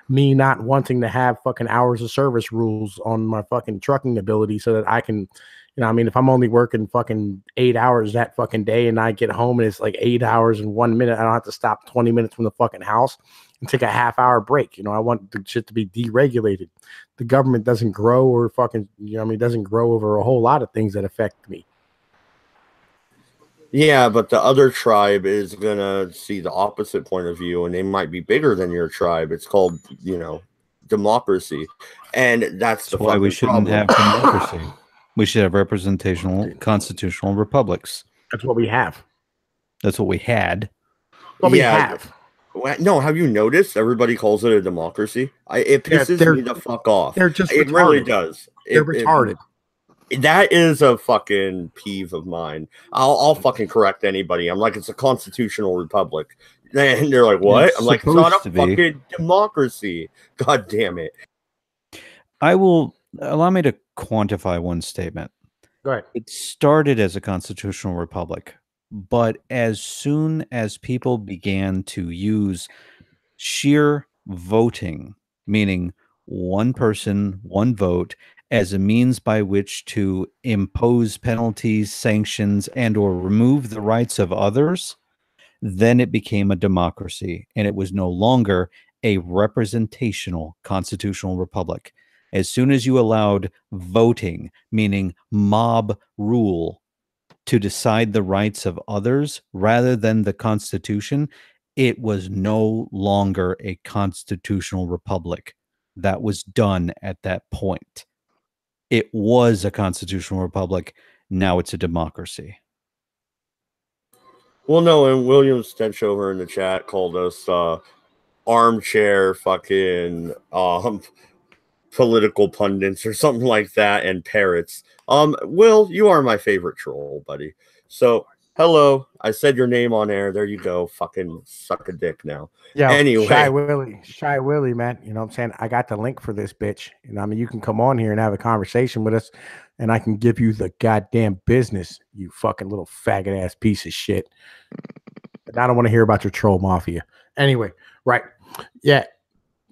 Me not wanting to have fucking hours of service rules on my fucking trucking ability so that I can, you know, I mean, if I'm only working fucking 8 hours that fucking day and I get home and it's like 8 hours and 1 minute, I don't have to stop 20 minutes from the fucking house and take a half-hour break. You know, I want the shit to be deregulated. The government doesn't grow or fucking, you know, I mean, doesn't grow over a whole lot of things that affect me. Yeah, but the other tribe is gonna see the opposite point of view, and they might be bigger than your tribe. It's called, you know, democracy, and that's why we shouldn't have democracy. We should have representational, constitutional republics. That's what we have. That's what we had. What we have. No, have you noticed? Everybody calls it a democracy. It pisses me the fuck off. They're just it retarded. Really does. They're retarded. That is a fucking peeve of mine. I'll fucking correct anybody. I'm like, it's a constitutional republic. And they're like, what? I'm like, it's not a fucking democracy. God damn it. I will allow me to quantify one statement. Go ahead. It started as a constitutional republic, but as soon as people began to use sheer voting, meaning one person, one vote, as a means by which to impose penalties, sanctions, and or remove the rights of others, then it became a democracy, and it was no longer a representational constitutional republic. As soon as you allowed voting, meaning mob rule, to decide the rights of others rather than the Constitution, it was no longer a constitutional republic. That was done at that point. It was a constitutional republic. Now it's a democracy. Well, no, and William Stench over in the chat called us armchair fucking political pundits or something like that, and parrots. Will, you are my favorite troll, buddy. So, hello. I said your name on air. There you go. Fucking suck a dick now. Yeah. Anyway. Shy Willie, man. You know what I'm saying? I got the link for this bitch. You know, I mean, you can come on here and have a conversation with us, and I can give you the goddamn business, you fucking little faggot ass piece of shit. But I don't want to hear about your troll mafia. Anyway, right. Yeah.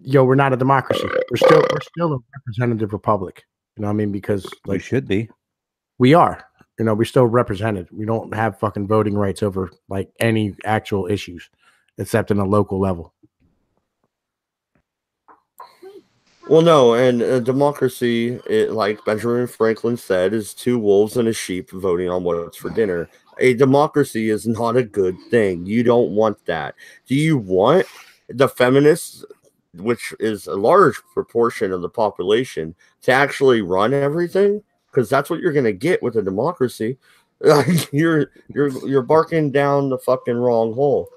Yo, we're not a democracy. We're still a representative republic. You know what I mean? Because like, we should be. We are. You know, we're still represented. We don't have fucking voting rights over like any actual issues, except in a local level. Well, no, and democracy, like Benjamin Franklin said, is two wolves and a sheep voting on what's for dinner. A democracy is not a good thing. You don't want that. Do you want the feminists, which is a large proportion of the population, to actually run everything? Because that's what you're gonna get with a democracy. You're barking down the fucking wrong hole.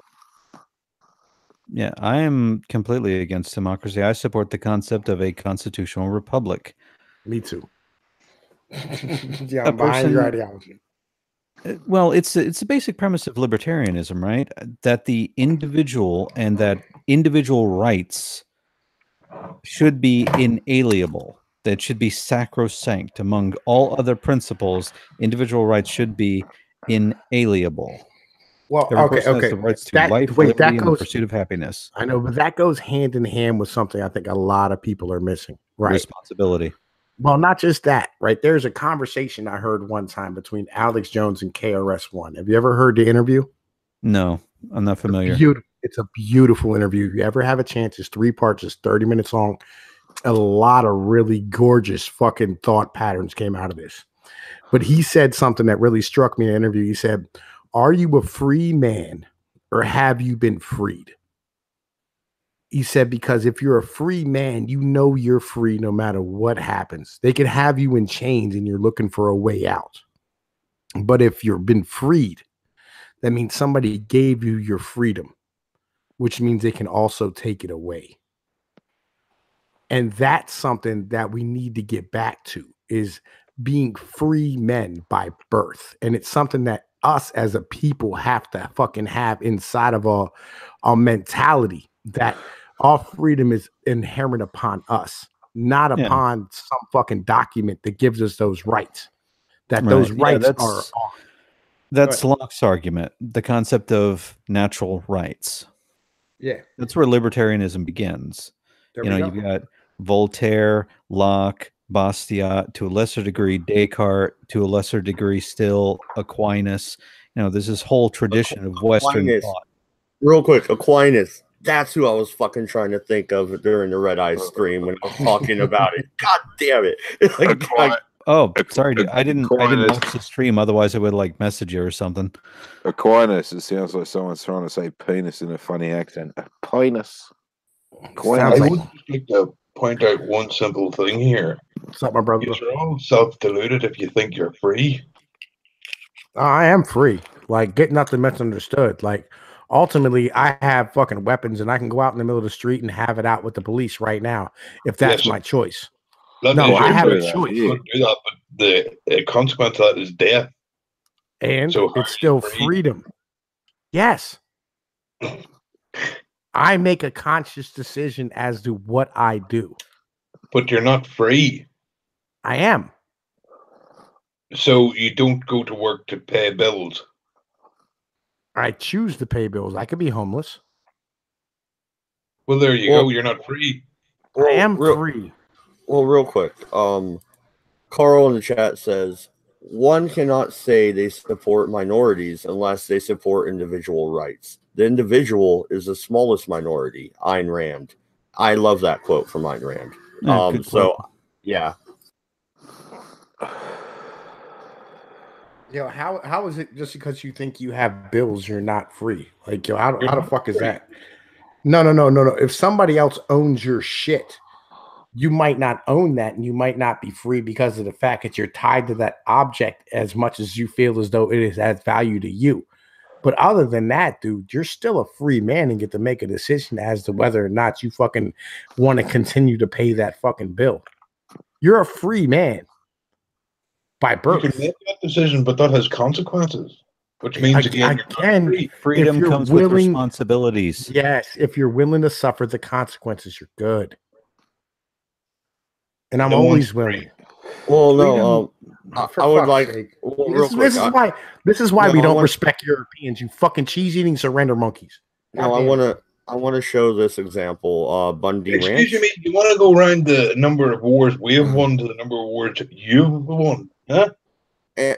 Yeah, I am completely against democracy. I support the concept of a constitutional republic. Me too. Yeah, I'm behind your ideology. Well, it's a basic premise of libertarianism, right? That the individual and that individual rights should be inalienable. That should be sacrosanct. Among all other principles, individual rights should be inalienable. Well, every person has the rights to life, liberty, and the pursuit of happiness. I know, but that goes hand in hand with something I think a lot of people are missing. Right, responsibility. Well, not just that. Right, there's a conversation I heard one time between Alex Jones and KRS-One. Have you ever heard the interview? No, I'm not familiar. It's a beautiful interview. If you ever have a chance, it's 3 parts, it's 30 minutes long. A lot of really gorgeous fucking thought patterns came out of this. But he said something that really struck me in the interview. He said, "Are you a free man or have you been freed?" He said, because if you're a free man, you know you're free no matter what happens. They could have you in chains and you're looking for a way out. But if you've been freed, that means somebody gave you your freedom, which means they can also take it away. And that's something that we need to get back to, is being free men by birth. And it's something that us as a people have to fucking have inside of our mentality, that our freedom is inherent upon us, not upon some fucking document that gives us those rights. That those rights are on. That's Locke's argument, the concept of natural rights. Yeah. That's where libertarianism begins. You've got Voltaire, Locke, Bastiat, to a lesser degree Descartes, to a lesser degree still Aquinas. There's this whole tradition of Western thought. Real quick, Aquinas. That's who I was fucking trying to think of during the Red Eye stream when I was talking about it. God damn it! Oh, sorry, dude. I didn't watch the stream. Otherwise, I would message you or something. Aquinas. It sounds like someone's trying to say penis in a funny accent. Aquinas. I would like to point out one simple thing here. What's up, my brother? You're all self-deluded if you think you're free. I am free. Get nothing misunderstood. Ultimately, I have fucking weapons and I can go out in the middle of the street and have it out with the police right now if that's my choice. No, I have a choice. You can do that, but the consequence of that is death. And so it's still freedom. Yes. I make a conscious decision as to what I do. But you're not free. I am. So you don't go to work to pay bills. I choose to pay bills. I could be homeless. Well, there you go. You're not free. I am free. Well, real quick. Carl in the chat says, one cannot say they support minorities unless they support individual rights. The individual is the smallest minority. Ayn Rand. I love that quote from Ayn Rand. Yeah. How is it just because you think you have bills, you're not free? How the fuck is that? No. If somebody else owns your shit, you might not own that, and you might not be free because of the fact that you're tied to that object as much as you feel as though it has value to you. But other than that, dude, you're still a free man and get to make a decision as to whether or not you fucking want to continue to pay that fucking bill. You're a free man by birth. You can make that decision, but that has consequences. Which means freedom comes with responsibilities. Yes, if you're willing to suffer the consequences, you're good. And I'm always willing. Well, no, I would like. Well, this is why we don't respect Europeans. You fucking cheese-eating surrender monkeys. No, I want to show this example. Bundy Ranch. Excuse me, you want to go around the number of wars we have won to the number of wars you've won, huh?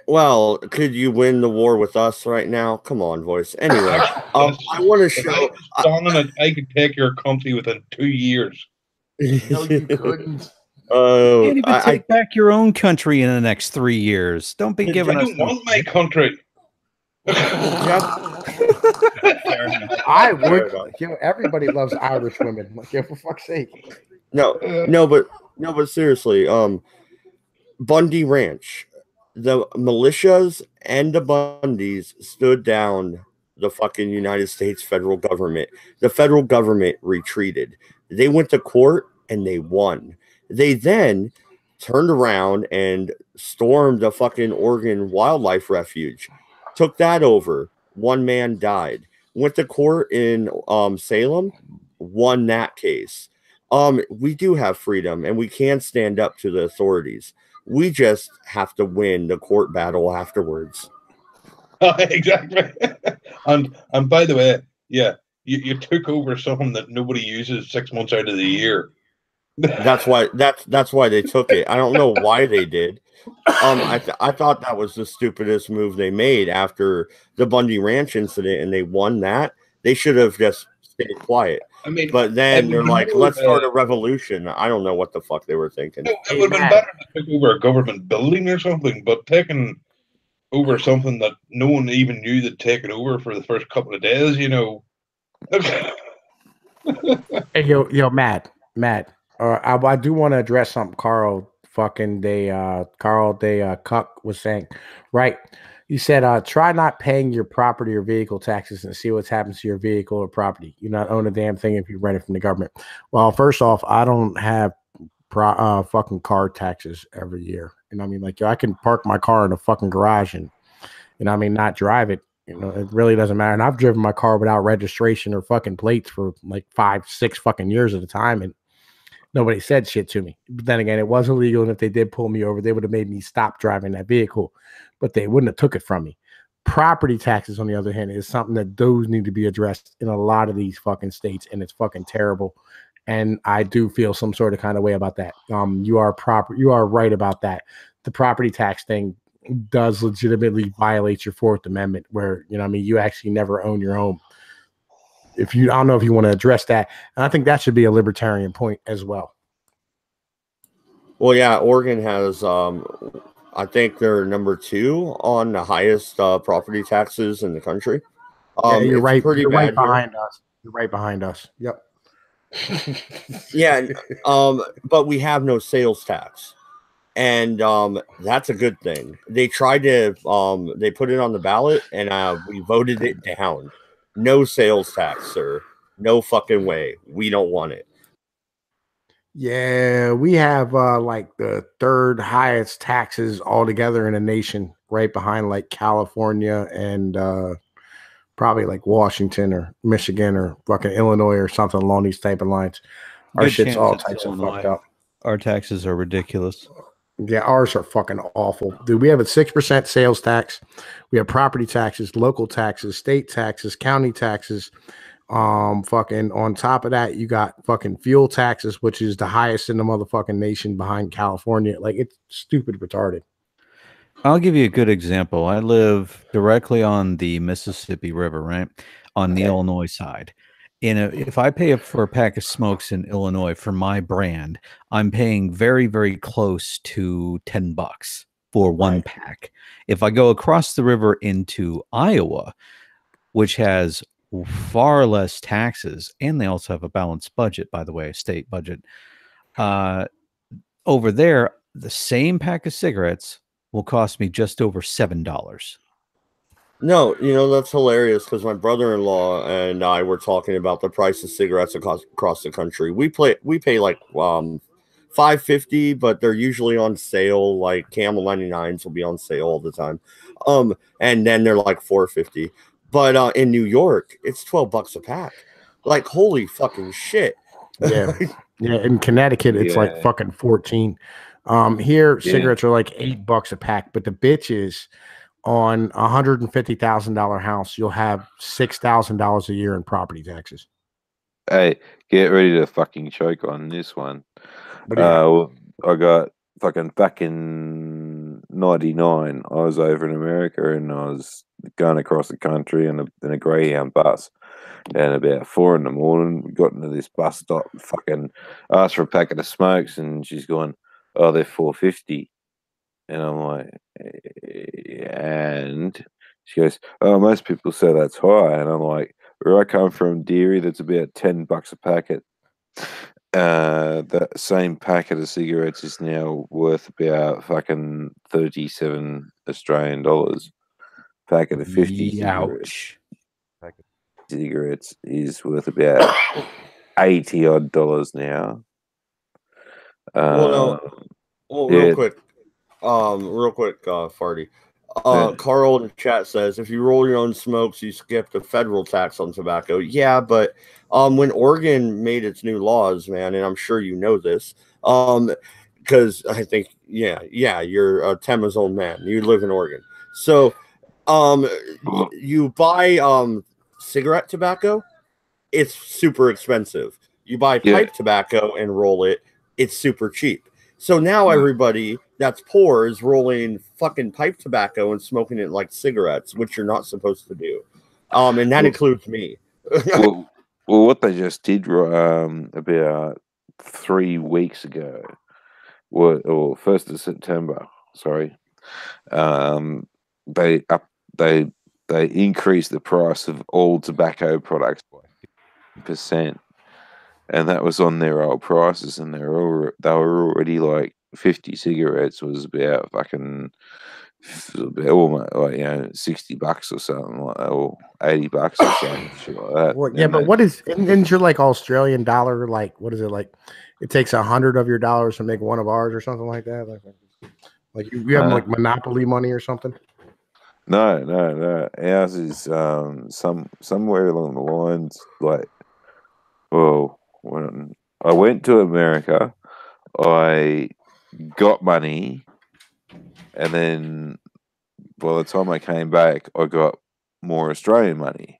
Well, could you win the war with us right now? Come on, voice. Anyway, I want to show. I could take your country within 2 years. No, you couldn't. You can't even take back your own country in the next 3 years. Don't be giving us. I don't want my country. I would. Everybody loves Irish women. For fuck's sake. No, but seriously, Bundy Ranch, the militias and the Bundys stood down the fucking United States federal government. The federal government retreated. They went to court and they won. They then turned around and stormed the fucking Oregon Wildlife Refuge, took that over. One man died. Went to court in Salem, won that case. We do have freedom and we can stand up to the authorities. We just have to win the court battle afterwards. Exactly. And by the way, yeah, you took over something that nobody uses 6 months out of the year. That's why they took it. I don't know why they did. I thought that was the stupidest move they made after the Bundy Ranch incident, and they won that. They should have just stayed quiet. I mean, but then they're like, more, let's start a revolution. I don't know what the fuck they were thinking. It would have been better to take over a government building or something, but taking over something that no one even knew they'd taken over for the first couple of days, you know. Hey, yo, Matt. I do want to address something Carl Cuck was saying. Right. You said, try not paying your property or vehicle taxes and see what's happens to your vehicle or property. You not own a damn thing if you rent it from the government. Well, first off, I don't have fucking car taxes every year. And I mean, like, I can park my car in a fucking garage and I mean, not drive it. You know, it really doesn't matter. And I've driven my car without registration or fucking plates for like 5-6 fucking years at a time. And nobody said shit to me. But then again, it was illegal. And if they did pull me over, they would have made me stop driving that vehicle, but they wouldn't have took it from me. Property taxes, on the other hand, is something that those need to be addressed in a lot of these fucking states. And it's fucking terrible. And I do feel some sort of kind of way about that. You are right about that. The property tax thing does legitimately violate your Fourth Amendment, where, you know, I mean, you actually never own your home. I don't know if you want to address that. And I think that should be a libertarian point as well. Well, yeah, Oregon has, I think they're number 2 on the highest property taxes in the country. Yeah, you're right. You're right behind us. You're right behind us. Yep. Yeah, but we have no sales tax. And that's a good thing. They tried to, they put it on the ballot, and we voted it down. No sales tax, sir. No fucking way. We don't want it. Yeah, we have like the 3rd highest taxes altogether in the nation, right behind like California and probably like Washington or Michigan or fucking Illinois or something along these type of lines. Our shit's all types of fucked up. Our taxes are ridiculous. Yeah, ours are fucking awful. Dude, we have a 6% sales tax. We have property taxes, local taxes, state taxes, county taxes. Fucking on top of that, you got fucking fuel taxes, which is the highest in the motherfucking nation behind California. Like, it's stupid retarded. I'll give you a good example. I live directly on the Mississippi River, right? On the Illinois side. If I pay for a pack of smokes in Illinois for my brand, I'm paying very, very close to $10 for one pack. If I go across the river into Iowa, which has far less taxes, and they also have a balanced budget, by the way, a state budget, over there, the same pack of cigarettes will cost me just over $7. No, you know, that's hilarious, because my brother-in-law and I were talking about the price of cigarettes across the country. We pay like $5.50, but they're usually on sale. Like Camel 99s will be on sale all the time. And then they're like $4.50. But in New York, it's $12 a pack. Like, holy fucking shit. Yeah. Yeah, in Connecticut, it's like fucking 14. Here, cigarettes are like $8 a pack, but the bitch is on $150,000 house, you'll have $6,000 a year in property taxes. Hey, get ready to fucking choke on this one. I got fucking back in '99. I was over in America and I was going across the country in a Greyhound bus. And about 4 a.m, we got into this bus stop, fucking asked for a packet of smokes, and she's going, "Oh, they're $4.50." And I'm like, and she goes, "Oh, most people say that's high." And I'm like, where I come from, Deary, that's about $10 a packet. That same packet of cigarettes is now worth about fucking 37 Australian dollars. Packet of 50 cigarettes is worth about 80 odd dollars now. Real quick, Farty. Carl in the chat says, if you roll your own smokes, you skip the federal tax on tobacco. Yeah, but when Oregon made its new laws, man, and I'm sure you know this, because I think, you're a 10 years old man. You live in Oregon. So you buy cigarette tobacco, it's super expensive. You buy pipe tobacco and roll it, it's super cheap. So now everybody that's poor is rolling fucking pipe tobacco and smoking it like cigarettes, which you're not supposed to do. And that includes me. Well, what they just did about 3 weeks ago, or 1st of September, sorry, they increased the price of all tobacco products by 50%, and that was on their old prices, and they were already like 50 cigarettes was about fucking almost like $60 or something like that, or $80 or something shit like that. Well, yeah, but what is isn't your like Australian dollar like? What is it like? It takes 100 of your dollars to make one of ours or something like that. Like you have like monopoly money or something. No. Ours is somewhere along the lines like, well, when I went to America, I got money, and then by the time I came back, I got more Australian money.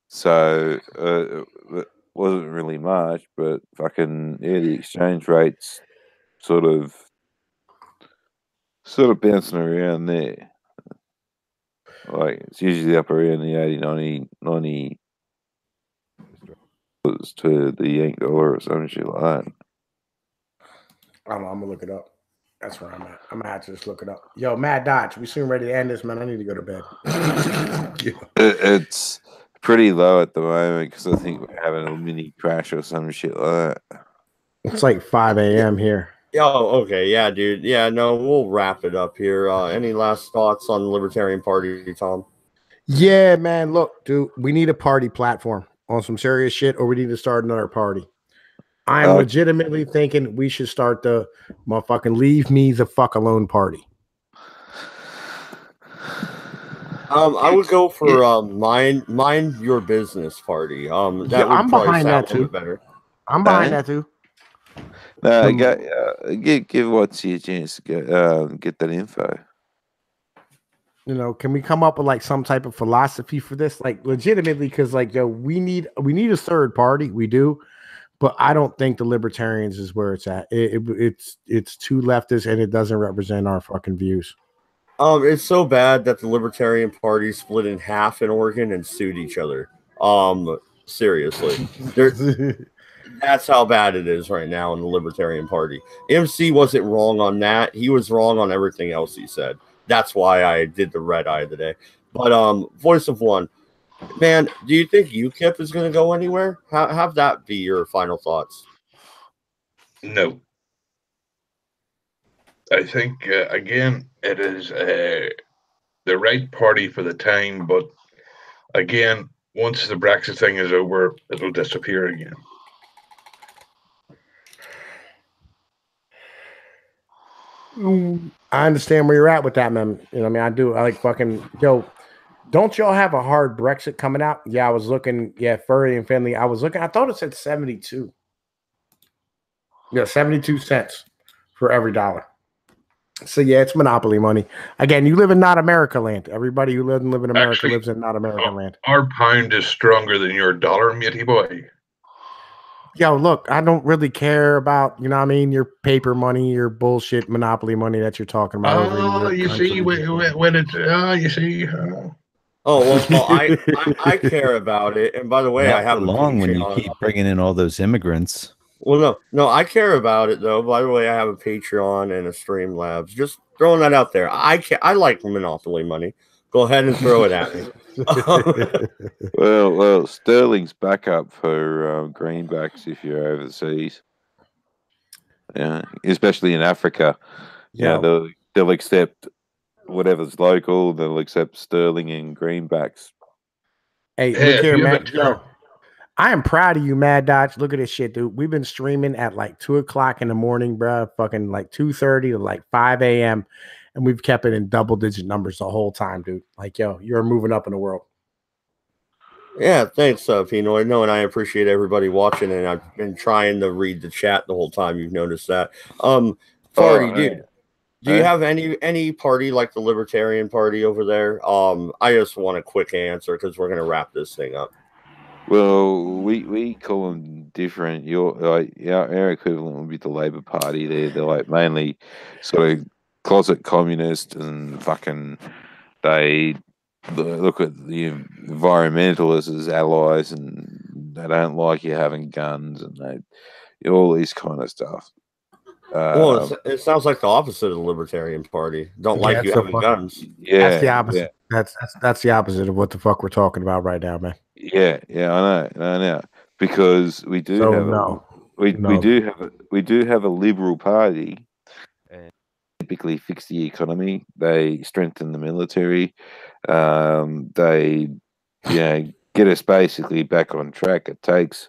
So it wasn't really much, but fucking the exchange rates sort of bouncing around there. Like it's usually up around the 80, 90 to the Yank dollar or some shit like that. I'm gonna look it up. That's where I'm at. I'm gonna have to just look it up. Yo, Mad Dodge, we soon ready to end this, man. I need to go to bed. It's pretty low at the moment because I think we're having a mini crash or some shit like that. It's like 5 a.m. here. Oh, okay. Yeah, dude. Yeah, no, we'll wrap it up here. Any last thoughts on the Libertarian Party, Tom? Yeah, man. Look, dude, we need a party platform on some serious shit, or we need to start another party. I'm legitimately thinking we should start the motherfucking leave me the fuck alone party. I would go for mind your business party. That would I'm probably behind sound that a little too. bit better. I'm behind that too. No, give what's your chance to get that info. You know, can we come up with like some type of philosophy for this? Like legitimately, because like we need a third party. We do, but I don't think the Libertarians is where it's at. It's too leftist and it doesn't represent our fucking views. It's so bad that the Libertarian Party split in half in Oregon and sued each other. Seriously. That's how bad it is right now in the Libertarian Party. MC wasn't wrong on that. He was wrong on everything else he said. That's why I did the red eye today. But Voice of One, man, do you think UKIP is going to go anywhere? Have that be your final thoughts. No. I think, again, it is the right party for the time, but again, once the Brexit thing is over, it'll disappear again. I understand where you're at with that, man. You know what I mean? I do. I like fucking, yo, don't y'all have a hard Brexit coming out? Yeah, I was looking. Yeah, Furry and Finley. I was looking. I thought it said 72. Yeah, 72 cents for every dollar. So yeah, it's monopoly money. Again, you live in not America land. Everybody who live in America Actually, lives in not America land. Our pound is stronger than your dollar, matey boy. Yo, look, I don't really care about, you know what I mean, your paper money, your bullshit monopoly money that you're talking about. Oh, you see, when it's, you see. Oh, well, I care about it. And by the way, Not I have for long when you keep bringing in all those immigrants. Well, no, I care about it though. By the way, I have a Patreon and a Streamlabs. Just throwing that out there. I like monopoly money. Go ahead and throw it at me. Well, sterling's back up for greenbacks if you're overseas. Yeah, especially in Africa. Yeah, they'll accept whatever's local. They'll accept sterling and greenbacks. Hey, look here, man. Yo, I am proud of you, Mad Dodge. Look at this shit, dude. We've been streaming at like 2 o'clock in the morning, bro. Fucking like 2:30 to like 5 a.m. And we've kept it in double-digit numbers the whole time, dude. Like, yo, you're moving up in the world. Yeah, thanks, Pnoid. No, and I appreciate everybody watching, and I've been trying to read the chat the whole time. You've noticed that. Farty, dude, do you have any party like the Libertarian Party over there? I just want a quick answer because we're gonna wrap this thing up. Well, we call them different. Our equivalent would be the Labor Party. They're like mainly sort of closet communist and fucking they look at the environmentalists as allies, and they don't like you having guns, and they all this kind of stuff. Well, it sounds like the opposite of the Libertarian Party. Don't like you having guns. Yeah, that's the opposite. Yeah. That's the opposite of what the fuck we're talking about right now, man. Yeah, I know. Because we do we do have a liberal party, and typically fix the economy. They strengthen the military. They get us basically back on track. It takes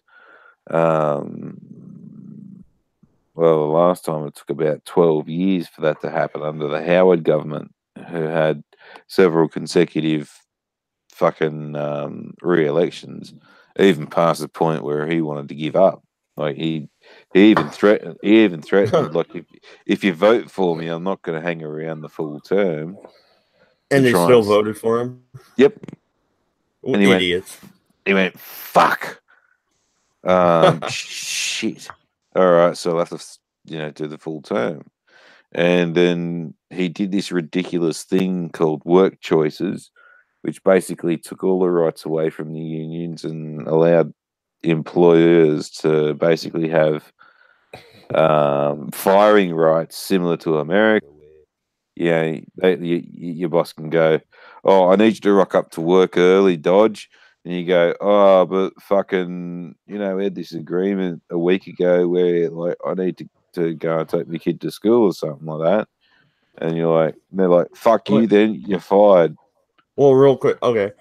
well, the last time it took about 12 years for that to happen under the Howard government, who had several consecutive fucking re-elections, even past the point where he wanted to give up. Like he even threatened like if you vote for me, I'm not going to hang around the full term. And they still voted for him. Yep. And idiots. He went fuck. Shit. All right, so I'll have to do the full term. And then he did this ridiculous thing called work choices, which basically took all the rights away from the unions and allowed employers to basically have firing rights similar to America. Yeah, your boss can go, "Oh, I need you to rock up to work early, Dodge." And you go, "Oh, but fucking, we had this agreement a week ago where like I need to go and take my kid to school or something like that." And they're like, "Fuck you, then you're fired." Well, real quick, okay.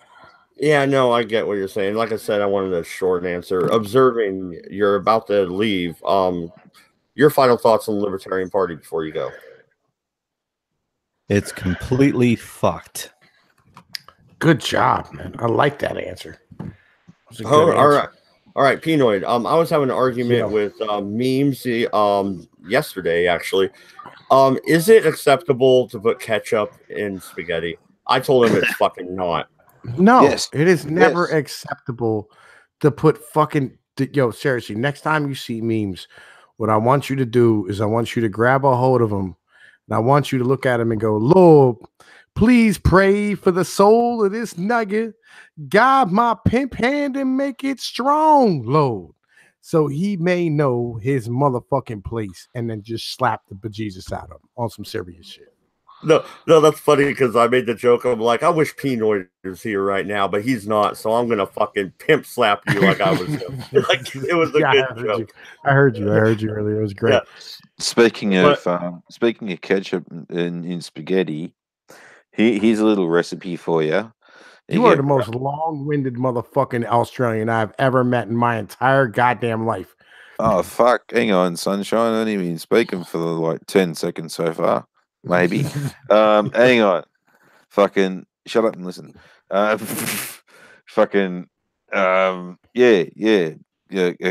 Yeah, no, I get what you're saying. Like I said, I wanted a short answer. Observing you're about to leave, your final thoughts on the Libertarian Party before you go. It's completely fucked. Good job, man. I like that answer. All right, Pnoid. I was having an argument with memes yesterday, actually. Is it acceptable to put ketchup in spaghetti? I told him it's fucking not. No, it is never acceptable to put fucking seriously, next time you see memes, what I want you to do is I want you to grab a hold of them and I want you to look at them and go, "Lord, please pray for the soul of this nugget. Guide my pimp hand and make it strong, Lord, so he may know his motherfucking place," and then just slap the bejesus out of him on some serious shit. No, that's funny because I made the joke. I'm like, I wish Pnoid was here right now, but he's not. So I'm gonna fucking pimp slap you like I was him. Like it was a good joke. I heard you earlier. It was great. Yeah. Speaking of ketchup in spaghetti, here's a little recipe for you. You are the most long-winded motherfucking Australian I've ever met in my entire goddamn life. Oh fuck! Hang on, sunshine. I've only been speaking for like 10 seconds so far. Maybe. Hang on. Fucking shut up and listen. Fucking a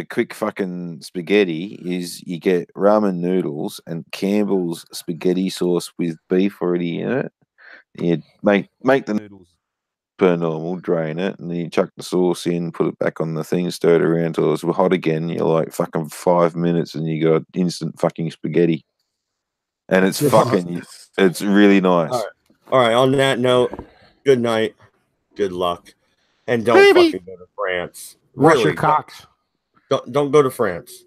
quick fucking spaghetti is you get ramen noodles and Campbell's spaghetti sauce with beef already in it. You make the noodles per normal, drain it, and then you chuck the sauce in, put it back on the thing, stir it around till it's hot again. You're like fucking 5 minutes and you got instant fucking spaghetti. And it's it's really nice. All right. On that note, good night, good luck, and don't fucking go to France. Wash your cocks. Don't go to France.